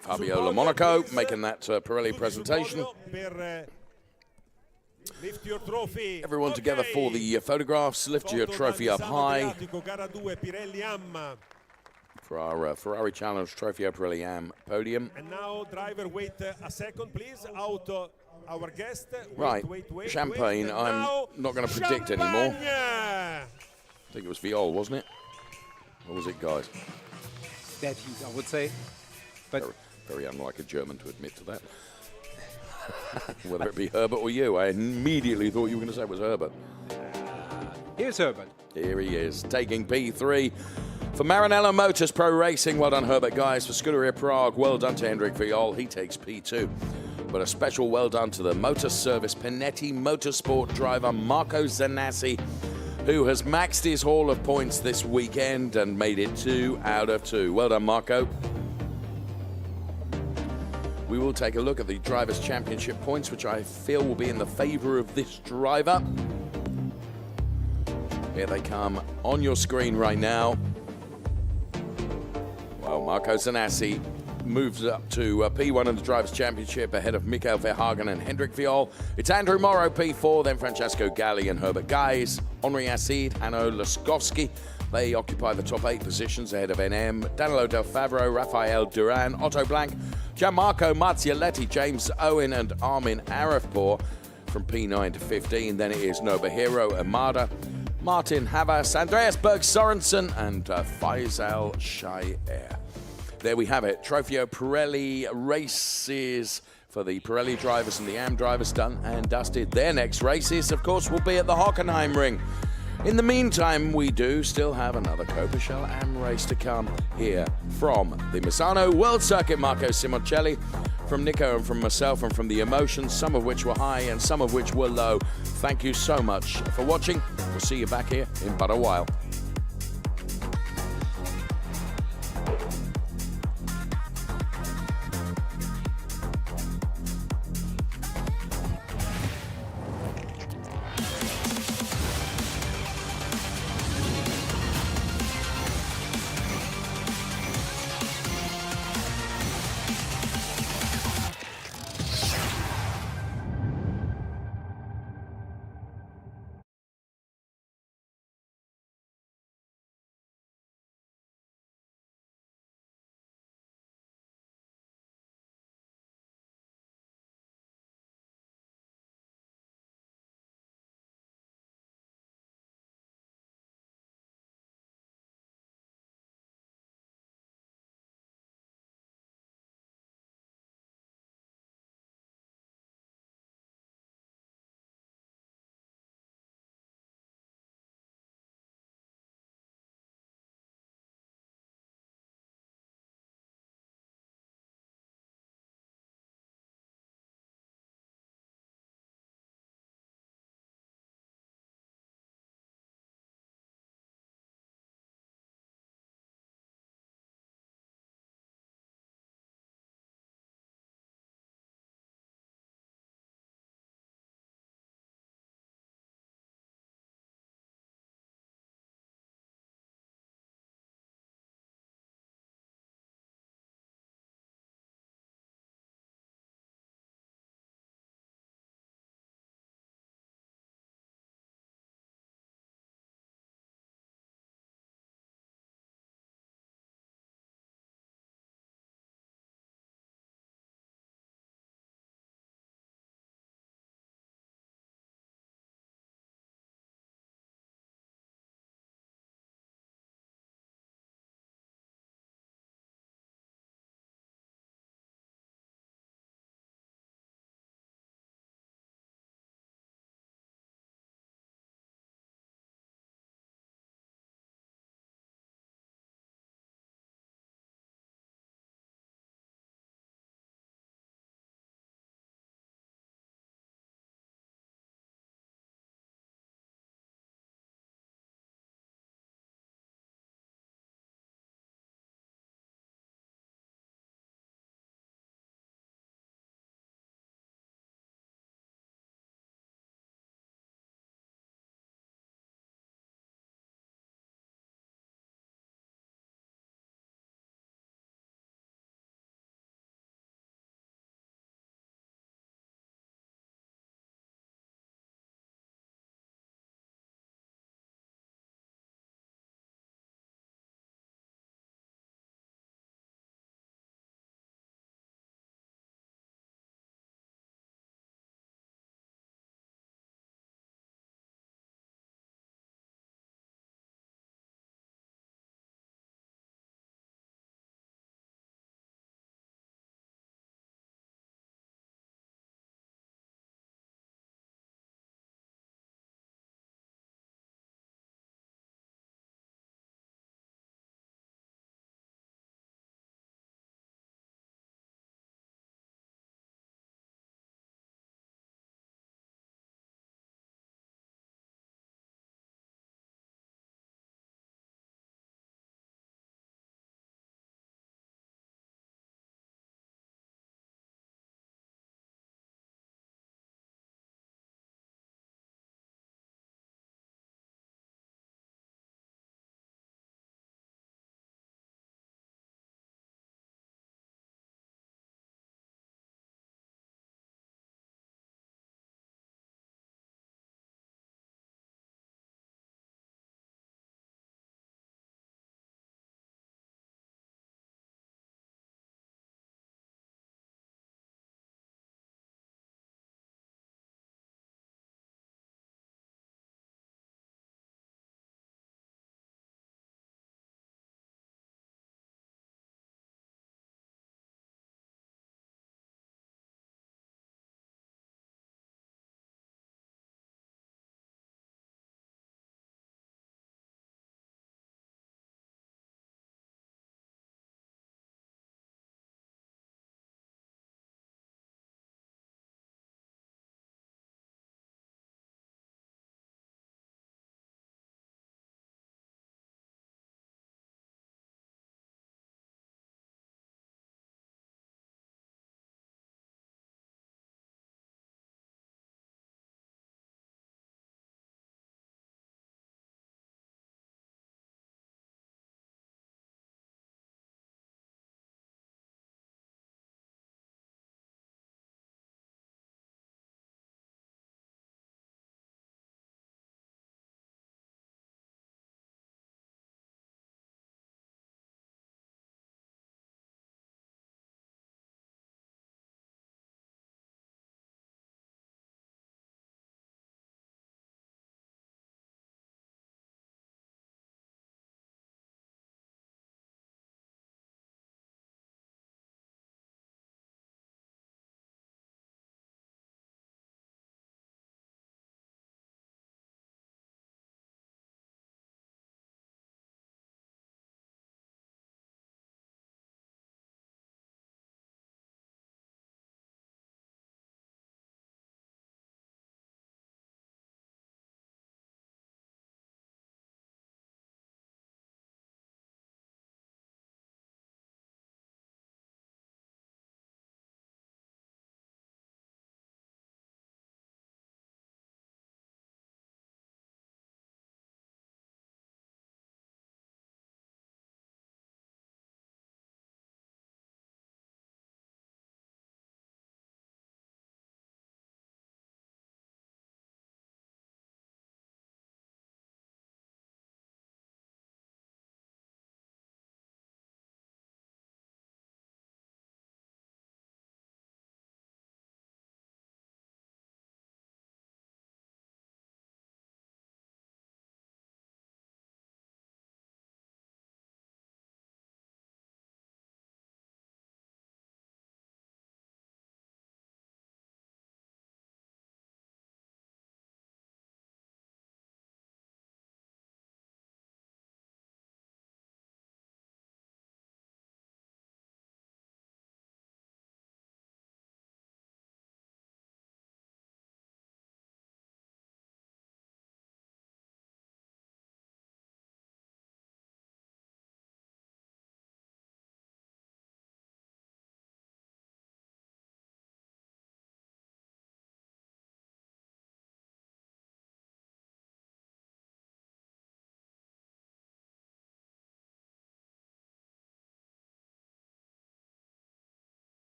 Fabio Monaco making that Pirelli presentation. Everyone together for the photographs. Lift your trophy up high. For our Ferrari Challenge Trofeo Pirelli AM podium. And now, driver, wait a second, please. Out our guest. Wait. Champagne, I'm not going to predict anymore. I think it was Viol, wasn't it? Or was it guys? Dead heat, I would say. But very unlike a German to admit to that. Whether it be Herbert or you, I immediately thought you were going to say it was Herbert. Here's Herbert. Here he is, taking P3. For Maranello Motors Pro Racing, well done Herbert, guys. For Scuderia Prague, well done to Hendrik Viol, he takes P2. But a special well done to the Motor Service Panetti Motorsport driver Marco Zanassi, who has maxed his haul of points this weekend and made it 2 out of 2. Well done, Marco. We will take a look at the Drivers' Championship points, which I feel will be in the favor of this driver. Here they come on your screen right now. Well, Marco Zanassi moves up to P1 in the Drivers' Championship ahead of Mikael Verhagen and Hendrik Viol. It's Andrew Morrow, P4, then Francesco Galli and Herbert Guys, Henri Acide, Hanno Laskowski. They occupy the top 8 positions ahead of NM, Danilo Del Favro, Rafael Duran, Otto Blank, Gianmarco Mazzialetti, James Owen and Armin Arifpour from P9 to 15. Then it is Nobuhiro Amada, Martin Havas, Andreas Berg Sorensen, and Faisal Shayer. There we have it. Trofeo Pirelli races for the Pirelli drivers and the AM drivers done and dusted. Their next races, of course, will be at the Hockenheim Ring. In the meantime, we do still have another Coppa Shell AM race to come here from the Misano World Circuit. Marco Simoncelli, from Nico and from myself and from the emotions, some of which were high and some of which were low. Thank you so much for watching. We'll see you back here in but a while.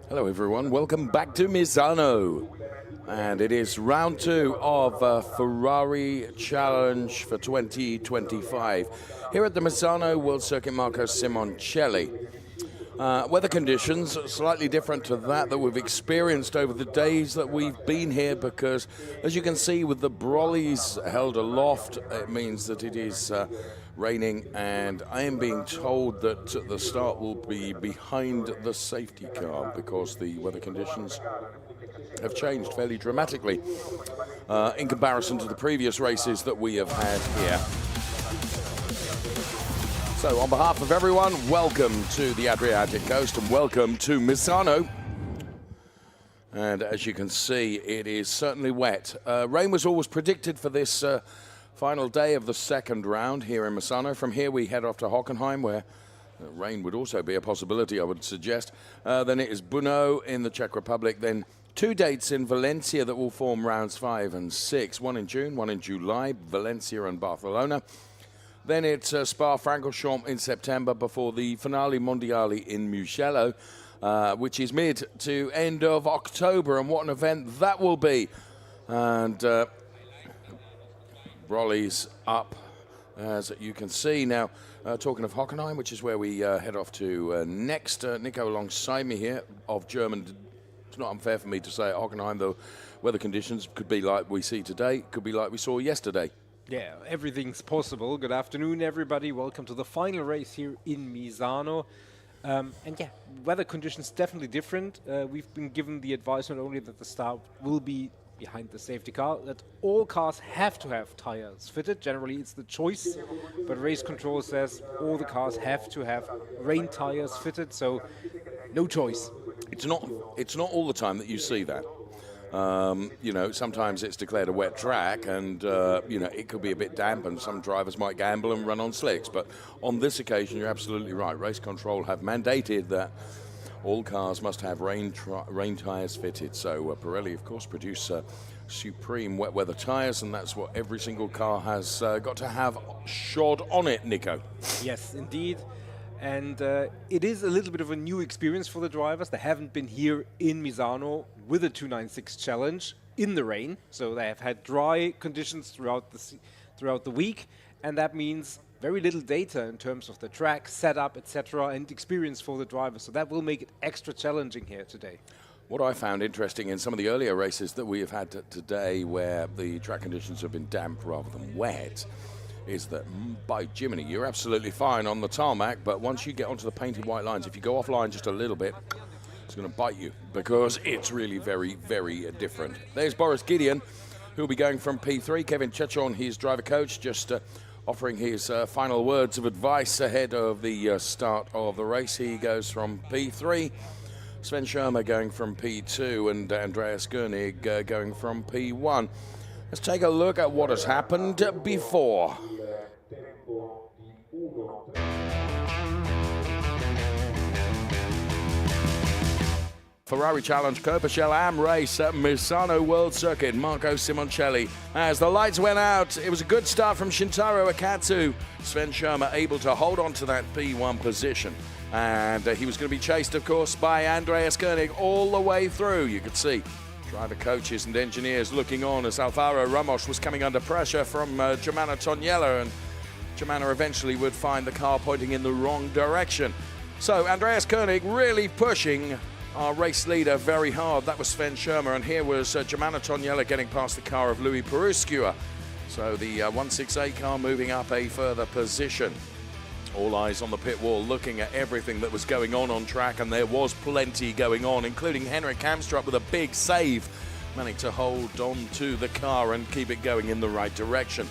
Hello everyone, welcome back to Misano. And it is round 2 of Ferrari Challenge for 2025. Here at the Misano World Circuit Marco Simoncelli. Weather conditions are slightly different to that we've experienced over the days that we've been here, because as you can see with the brollies held aloft, it means that it is raining, and I am being told that the start will be behind the safety car because the weather conditions have changed fairly dramatically in comparison to the previous races that we have had here. So on behalf of everyone, welcome to the Adriatic coast and welcome to Misano. And as you can see, it is certainly wet. Rain was always predicted for this final day of the second round here in Misano. From here we head off to Hockenheim, where rain would also be a possibility, I would suggest. Then it is Brno in the Czech Republic. Then 2 dates in Valencia that will form rounds 5 and 6. One in June, one in July, Valencia and Barcelona. Then it's Spa-Francorchamps in September before the Finale Mondiale in Mugello, which is mid to end of October. And what an event that will be. And Brolly's up, as you can see. Now, talking of Hockenheim, which is where we head off to next. Nico alongside me here of German. It's not unfair for me to say at Hockenheim, the weather conditions could be like we see today, could be like we saw yesterday. Yeah, everything's possible. Good afternoon, everybody. Welcome to the final race here in Misano. And yeah, weather conditions definitely different. We've been given the advice not only that the start will be behind the safety car, that all cars have to have tires fitted. Generally, it's the choice, but race control says all the cars have to have rain tires fitted, so no choice. It's not all the time that you see that. You know, sometimes it's declared a wet track and, you know, it could be a bit damp and some drivers might gamble and run on slicks. But on this occasion, you're absolutely right. Race control have mandated that all cars must have rain tyres fitted. So Pirelli, of course, produce supreme wet weather tyres, and that's what every single car has got to have shod on it, Nico. Yes, indeed. And it is a little bit of a new experience for the drivers. They haven't been here in Misano with a 296 challenge in the rain. So they have had dry conditions throughout the week. And that means very little data in terms of the track, setup, etc., and experience for the drivers. So that will make it extra challenging here today. What I found interesting in some of the earlier races that we have had today, where the track conditions have been damp rather than wet, is that, by Jiminy, you're absolutely fine on the tarmac, but once you get onto the painted white lines, if you go offline just a little bit, it's going to bite you, because it's really very, very different. There's Boris Gideon, who'll be going from P3. Kevin Chechon, his driver coach, just offering his final words of advice ahead of the start of the race. He goes from P3. Sven Schirmer going from P2, and Andreas Gernig going from P1. Let's take a look at what has happened before. Ferrari Challenge Coppa Shell AM race at Misano World Circuit, Marco Simoncelli. As the lights went out, it was a good start from Shintaro Akatsu. Sven Schirmer able to hold on to that P1 position. And he was going to be chased, of course, by Andreas Gernig all the way through. You could see driver coaches and engineers looking on as Alvaro Ramos was coming under pressure from Germano Toniella, and Germano eventually would find the car pointing in the wrong direction. So Andreas Gernig really pushing our race leader very hard. That was Sven Schirmer, and here was Germano Toniella getting past the car of Louis Peruscua. So the 168 car moving up a further position. All eyes on the pit wall looking at everything that was going on track, and there was plenty going on, including Henrik Kamstrup with a big save, managing to hold on to the car and keep it going in the right direction.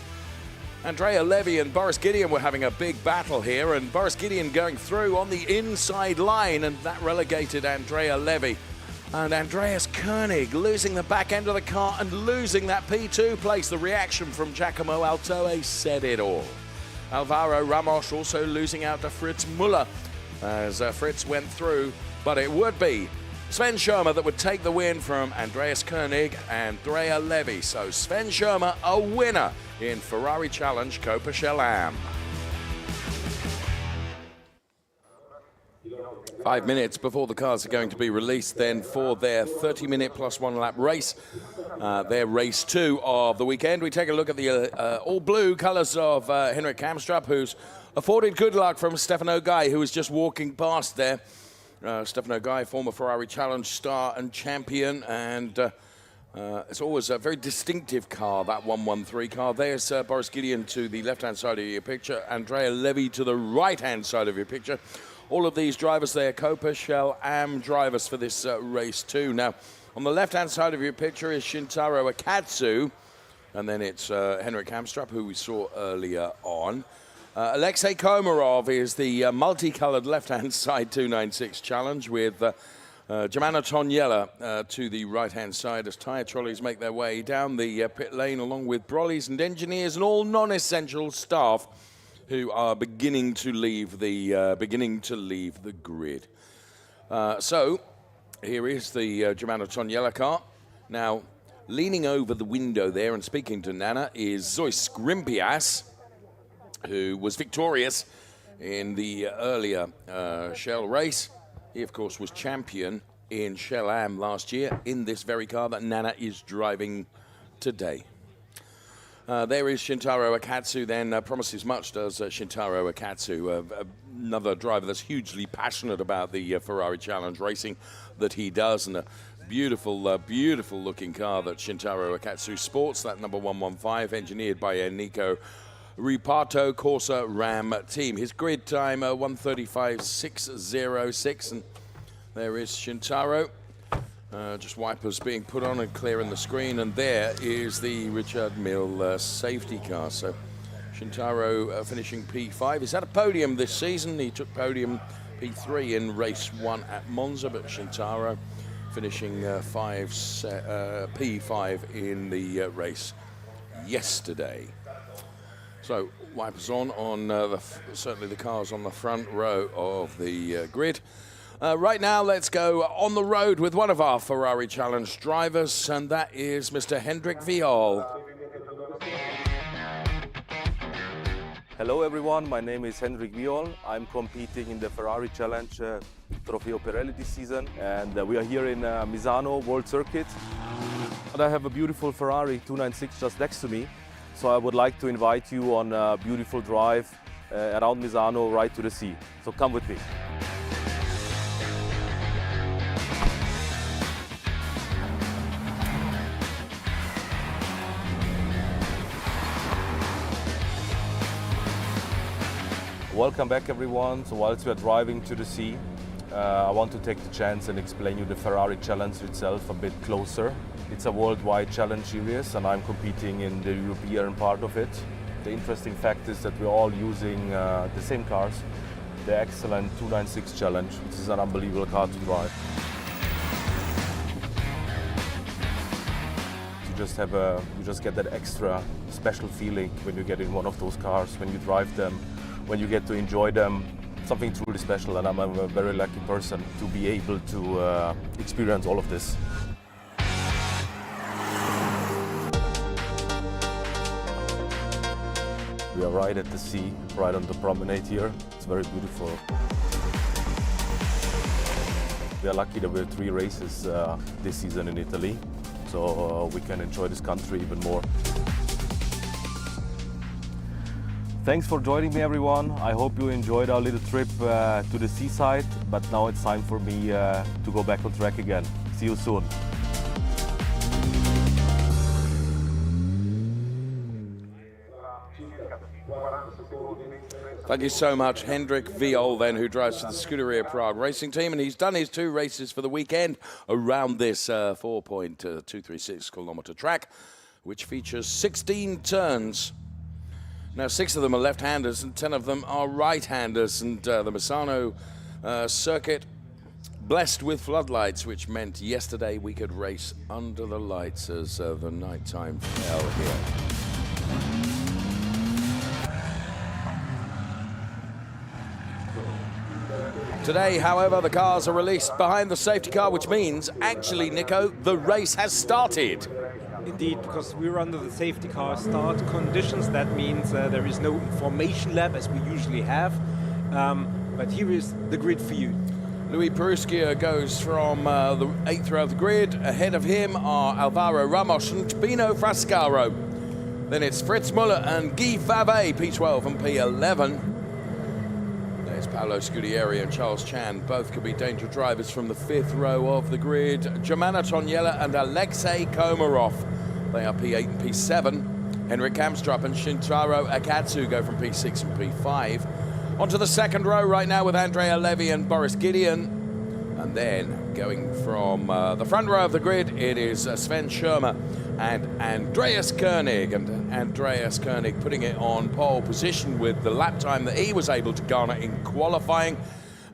Andrea Levy and Boris Gideon were having a big battle here, and Boris Gideon going through on the inside line, and that relegated Andrea Levy. And Andreas Koenig losing the back end of the car and losing that P2 place. The reaction from Giacomo Altoe said it all. Alvaro Ramos also losing out to Fritz Müller as Fritz went through, but it would be Sven Schirmer that would take the win from Andreas Koenig and Andrea Levy. So Sven Schirmer a winner in Ferrari Challenge Coppa Shell AM. 5 minutes before the cars are going to be released then for their 30-minute plus 1 lap race. Their race 2 of the weekend. We take a look at the all blue colours of Henrik Kamstrup, who's afforded good luck from Stefano Guy, who was just walking past there. Stefano Guy, former Ferrari Challenge star and champion, and it's always a very distinctive car, that 113 car. There's Boris Gideon to the left-hand side of your picture, Andrea Levy to the right-hand side of your picture. All of these drivers, they are Coppa Shell AM drivers for this race 2. Now, on the left-hand side of your picture is Shintaro Akatsu, and then it's Henrik Kamstrup, who we saw earlier on. Alexei Komarov is the multicolored left-hand side 296 challenge with Germano Toniella to the right-hand side as tyre trolleys make their way down the pit lane along with brollies and engineers and all non-essential staff who are beginning to leave the grid. So here is the Germano Toniella car. Now, leaning over the window there and speaking to Nana is Zois Grimpias, who was victorious in the earlier Shell race. He, of course, was champion in Shell AM last year in this very car that Nana is driving today. There is Shintaro Akatsu then, promises much, does Shintaro Akatsu, another driver that's hugely passionate about the Ferrari Challenge racing that he does, and a beautiful, beautiful looking car that Shintaro Akatsu sports, that number 115, engineered by Enrico Riparto Corsa Ram team. His grid time 1:35.606, and there is Shintaro. Just wipers being put on and clearing the screen, and there is the Richard Mille safety car. So Shintaro finishing P5. He's had a podium this season. He took podium P3 in race 1 at Monza, but Shintaro finishing P5 in the race yesterday. So wipers on certainly the cars on the front row of the grid. Right now, let's go on the road with one of our Ferrari Challenge drivers, and that is Mr. Hendrik Viol. Hello everyone, my name is Hendrik Viol. I'm competing in the Ferrari Challenge Trofeo Pirelli this season, and we are here in Misano World Circuit. And I have a beautiful Ferrari 296 just next to me, so I would like to invite you on a beautiful drive around Misano right to the sea. So come with me. Welcome back everyone. So whilst we are driving to the sea, I want to take the chance and explain you the Ferrari Challenge itself a bit closer. It's a worldwide challenge series and I'm competing in the European part of it. The interesting fact is that we're all using the same cars, the excellent 296 Challenge, which is an unbelievable car to drive. You just get that extra special feeling when you get in one of those cars, when you drive them, when you get to enjoy them, something truly special, and I'm a very lucky person to be able to experience all of this. We are right at the sea, right on the promenade here. It's very beautiful. We are lucky that we're 3 races this season in Italy, so we can enjoy this country even more. Thanks for joining me everyone. I hope you enjoyed our little trip to the seaside, but now it's time for me to go back on track again. See you soon. Thank you so much, Hendrik Viol, then, who drives for the Scuderia Prague racing team, and he's done his 2 races for the weekend around this 4.236 kilometer track, which features 16 turns. Now, 6 of them are left-handers and 10 of them are right-handers, and the Misano circuit blessed with floodlights, which meant yesterday we could race under the lights as the nighttime fell here. Today, however, the cars are released behind the safety car, which means, actually, Nico, the race has started. Indeed, because we're under the safety car start conditions. That means there is no information lap as we usually have. But here is the grid for you. Louis Peruskia goes from the 8th row of the grid. Ahead of him are Alvaro Ramos and Pino Frascaro. Then it's Fritz Muller and Guy Favet, P12 and P11. There's Paolo Scudieri and Charles Chan. Both could be danger drivers from the 5th row of the grid. Germana Toniela and Alexei Komarov. They are P8 and P7. Henrik Kamstrup and Shintaro Akatsu go from P6 and P5. Onto the 2nd row right now with Andrea Levy and Boris Gideon. And then going from the front row of the grid, it is Sven Schirmer and Andreas Koenig. And Andreas Koenig putting it on pole position with the lap time that he was able to garner in qualifying.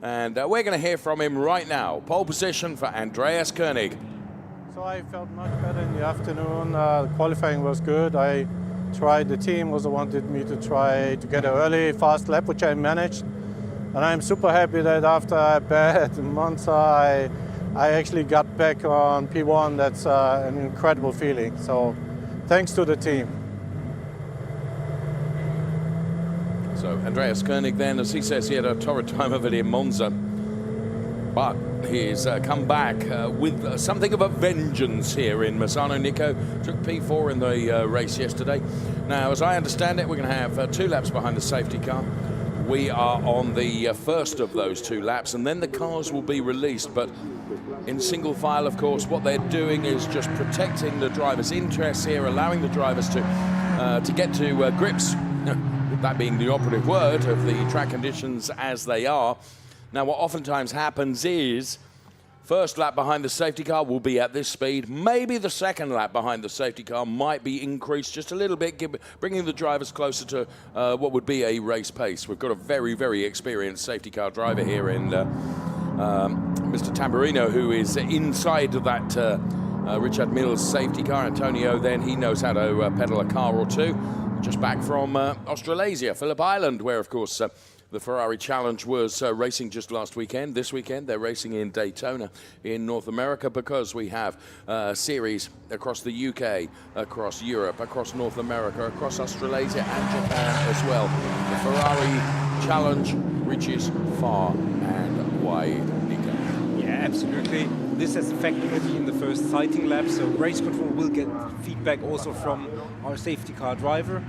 And we're going to hear from him right now. Pole position for Andreas Koenig. So I felt much better in the afternoon. Qualifying was good. The team also wanted me to try to get an early fast lap, which I managed. And I'm super happy that after a bad Monza, I actually got back on P1. That's an incredible feeling. So thanks to the team. So Andreas Koenig then, as he says, he had a torrid time of it in Monza. But he's come back with something of a vengeance here in Misano. Nico took P4 in the race yesterday. Now, as I understand it, we're going to have 2 laps behind the safety car. We are on the first of those 2 laps, and then the cars will be released. But in single file, of course, what they're doing is just protecting the drivers' interests here, allowing the drivers to get to grips, that being the operative word, of the track conditions as they are. Now, what oftentimes happens is first lap behind the safety car will be at this speed. Maybe the second lap behind the safety car might be increased just a little bit, bringing the drivers closer to what would be a race pace. We've got a very, very experienced safety car driver here in Mr. Tamburino, who is inside of that Richard Mills safety car. Antonio, then, he knows how to pedal a car or two. Just back from Australasia, Phillip Island, where, of course, the Ferrari Challenge was racing just last weekend. This weekend, they're racing in Daytona in North America, because we have series across the UK, across Europe, across North America, across Australasia and Japan as well. The Ferrari Challenge reaches far and wide, Nico. Yeah, absolutely. This has effect already in the first sighting lap, so race control will get feedback also from our safety car driver.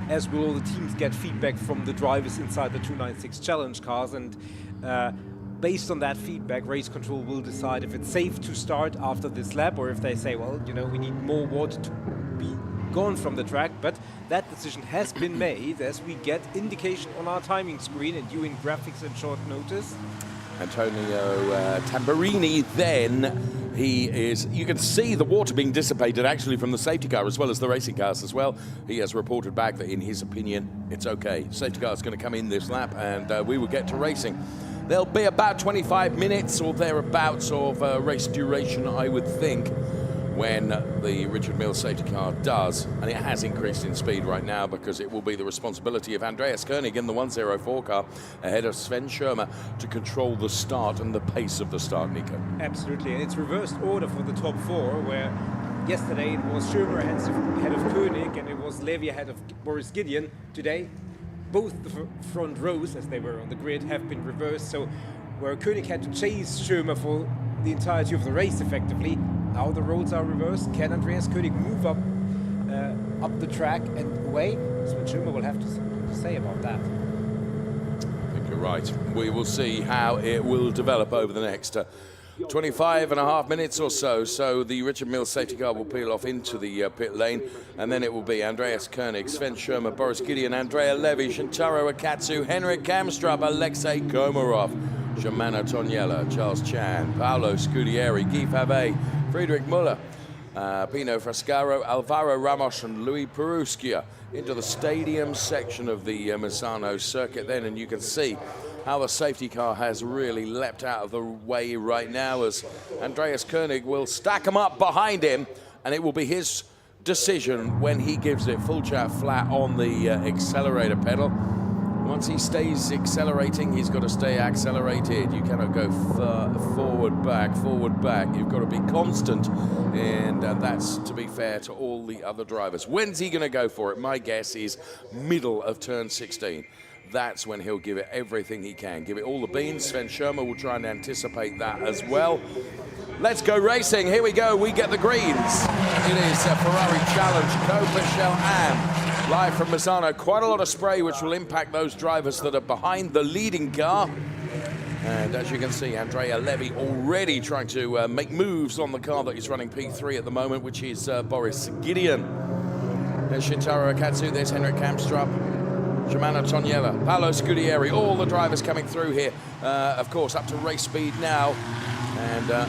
As will all the teams get feedback from the drivers inside the 296 Challenge cars, and based on that feedback, race control will decide if it's safe to start after this lap, or if they say, well, you know, we need more water to be gone from the track. But that decision has been made as we get indication on our timing screen and you in graphics at short notice. Antonio Tamburini, then, you can see the water being dissipated actually from the safety car as well as the racing cars as well. He has reported back that in his opinion, it's okay. Safety car is going to come in this lap and we will get to racing. There'll be about 25 minutes or thereabouts of race duration, I would think, when the Richard Mills safety car does, and it has increased in speed right now because it will be the responsibility of Andreas Koenig in the 104 car ahead of Sven Schirmer to control the start and the pace of the start, Nico. Absolutely, and it's reversed order for the top 4, where yesterday it was Schirmer ahead of Koenig and it was Levy ahead of Boris Gideon. Today, both the front rows, as they were on the grid, have been reversed, so where Koenig had to chase Schirmer for the entirety of the race effectively, now the roads are reversed. Can Andreas Koenig move up the track and away? Sven Schirmer will have to say about that. I think you're right. We will see how it will develop over the next 25 and a half minutes or so. So the Richard Mills safety car will peel off into the pit lane, and then it will be Andreas Koenig, Sven Schirmer, Boris Gideon, Andrea Levy, Shintaro Akatsu, Henrik Kamstrup, Alexei Komarov, Germana Toniela, Charles Chan, Paolo Scudieri, Guy Favet, Friedrich Muller, Pino Frascaro, Alvaro Ramos and Louis Peruskia into the stadium section of the Misano circuit then, and you can see how the safety car has really leapt out of the way right now as Andreas Koenig will stack them up behind him, and it will be his decision when he gives it full chat flat on the accelerator pedal. Once he stays accelerating, he's got to stay accelerated. You cannot go forward, back. You've got to be constant, and that's to be fair to all the other drivers. When's he going to go for it? My guess is middle of turn 16. that's when he'll give it everything he can. Give it all the beans. Sven Schirmer will try and anticipate that as well. Let's go racing. Here we go. We get the greens. It is a Ferrari Challenge Coppa Shell AM, live from Misano. Quite a lot of spray, which will impact those drivers that are behind the leading car. And as you can see, Andrea Levy already trying to make moves on the car that is running P3 at the moment, which is Boris Gideon. There's Shintaro Akatsu, there's Henrik Kamstrup, Germano Toniella, Paolo Scudieri, all the drivers coming through here. Of course, up to race speed now. And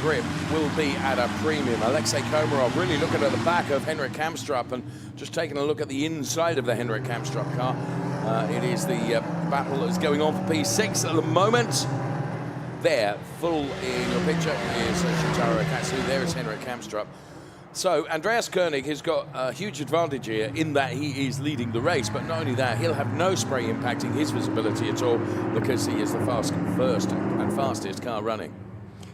grip will be at a premium. Alexei Komarov really looking at the back of Henrik Kamstrup and just taking a look at the inside of the Henrik Kamstrup car. It is the battle that is going on for P6 at the moment. There, full in your picture, is Shintaro Akatsu. There is Henrik Kamstrup. So Andreas Koenig has got a huge advantage here in that he is leading the race, but not only that, he'll have no spray impacting his visibility at all because he is the first and fastest car running.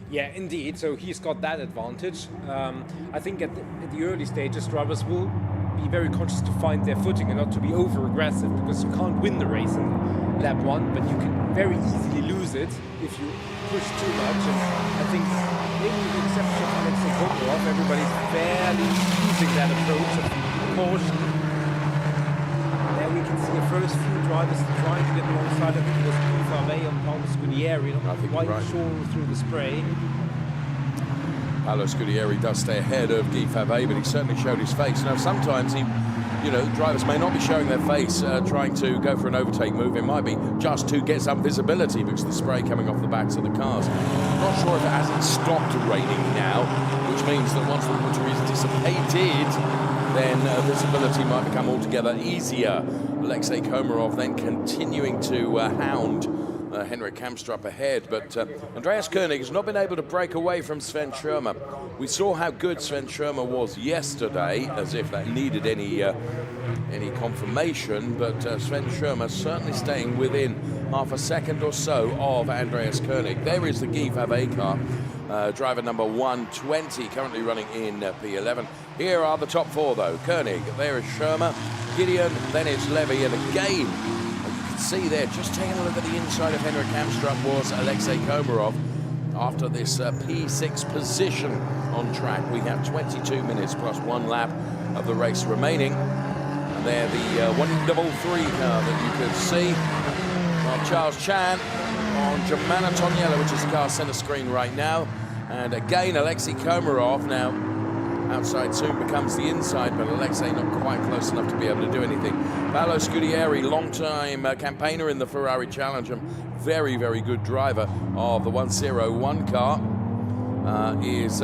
Yeah, indeed. So he's got that advantage. I think at the early stages, drivers will be very conscious to find their footing and not to be over-aggressive, because you can't win the race in lap 1, but you can very easily lose it if you push too much. And I think, maybe with the exception of Alexei Komarov, everybody's fairly using that approach of caution. There we can see the first few drivers trying to get alongside. I think it was Favre on Paolo Scudieri, not quite sure through the spray. Paolo Scudieri does stay ahead of Guy Favre, but he certainly showed his face. Now, sometimes drivers may not be showing their face trying to go for an overtake move. It might be just to get some visibility because of the spray coming off the backs of the cars. I'm not sure if it hasn't stopped raining now, which means that once the water is dissipated, then visibility might become altogether easier. Alexei Komarov then continuing to hound Henrik Kamstrup ahead, but Andreas Koenig has not been able to break away from Sven Schirmer. We saw how good Sven Schirmer was yesterday, as if that needed any confirmation, but Sven Schirmer certainly staying within half a second or so of Andreas Koenig. There is the Guy Favre car, driver number 120, currently running in P11. Here are the top 4 though. Koenig, there is Schirmer, Gideon, then it's Levy, and again, see there, just taking a look at the inside of Henrik Kamstrup was Alexei Komarov. After this P6 position on track, we have 22 minutes plus 1 lap of the race remaining. And there the 133 car that you could see on Charles Chan on Germano Toniella, which is the car center screen right now. And again, Alexei Komarov now. Outside soon becomes the inside, but Alexei not quite close enough to be able to do anything. Paolo Scudieri, long-time campaigner in the Ferrari Challenge, and very, very good driver of the 101 car, is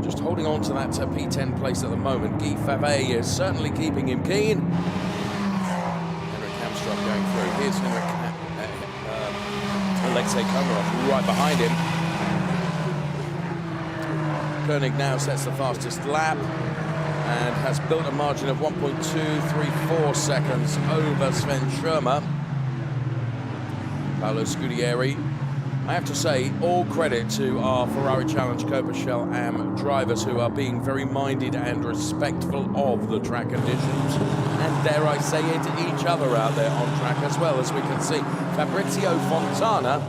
just holding on to that P10 place at the moment. Guy Favre is certainly keeping him keen. Henrik Kamstrup going through. Here's Alexei Komarov right behind him. Koenig now sets the fastest lap and has built a margin of 1.234 seconds over Sven Schirmer. Paolo Scudieri, I have to say, all credit to our Ferrari Challenge Coppa Shell AM drivers who are being very minded and respectful of the track conditions, and dare I say it, each other out there on track as well, as we can see. Fabrizio Fontana,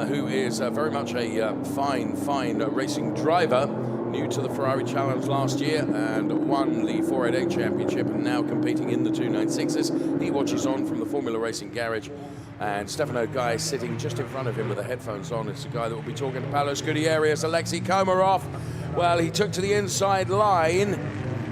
who is very much a fine racing driver, new to the Ferrari Challenge last year and won the 488 Championship and now competing in the 296s. He watches on from the Formula Racing Garage, and Stefano Guy sitting just in front of him with the headphones on. It's the guy that will be talking to Paolo Scudieri as Alexei Komarov. Well, he took to the inside line.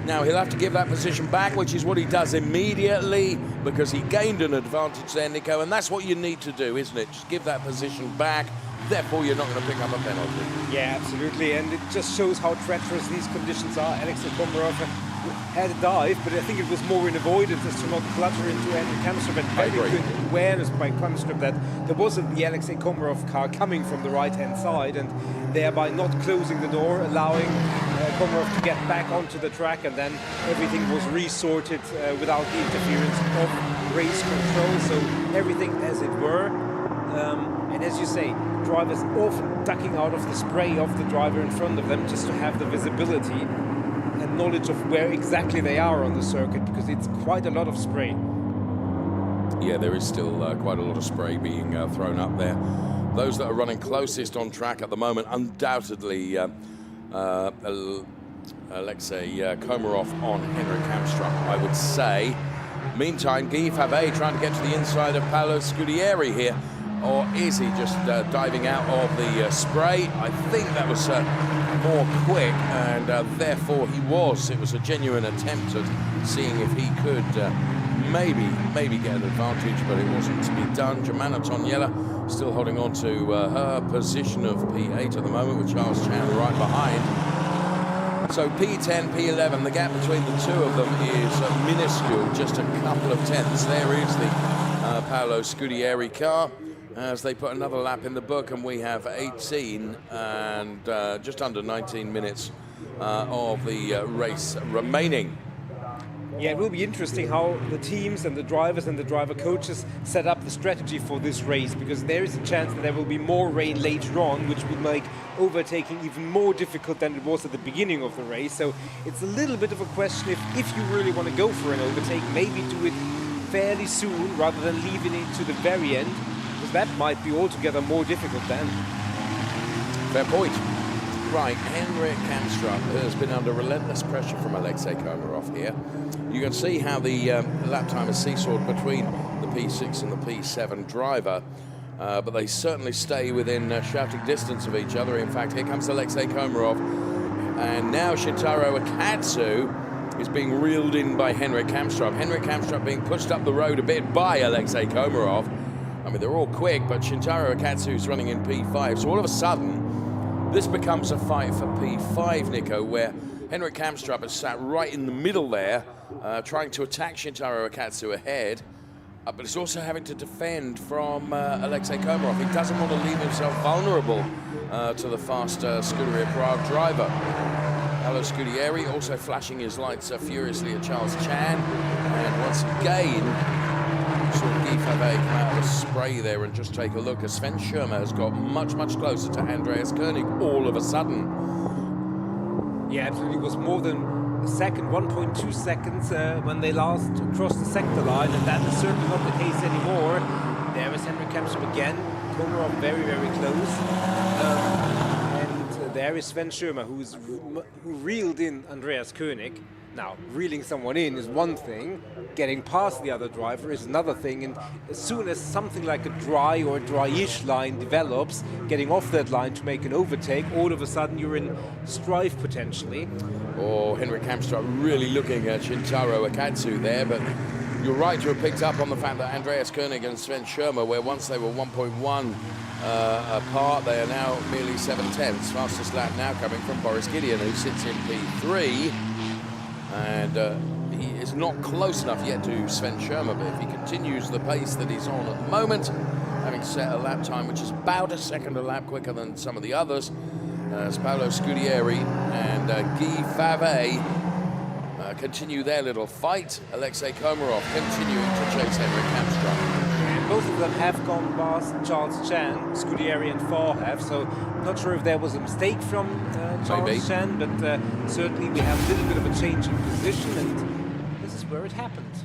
Now he'll have to give that position back, which is what he does immediately, because he gained an advantage there, Nico, and that's what you need to do, isn't it? Just give that position back, therefore you're not going to pick up a penalty. Yeah, absolutely, and it just shows how treacherous these conditions are. Alexei Komarov had a dive, but I think it was more in avoidance as to not clutter into Henrik Kamstrup, and very good awareness by Kamstrup that there wasn't the Alexei Komarov car coming from the right-hand side, and thereby not closing the door, allowing Komarov to get back onto the track, and then everything was resorted without the interference of race control, so everything as it were. And as you say, drivers often ducking out of the spray of the driver in front of them just to have the visibility and knowledge of where exactly they are on the circuit, because it's quite a lot of spray. Yeah, there is still quite a lot of spray being thrown up there. Those that are running closest on track at the moment, undoubtedly Alexei Komarov on Henrik Kamstrup, I would say. Meantime, Guy Favre trying to get to the inside of Paolo Scudieri here. Or is he just diving out of the spray? I think that was more quick, and therefore he was. It was a genuine attempt at seeing if he could maybe get an advantage, but it wasn't to be done. Jemana Toniela still holding on to her position of P8 at the moment, with Charles Chan right behind. So P10, P11, the gap between the two of them is minuscule, just a couple of tenths. There is the Paolo Scudieri car as they put another lap in the book, and we have 18 and just under 19 minutes of the race remaining. Yeah, it will be interesting how the teams and the drivers and the driver coaches set up the strategy for this race, because there is a chance that there will be more rain later on, which will make overtaking even more difficult than it was at the beginning of the race. So it's a little bit of a question if you really want to go for an overtake, maybe do it fairly soon rather than leaving it to the very end, because that might be altogether more difficult then. Fair point. Right, Henrik Kamstrup has been under relentless pressure from Alexei Komarov here. You can see how the lap time has seesawed between the P6 and the P7 driver, but they certainly stay within shouting distance of each other. In fact, here comes Alexei Komarov, and now Shintaro Akatsu is being reeled in by Henrik Kamstrup. Henrik Kamstrup being pushed up the road a bit by Alexei Komarov. I mean, they're all quick, but Shintaro Akatsu is running in P5, so all of a sudden, this becomes a fight for P5, Nico, where Henrik Kamstrup is sat right in the middle there, trying to attack Shintaro Akatsu ahead, but he's also having to defend from Alexei Komarov. He doesn't want to leave himself vulnerable to the fast Scuderia Prague driver. Paolo Scudieri also flashing his lights furiously at Charles Chan, and once again, saw Guy Favre come out of the spray there, and just take a look as Sven Schirmer has got much closer to Andreas Koenig all of a sudden. Yeah, absolutely. It was more than a second, 1.2 seconds when they last crossed the sector line, and that is certainly not the case anymore. There is Henrik Kamstrup again, Komarov very close. And there is Sven Schirmer, who reeled in Andreas Koenig. Now, reeling someone in is one thing, getting past the other driver is another thing, and as soon as something like a dry or dry-ish line develops, getting off that line to make an overtake, all of a sudden you're in strife potentially. Or Henrik Kamstrup really looking at Shintaro Akatsu there, but you're right to have picked up on the fact that Andreas Koenig and Sven Schirmer, where once they were 1.1 apart, they are now merely 7/10. Fastest lap now coming from Boris Gideon, who sits in P3. And he is not close enough yet to Sven Schirmer, but if he continues the pace that he's on at the moment, having set a lap time which is about a second a lap quicker than some of the others, as Paolo Scudieri and Guy Favre continue their little fight. Alexei Komarov continuing to chase Henrik Kamstrup. Both of them have gone past Charles Chan, Scudieri and Favre have, so not sure if there was a mistake from Charles Chan, but certainly we have a little bit of a change in position, and this is where it happened.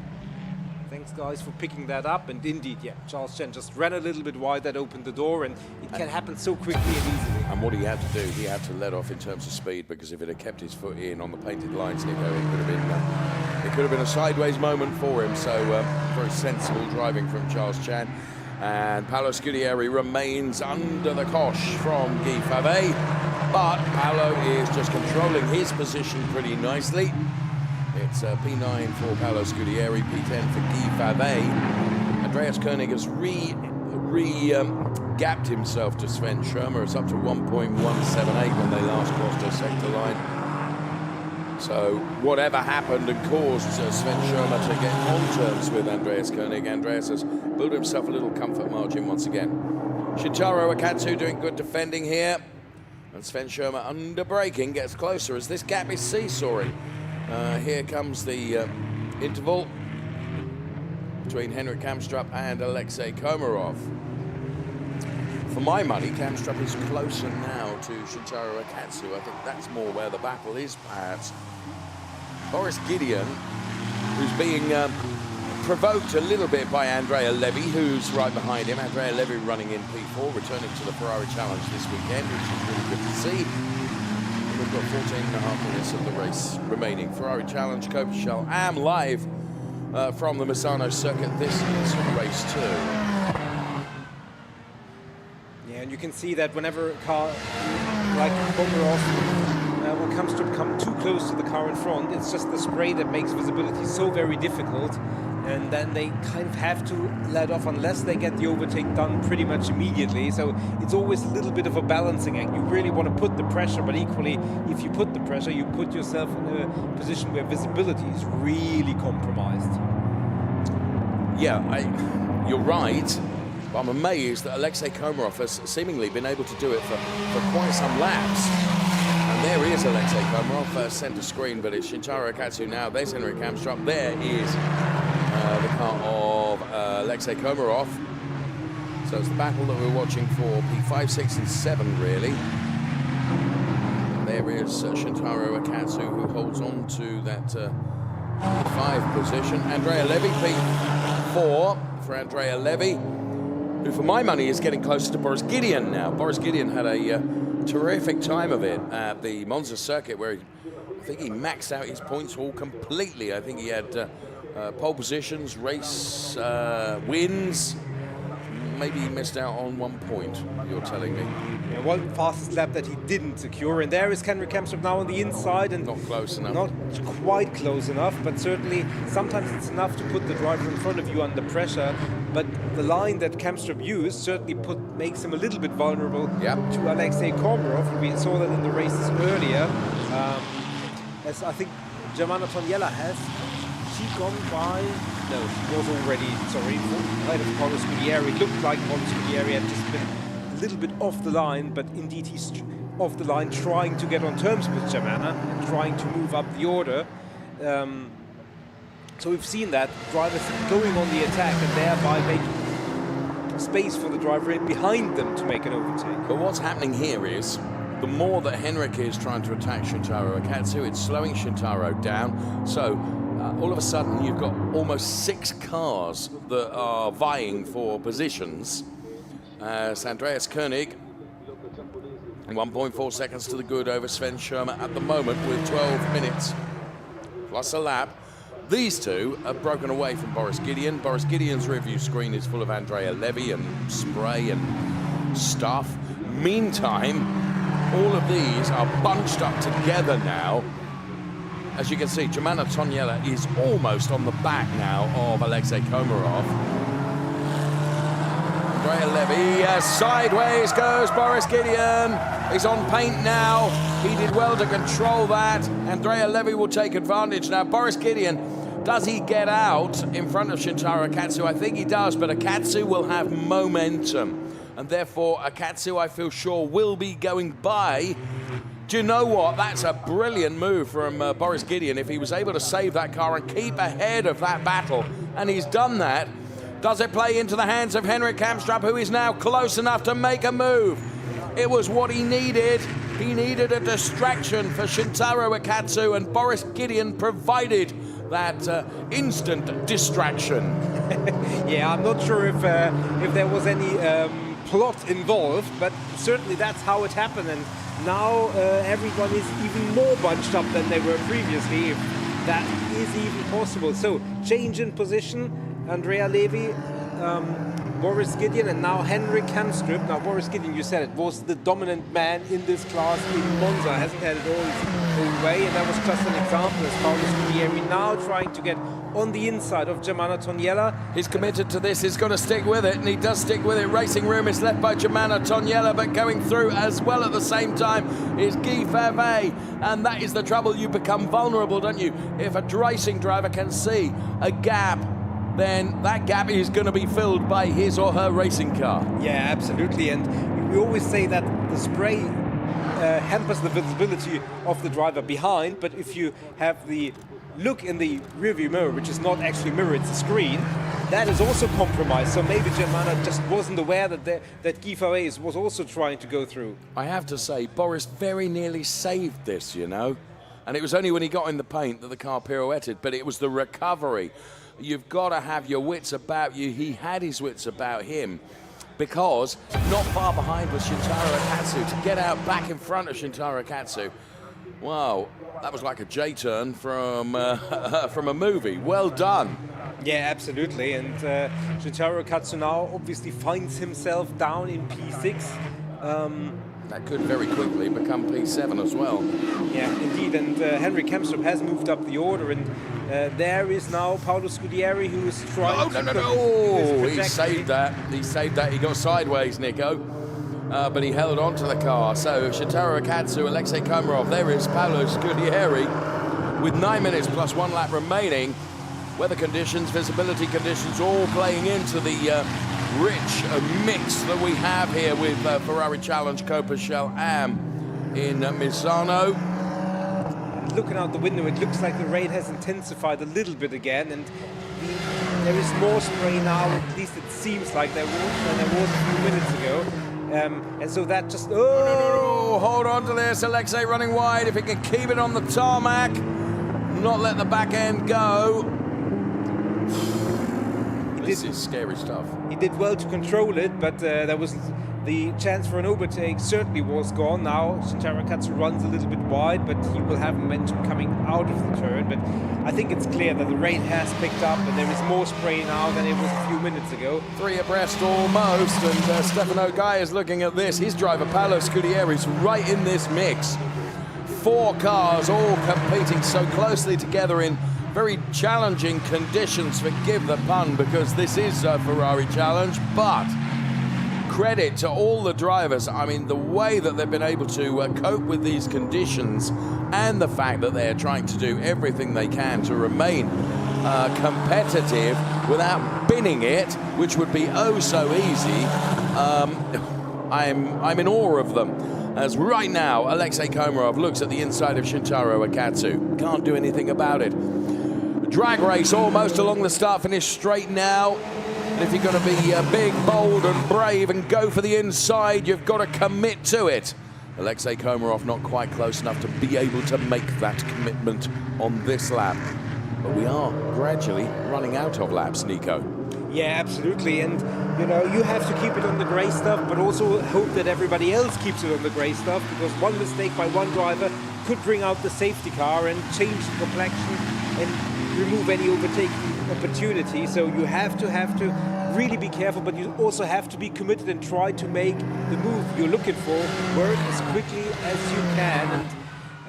Thanks, guys, for picking that up, and indeed, yeah, Charles Chan just ran a little bit wide, that opened the door, and it can happen so quickly and easily. And what he had to do, he had to let off in terms of speed, because if it had kept his foot in on the painted lines, Nico, it could have been a sideways moment for him. So very sensible driving from Charles Chan. And Paolo Scudieri remains under the cosh from Guy Favre, but Paolo is just controlling his position pretty nicely. It's P9 for Paolo Scudieri, P10 for Guy Favre. Andreas Koenig has gapped himself to Sven Schirmer. It's up to 1.178 when they last crossed a sector line. So whatever happened and caused Sven Schirmer to get on terms with Andreas Koenig, Andreas has built himself a little comfort margin once again. Shintaro Akatsu doing good defending here, and Sven Schirmer under braking gets closer as this gap is seesawing. Here comes the interval between Henrik Kamstrup and Alexei Komarov. For my money, Kamstrup is closer now to Shintaro Akatsu. I think that's more where the battle is, perhaps. Boris Gideon, who's being provoked a little bit by Andrea Levy, who's right behind him. Andrea Levy running in P4, returning to the Ferrari Challenge this weekend, which is really good to see. We've got 14.5 minutes of the race remaining. Ferrari Challenge, Coppa Shell AM live from the Misano circuit. This is race 2. Yeah, and you can see that whenever a car like Komarov or comes to come too close to the car in front, it's just the spray that makes visibility so very difficult, and then they kind of have to let off unless they get the overtake done pretty much immediately. So it's always a little bit of a balancing act. You really want to put the pressure, but equally, if you put the pressure, you put yourself in a position where visibility is really compromised. Yeah, you're right. But I'm amazed that Alexei Komarov has seemingly been able to do it for quite some laps. And there is Alexei Komarov, center screen, but it's Shintaro Akatsu now. There's Henrik Kamstrup. There is the car of Alexei Komarov. So it's the battle that we're watching for P5, 6, and 7, really. There is Shintaro Akatsu, who holds on to that P5 position. Andrea Levy, P4 for Andrea Levy, who for my money is getting closer to Boris Gideon now. Boris Gideon had a terrific time of it at the Monza circuit, where I think he maxed out his points all completely. I think he had pole positions, race wins. Maybe he missed out on 1 point, you're telling me. Yeah, one fastest lap that he didn't secure, and there is Henrik Kamstrup now on the inside, and not close enough. Not quite close enough, but certainly sometimes it's enough to put the driver in front of you under pressure. But the line that Kamstrup used certainly makes him a little bit vulnerable to Alexei Komarov. We saw that in the races earlier. As I think Germana Toniella has. She gone by? No, she was already, sorry, ahead of Paolo Scudieri. It looked like Paolo Scudieri had just been a little bit off the line, but indeed he's off the line trying to get on terms with Germana and trying to move up the order. So we've seen that, drivers going on the attack and thereby making space for the driver in behind them to make an overtake. But what's happening here is, the more that Henrik is trying to attack Shintaro Akatsu, it's slowing Shintaro down. So all of a sudden, you've got almost 6 cars that are vying for positions. Andreas Koenig, 1.4 seconds to the good over Sven Schirmer at the moment with 12 minutes plus a lap. These two have broken away from Boris Gideon. Boris Gideon's review screen is full of Andrea Levy and spray and stuff. Meantime, all of these are bunched up together now. As you can see, Germana Toniella is almost on the back now of Alexei Komarov. Andrea Levy, sideways goes Boris Gideon. He's on paint now. He did well to control that. Andrea Levy will take advantage now. Boris Gideon, does he get out in front of Shintaro Akatsu? I think he does, but Akatsu will have momentum. And therefore, Akatsu, I feel sure, will be going by. Do you know what? That's a brilliant move from Boris Gideon if he was able to save that car and keep ahead of that battle. And he's done that. Does it play into the hands of Henrik Kamstrup, who is now close enough to make a move? It was what he needed. He needed a distraction for Shintaro Akatsu, and Boris Gideon provided that instant distraction. Yeah, I'm not sure if there was any plot involved, but certainly that's how it happened. And now everyone is even more bunched up than they were previously, if that is even possible. So change in position, Andrea Levy, Boris Gideon, and now Henrik Kamstrup. Now Boris Gideon, you said it, was the dominant man in this class in Monza, hasn't had it all his own way, and that was just an example as Paolo Scudieri now trying to get on the inside of Germana Toniella. He's committed to this, he's got to stick with it, and he does stick with it. Racing room is left by Germana Toniella, but going through as well at the same time is Guy Fervet, and that is the trouble. You become vulnerable, don't you? If a racing driver can see a gap, then that gap is going to be filled by his or her racing car. Yeah, absolutely, and we always say that the spray hampers the visibility of the driver behind, but if you have the look in the rearview mirror, which is not actually a mirror, it's a screen, that is also compromised. So maybe Germana just wasn't aware that Guy Ferret was also trying to go through. I have to say, Boris very nearly saved this, you know. And it was only when he got in the paint that the car pirouetted, but it was the recovery you've got to have your wits about you. He had his wits about him, because not far behind was Shintaro Akatsu. To get out back in front of Shintaro Akatsu, wow, that was like a J-turn from from a movie. Well done. Yeah, absolutely. And Shintaro Akatsu now obviously finds himself down in P6. That could very quickly become P7 as well. Yeah, indeed. And Henrik Kemstrup has moved up the order, and there is now Paolo Scudieri, who is trying to... No. He saved that. He saved that. He got sideways, Nico. But he held on to the car. So Shintaro Akatsu, Alexei Komarov. There is Paolo Scudieri with 9 minutes plus 1 lap remaining. Weather conditions, visibility conditions, all playing into the rich mix that we have here with Ferrari Challenge Coppa Shell AM in Misano. Looking out the window, it looks like the rain has intensified a little bit again, and there is more spray now. At least it seems like there was a few minutes ago. And so that just... No, hold on to this. Alexei running wide. If he can keep it on the tarmac, not let the back end go. This is scary stuff. He did well to control it, but there was the chance for an overtake certainly was gone. Now Shintaro Akatsu runs a little bit wide, but he will have momentum coming out of the turn. But I think it's clear that the rain has picked up, and there is more spray now than it was a few minutes ago. 3 abreast almost, and Stefano Guy is looking at this. His driver Paolo Scudieri is right in this mix. 4 cars all competing so closely together in very challenging conditions, forgive the pun, because this is a Ferrari Challenge, but credit to all the drivers. I mean, the way that they've been able to cope with these conditions, and the fact that they're trying to do everything they can to remain competitive without binning it, which would be oh so easy. I'm in awe of them. As right now, Alexei Komarov looks at the inside of Shintaro Akatsu. Can't do anything about it. Drag race almost along the start-finish straight now. And if you're going to be big, bold and brave and go for the inside, you've got to commit to it. Alexei Komarov not quite close enough to be able to make that commitment on this lap. But we are gradually running out of laps, Nico. Yeah, absolutely. And, you know, you have to keep it on the grey stuff, but also hope that everybody else keeps it on the grey stuff, because one mistake by one driver could bring out the safety car and change the complexion and remove any overtaking opportunity. So you have to really be careful, but you also have to be committed and try to make the move you're looking for work as quickly as you can.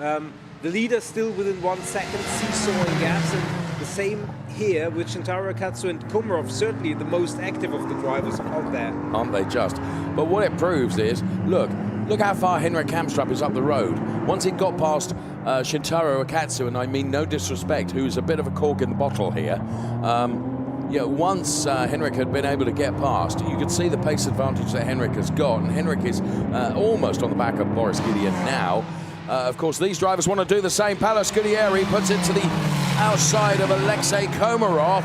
And the leader still within 1 second, seesawing gaps, and the same here with Shintaro Akatsu and Komarov, certainly the most active of the drivers out there. Aren't they just? But what it proves is, look how far Henrik Kemstrup is up the road. Once he got past Shintaro Akatsu, and I mean no disrespect, who's a bit of a cork in the bottle here, once Henrik had been able to get past, you could see the pace advantage that Henrik has got, and Henrik is almost on the back of Boris Gideon now. Of course, these drivers want to do the same. Paolo Scudieri puts it to the outside of Alexei Komarov.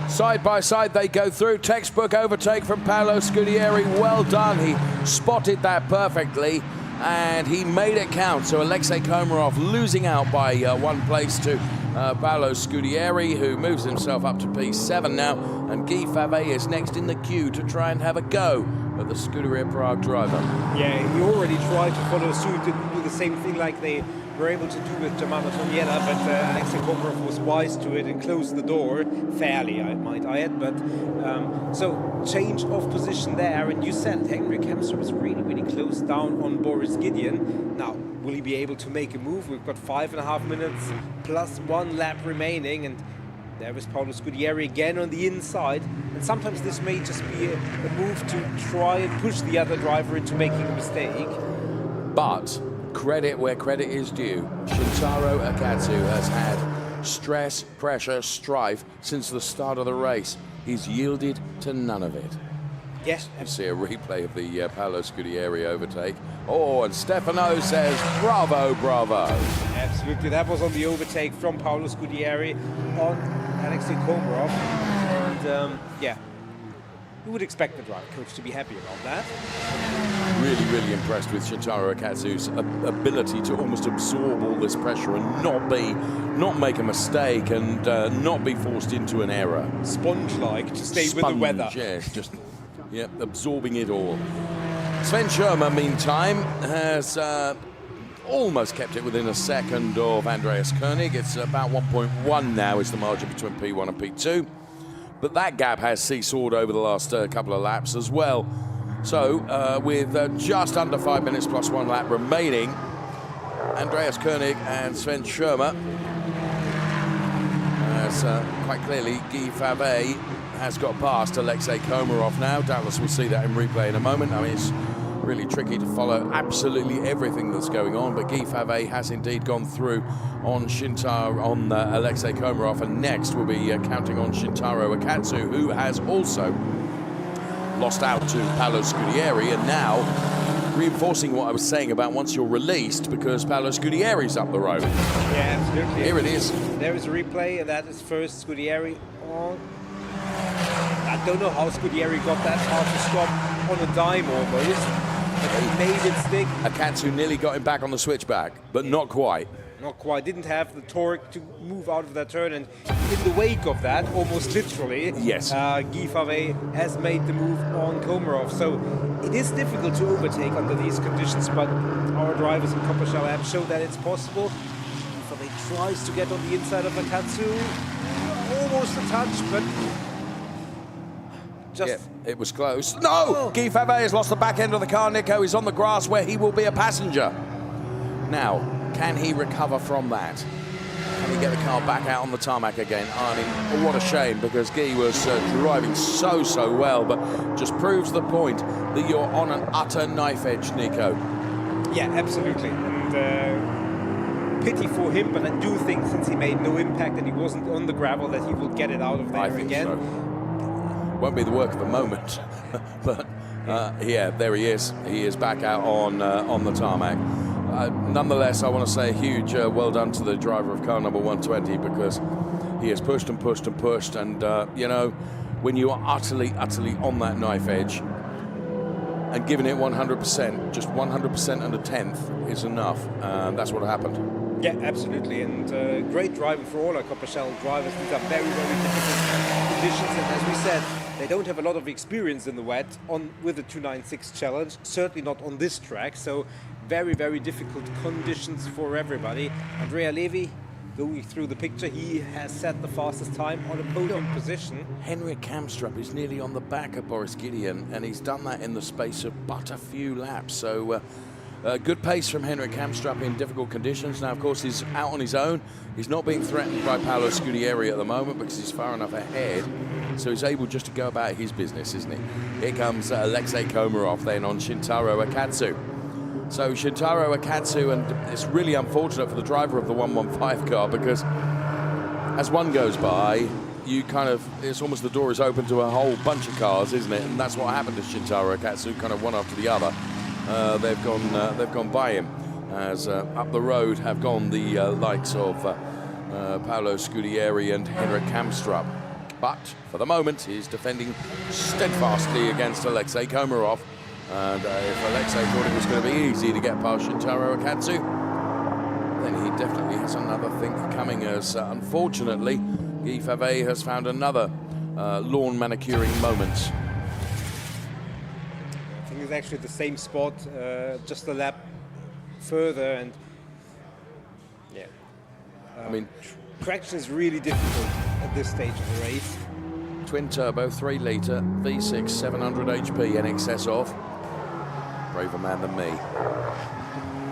Side by side they go through. Textbook overtake from Paolo Scudieri. Well done. He spotted that perfectly, and he made it count. So Alexei Komarov losing out by 1 place to Paolo Scudieri, who moves himself up to P7 now, and Guy Favet is next in the queue to try and have a go at the Scuderia Prague driver. Yeah, he already tried to follow suit and do the same thing like they were able to do with Germano Toniela, but Alexei Komarov was wise to it and closed the door fairly, I might add. But so change of position there, and you said Henrik Kemstrup was really close down on Boris Gideon. Now, will he be able to make a move? We've got 5.5 minutes plus 1 lap remaining, and there is Paolo Scudieri again on the inside. And sometimes this may just be a move to try and push the other driver into making a mistake. But credit where credit is due. Shintaro Akatsu has had stress, pressure, strife since the start of the race. He's yielded to none of it. Yes. You see a replay of the Paolo Scudieri overtake. Oh, and Stefano says, bravo, bravo. Absolutely, that was on the overtake from Paolo Scudieri on Alexei Komarov. And yeah, you would expect the driver coach to be happy about that. Really, really impressed with Shintaro Akatsu's ability to almost absorb all this pressure and not make a mistake and not be forced into an error. Sponge-like to stay with the weather. Yes, just absorbing it all. Sven Schirmer, meantime, has almost kept it within a second of Andreas Koenig. It's about 1.1 now is the margin between P1 and P2. But that gap has seesawed over the last couple of laps as well. So with just under 5 minutes plus 1 lap remaining, Andreas Koenig and Sven Schirmer, as quite clearly Guy Favre has got past Alexei Komarov now. Doubtless we'll see that in replay in a moment. I mean, it's really tricky to follow absolutely everything that's going on, but Guy Favre has indeed gone through on Alexei Komarov, and next we'll be counting on Shintaro Akatsu, who has also lost out to Paolo Scudieri, and now reinforcing what I was saying about once you're released, because Paolo Scudieri's up the road. Yeah, absolutely. Here it is. There is a replay, and that is first Scudieri on. I don't know how Scudieri got that far to stop on a dime almost, but he made it stick. Akatsu nearly got him back on the switchback, but not quite. Not quite, didn't have the torque to move out of that turn, and in the wake of that, almost literally, yes, Guy Favre has made the move on Komarov. So it is difficult to overtake under these conditions, but our drivers in Coppa Shell AM show that it's possible. Favre tries to get on the inside of Akatsu, almost a touch, but just... Yeah, it was close. No! Guy Favre has lost the back end of the car. Nico is on the grass where he will be a passenger. Now, can he recover from that? Can he get the car back out on the tarmac again? I mean, what a shame, because Guy was driving so well, but just proves the point that you're on an utter knife edge, Nico. Yeah, absolutely. And pity for him, but I do think since he made no impact and he wasn't on the gravel that he will get it out of there I think again. So. Won't be the work of the moment, but yeah, there he is. He is back out on the tarmac. Nonetheless, I want to say a huge well done to the driver of car number 120, because he has pushed and pushed and pushed, and you know, when you are utterly on that knife edge and giving it 100%, just 100% and a tenth is enough. That's what happened. Yeah, absolutely, and great driving for all our Coppa Shell drivers. These are very difficult conditions, and as we said, they don't have a lot of experience in the wet with the 296 challenge, certainly not on this track, so very difficult conditions for everybody. Andrea Levy going through the picture, he has set the fastest time on a podium position. Henrik Kamstrup is nearly on the back of Boris Gideon, and he's done that in the space of but a few laps, so good pace from Henrik Kamstrup in difficult conditions. Now, of course, he's out on his own. He's not being threatened by Paolo Scudieri at the moment because he's far enough ahead, so he's able just to go about his business, isn't he? Here comes Alexei Komarov then on Shintaro Akatsu. So Shintaro Akatsu, and it's really unfortunate for the driver of the 115 car, because as one goes by, it's almost the door is open to a whole bunch of cars, isn't it? And that's what happened to Shintaro Akatsu, kind of one after the other. They've gone by him, as up the road have gone the likes of Paolo Scudieri and Henrik Kamstrup. But for the moment, he's defending steadfastly against Alexei Komarov. And if Alexei thought it was going to be easy to get past Shintaro Akatsu, then he definitely has another thing coming, as unfortunately Guy Favre has found another lawn manicuring moment. I think it's actually the same spot, just a lap further, and yeah. I mean, traction is really difficult at this stage of the race. Twin turbo, 3 litre, V6, 700 HP in excess of. Braver man than me.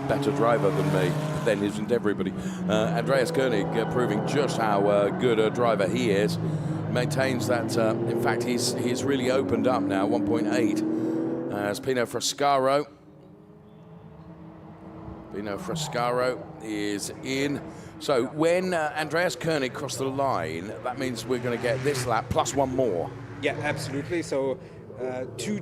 Better driver than me. Then isn't everybody. Andreas Koenig proving just how good a driver he is. Maintains that, in fact, he's really opened up now, 1.8. As Pino Frascaro is in. So when Andreas Koenig crossed the line, that means we're going to get this lap plus one more. Yeah, absolutely. So two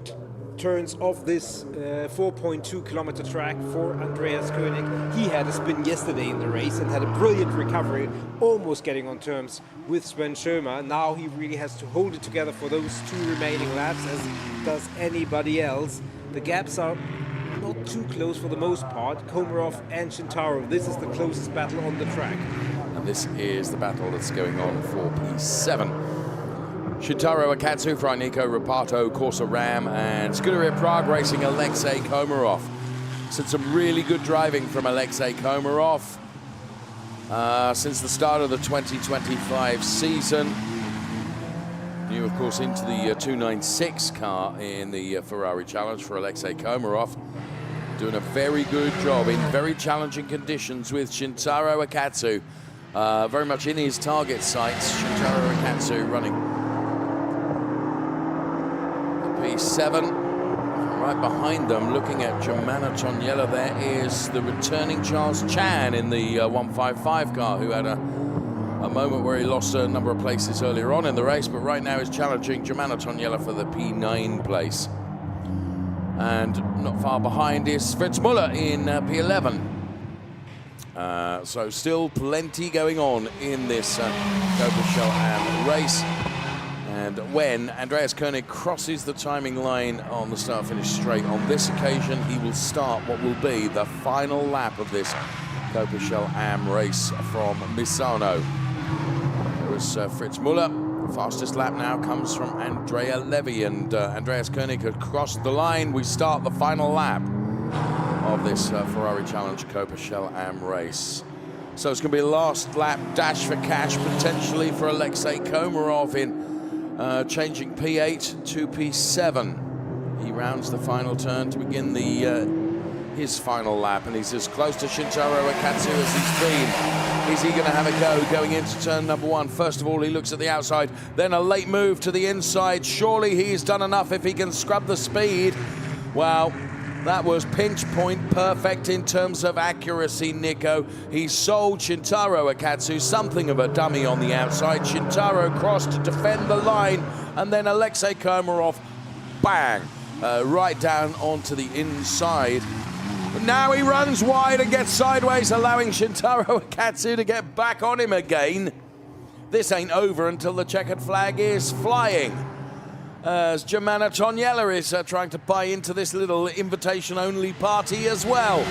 turns of this 4.2 kilometer track for Andreas Koenig. He had a spin yesterday in the race and had a brilliant recovery, almost getting on terms with Sven Schirmer. Now he really has to hold it together for those 2 remaining laps, as does anybody else. The gaps are not too close for the most part. Komarov and Shintaro, this is the closest battle on the track. And this is the battle that's going on for P7. Shintaro Akatsu, Franico Rapato, Corsa Ram, and Scuderia Prague racing Alexei Komarov. Seen some really good driving from Alexei Komarov since the start of the 2025 season. New, of course, into the 296 car in the Ferrari Challenge for Alexei Komarov. Doing a very good job in very challenging conditions with Shintaro Akatsu. Very much in his target sights. Shintaro Akatsu running P7, right behind them, looking at Germana Toniela, there is the returning Charles Chan in the 155 car, who had a moment where he lost a number of places earlier on in the race, but right now is challenging Germana Toniela for the P9 place. And not far behind is Fritz Muller in P11. So still plenty going on in this Coppa Shell AM race. And when Andreas Koenig crosses the timing line on the start-finish straight on this occasion, he will start what will be the final lap of this Coppa Shell AM race from Misano. There was Fritz Muller. The fastest lap now comes from Andrea Levy, and Andreas Koenig had crossed the line. We start the final lap of this Ferrari Challenge Coppa Shell AM race. So it's going to be a last lap dash for cash, potentially for Alexei Komarov in changing P8 to P7. He rounds the final turn to begin his final lap, and he's as close to Shintaro Akatsu as he's been. Is he going to have a go going into turn number 1? First of all, he looks at the outside, then a late move to the inside. Surely he's done enough if he can scrub the speed. Wow, that was pinch point perfect in terms of accuracy, Nico. He sold Shintaro Akatsu something of a dummy on the outside. Shintaro crossed to defend the line, and then Alexei Komarov, bang, right down onto the inside. But now he runs wide and gets sideways, allowing Shintaro Akatsu to get back on him again. This ain't over until the checkered flag is flying, as Germana Toniela is trying to buy into this little invitation-only party as well.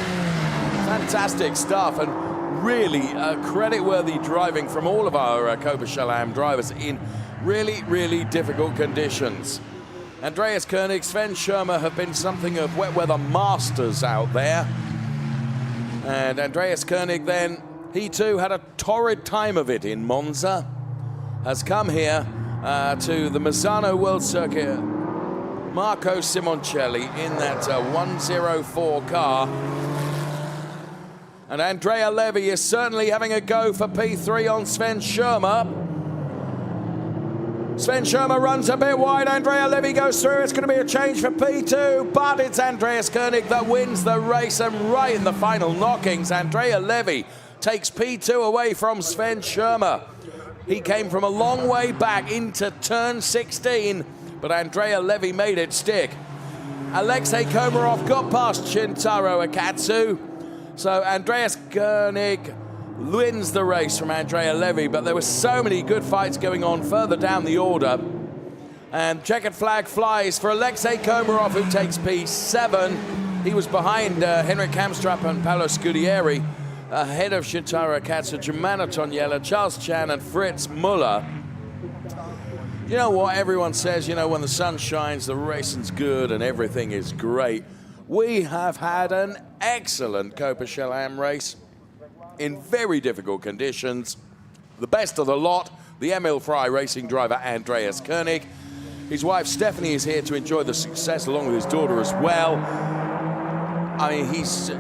Fantastic stuff, and really credit-worthy driving from all of our Coppa Shell AM drivers in really, really difficult conditions. Andreas Koenig, Sven Schirmer have been something of wet weather masters out there. And Andreas Koenig then, he too had a torrid time of it in Monza, has come here to the Misano World Circuit. Marco Simoncelli in that 104 car. And Andrea Levy is certainly having a go for P3 on Sven Schirmer. Sven Schirmer runs a bit wide, Andrea Levy goes through. It's going to be a change for P2, but it's Andreas Koenig that wins the race, and right in the final knockings, Andrea Levy takes P2 away from Sven Schirmer. He came from a long way back into turn 16, but Andrea Levy made it stick. Alexei Komarov got past Shintaro Akatsu, so Andreas Koenig wins the race from Andrea Levy, but there were so many good fights going on further down the order. And checkered flag flies for Alexei Komarov, who takes P7. He was behind Henrik Kamstrup and Paolo Scudieri, ahead of Shintaro Akatsu, Germana Toniela, Charles Chan, and Fritz Muller. You know what everyone says, you know, when the sun shines, the racing's good and everything is great. We have had an excellent Coppa Shell AM race in very difficult conditions. The best of the lot, the Emil Frey racing driver Andreas Koenig. His wife Stephanie is here to enjoy the success along with his daughter as well. I mean, he's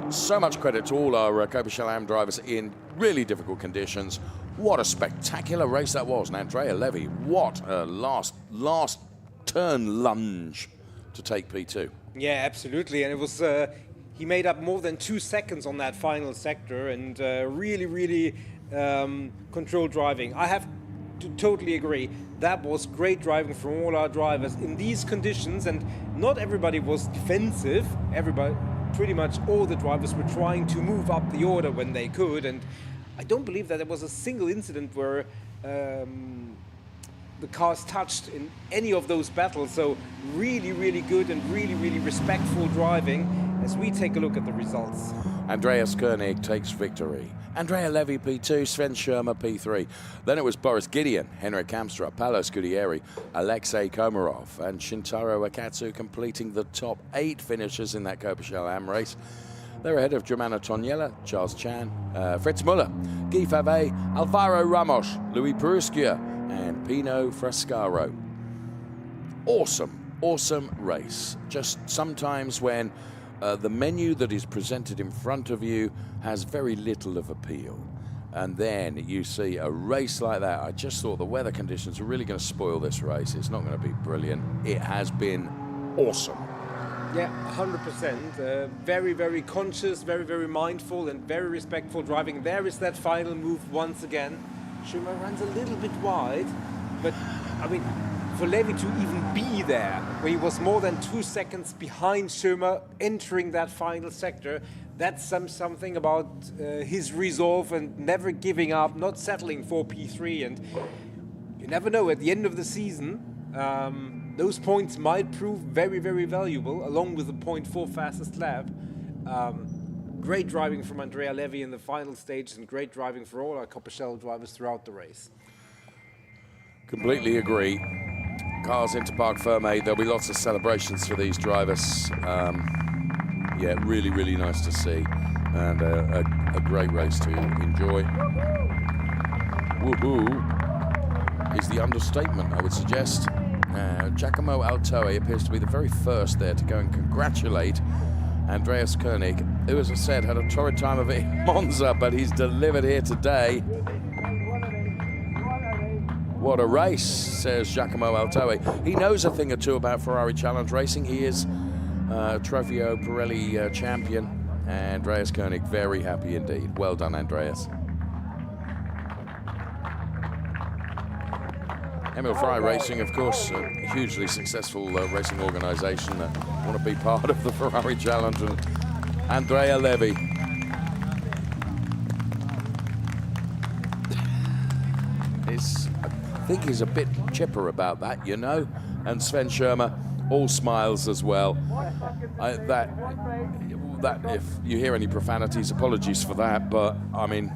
so much credit to all our Coppa Shell AM drivers in really difficult conditions. What a spectacular race that was. And Andrea Levy, what a last turn lunge to take P2. Yeah, absolutely. And it was, he made up more than 2 seconds on that final sector, and really controlled driving. I have totally agree. That was great driving from all our drivers in these conditions, and not everybody was defensive. Everybody, pretty much all the drivers were trying to move up the order when they could, and I don't believe that there was a single incident where the cars touched in any of those battles. So really, really good and really, really respectful driving as we take a look at the results. Andreas Koenig takes victory. Andrea Levy P2, Sven Schirmer P3. Then it was Boris Gideon, Henrik Kamstra, Paolo Scudieri, Alexei Komarov and Shintaro Akatsu completing the top 8 finishers in that Coppa Shell AM race. They're ahead of Germano Toniella, Charles Chan, Fritz Muller, Guy Favre, Alvaro Ramos, Louis Peruskia and Pino Frascaro. Awesome race. Just sometimes when the menu that is presented in front of you has very little of appeal, and then you see a race like that, I just thought the weather conditions are really going to spoil this race. It's not going to be brilliant. It has been awesome. Yeah, 100%. Very, very conscious, very, very mindful and very respectful driving. There is that final move once again. Schirmer runs a little bit wide, but I mean, for Levy to even be there, where he was more than 2 seconds behind Schirmer entering that final sector, that's something about his resolve and never giving up, not settling for P3. And you never know, at the end of the season, those points might prove very, very valuable, along with the 0.4 fastest lap. Great driving from Andrea Levy in the final stage, and great driving for all our Coppa Shell drivers throughout the race. Completely agree. Cars into Parc Ferme. There'll be lots of celebrations for these drivers. Yeah, really, really nice to see, and a great race to enjoy. Woohoo is the understatement, I would suggest. Giacomo Altoe appears to be the very first there to go and congratulate Andreas Koenig, who, as I said, had a torrid time of it in Monza, but he's delivered here today. What a race, says Giacomo Altoe. He knows a thing or two about Ferrari Challenge racing. He is Trofeo Pirelli champion. Andreas Koenig, very happy indeed. Well done, Andreas. Emil Frey Racing, of course, a hugely successful racing organisation that want to be part of the Ferrari Challenge. And Andrea Levy. I think he's a bit chipper about that, you know. And Sven Schirmer, all smiles as well. That if you hear any profanities, apologies for that. But I mean,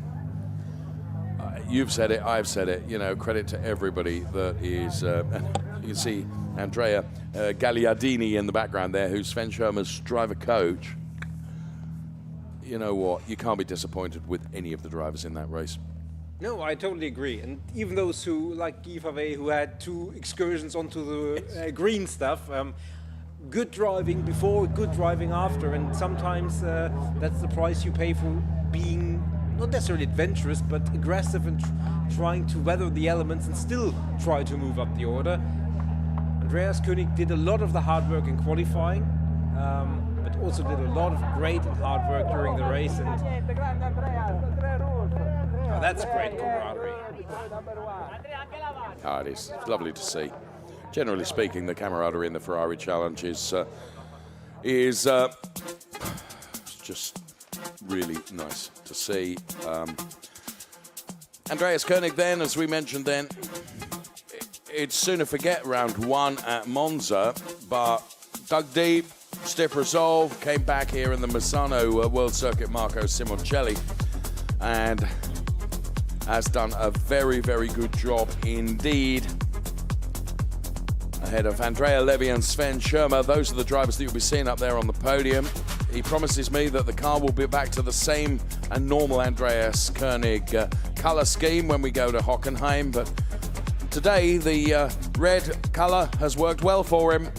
you've said it, I've said it. You know, credit to everybody that is. You can see Andrea Gagliardini in the background there, who's Sven Schirmer's driver coach. You know what? You can't be disappointed with any of the drivers in that race. No, I totally agree. And even those who, like Guy Favre, who had 2 excursions onto the green stuff, good driving before, good driving after, and sometimes that's the price you pay for being not necessarily adventurous, but aggressive and trying to weather the elements and still try to move up the order. Andreas Koenig did a lot of the hard work in qualifying, but also did a lot of great and hard work during the race. And that's great camaraderie. It is lovely to see. Generally speaking, the camaraderie in the Ferrari Challenge is just really nice to see. Andreas Koenig then, as we mentioned then, it's sooner forget round 1 at Monza, but dug deep, stiff resolve, came back here in the Misano World Circuit Marco Simoncelli, and has done a very, very good job indeed. Ahead of Andrea Levy and Sven Schirmer, those are the drivers that you'll be seeing up there on the podium. He promises me that the car will be back to the same and normal Andreas Koenig colour scheme when we go to Hockenheim, but today the red colour has worked well for him.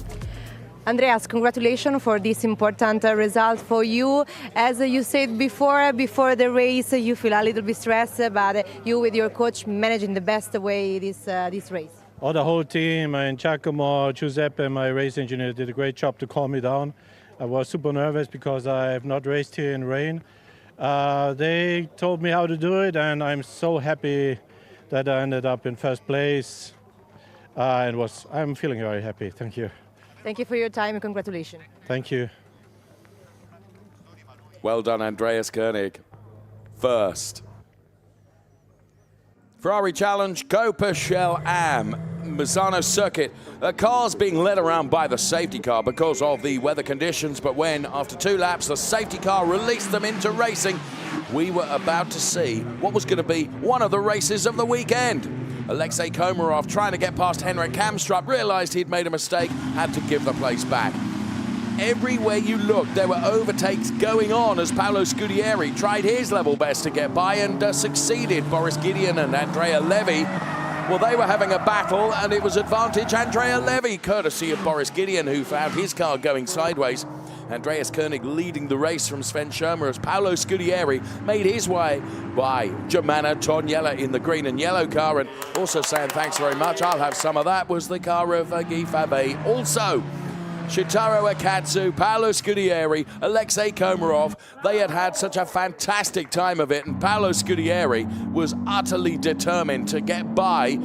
Andreas, congratulations for this important result for you. As you said before the race, you feel a little bit stressed, but you with your coach managing the best way this race. Oh, the whole team, and Giacomo, Giuseppe, my race engineer, did a great job to calm me down. I was super nervous because I have not raced here in rain. They told me how to do it, and I'm so happy that I ended up in first place. I'm feeling very happy. Thank you. Thank you for your time and congratulations. Thank you. Well done, Andreas Koenig. First. Ferrari Challenge, Coppa Shell AM, Misano circuit. The car's being led around by the safety car because of the weather conditions, but when, after 2 laps, the safety car released them into racing, we were about to see what was going to be one of the races of the weekend. Alexei Komarov, trying to get past Henrik Kamstrup, realized he'd made a mistake, had to give the place back. Everywhere you looked, there were overtakes going on as Paolo Scudieri tried his level best to get by and succeeded. Boris Gideon and Andrea Levy, well, they were having a battle, and it was advantage Andrea Levy, courtesy of Boris Gideon, who found his car going sideways. Andreas Koenig leading the race from Sven Schirmer as Paolo Scudieri made his way by Germana Toniella in the green and yellow car, and also saying thanks very much, I'll have some of that, was the car of Guy Fabé. Also, Shintaro Akatsu, Paolo Scudieri, Alexei Komarov, they had had such a fantastic time of it, and Paolo Scudieri was utterly determined to get by,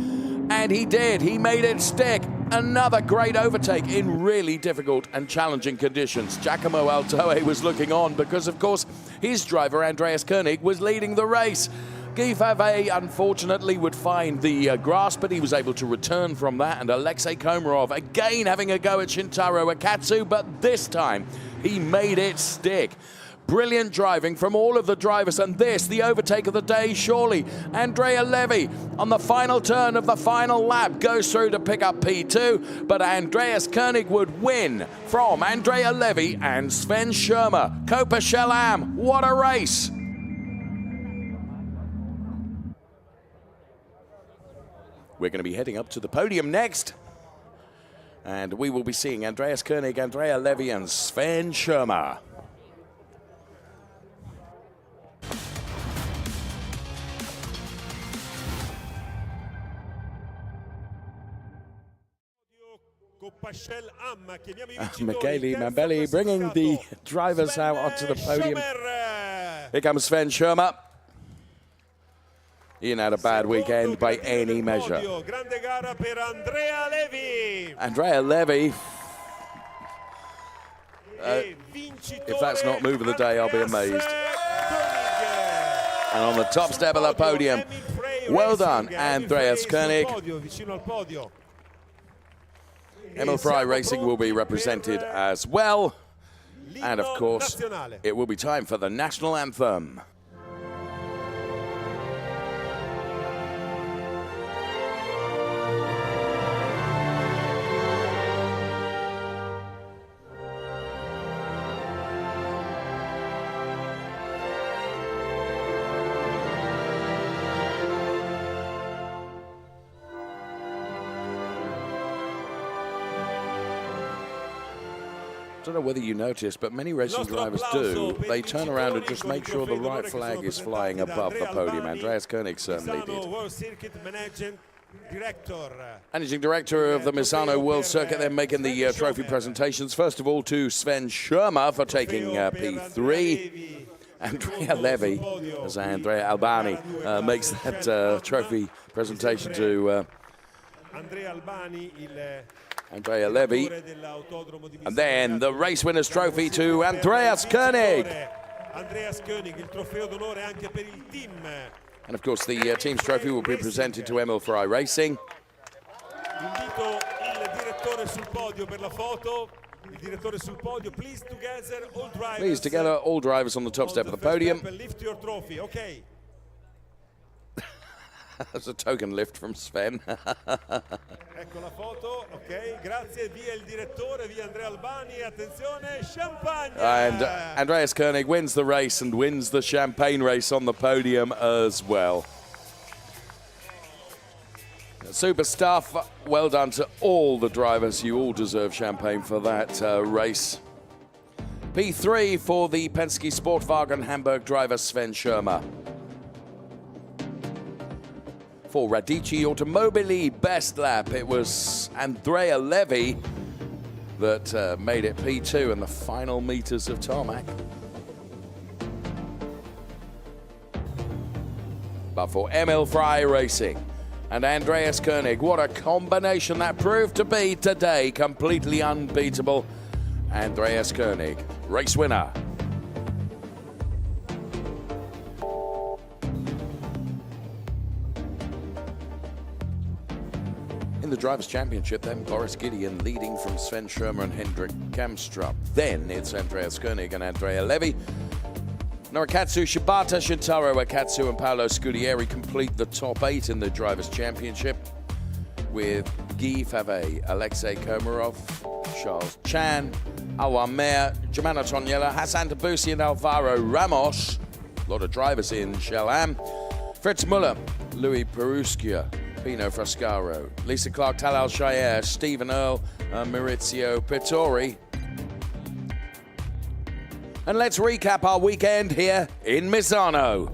and he did. He made it stick. Another great overtake in really difficult and challenging conditions. Giacomo Altoe was looking on because, of course, his driver, Andreas Koenig, was leading the race. Guy Fabé, unfortunately, would find the grass, but he was able to return from that. And Alexei Komarov, again having a go at Shintaro Akatsu, but this time he made it stick. Brilliant driving from all of the drivers, and this, the overtake of the day, surely. Andrea Levy, on the final turn of the final lap, goes through to pick up P2, but Andreas Koenig would win from Andrea Levy and Sven Schirmer. Coppa Shell AM, what a race! We're going to be heading up to the podium next, and we will be seeing Andreas Koenig, Andrea Levy, and Sven Schirmer. Michele Mambelli bringing the drivers out onto the podium. Here comes Sven Schirmer. He had a bad weekend by any measure. Andrea Levy. If that's not move of the day, I'll be amazed. And on the top step of the podium, well done, Andreas Koenig. Emil Frey Racing will be represented as well. And of course, it will be time for the national anthem. I don't know whether you noticed, but many racing drivers do. They turn around and just make sure the right flag is flying above the podium. Andreas Koenig certainly did. Managing director of the Misano World Circuit, then making the trophy presentations. First of all to Sven Schirmer for taking P3. Andrea Levy, as Andrea Albani makes that trophy presentation to Andrea Levy. And then the race winner's trophy to Andreas Koenig. And of course the team's trophy will be presented to Emil Frey Racing. Please together, all drivers on the top step of the podium. Lift your trophy, okay. That's a token lift from Sven. Ecco la foto, ok, grazie, via il direttore, via Andrea Albani, attenzione, champagne! And Andreas Koenig wins the race and wins the champagne race on the podium as well. Super stuff, well done to all the drivers, you all deserve champagne for that race. P3 for the Penske Sportwagen Hamburg driver Sven Schirmer. For Radici Automobili best lap, it was Andrea Levy that made it P2 in the final meters of tarmac. But for Emil Frey Racing, and Andreas Koenig. What a combination that proved to be today. Completely unbeatable. Andreas Koenig, race winner. In the Drivers' Championship, then Boris Gideon leading from Sven Schirmer and Hendrik Kamstrup. Then it's Andreas Koenig and Andrea Levy. Norikatsu, Shibata, Shintaro Akatsu and Paolo Scudieri complete the top 8 in the Drivers' Championship, with Guy Favre, Alexei Komarov, Charles Chan, Alwan Meyer, Germano Toniela, Hassan Tabusi and Alvaro Ramos. A lot of drivers in Shell AM. Fritz Muller, Louis Peruscia, Pino Frascaro, Lisa Clark, Talal Shayer, Stephen Earle, Maurizio Pittori. And let's recap our weekend here in Misano.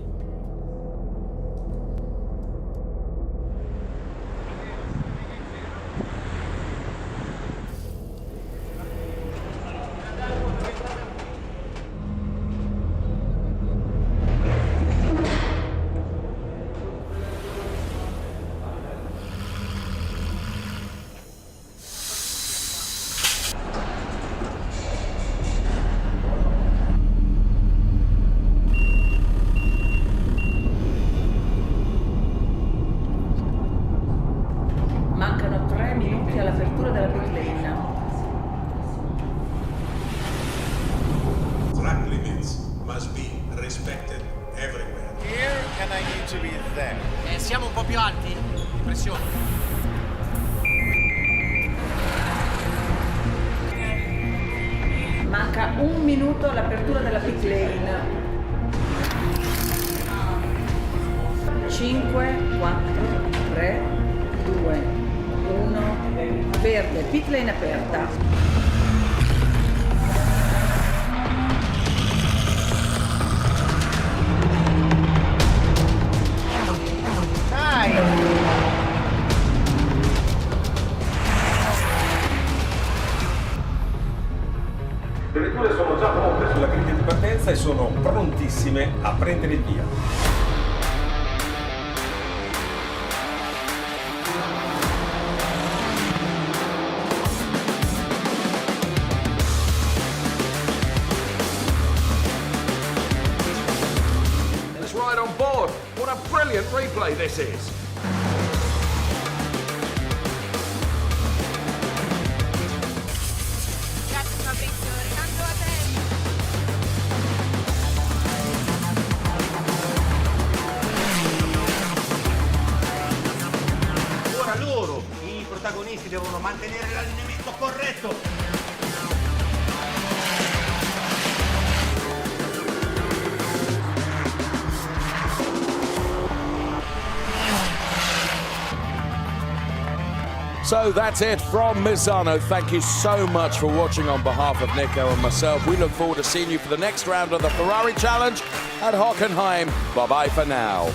Mancano 3 minuti all'apertura della pit lane. Track limits must be respected everywhere. Here and I need to be there. Siamo un po' più alti? Pressione. Manca 1 minuto all'apertura della pit lane. 5, 4, 3, 2, 1, verde, pit lane aperta. Dai! Le vetture sono già pronte sulla griglia di partenza e sono prontissime a prendere il via. Let's ride on board. What a brilliant replay this is. Ora loro, i protagonisti, devono mantenere l'allineamento corretto. So that's it from Misano. Thank you so much for watching on behalf of Nico and myself. We look forward to seeing you for the next round of the Ferrari Challenge at Hockenheim. Bye-bye for now.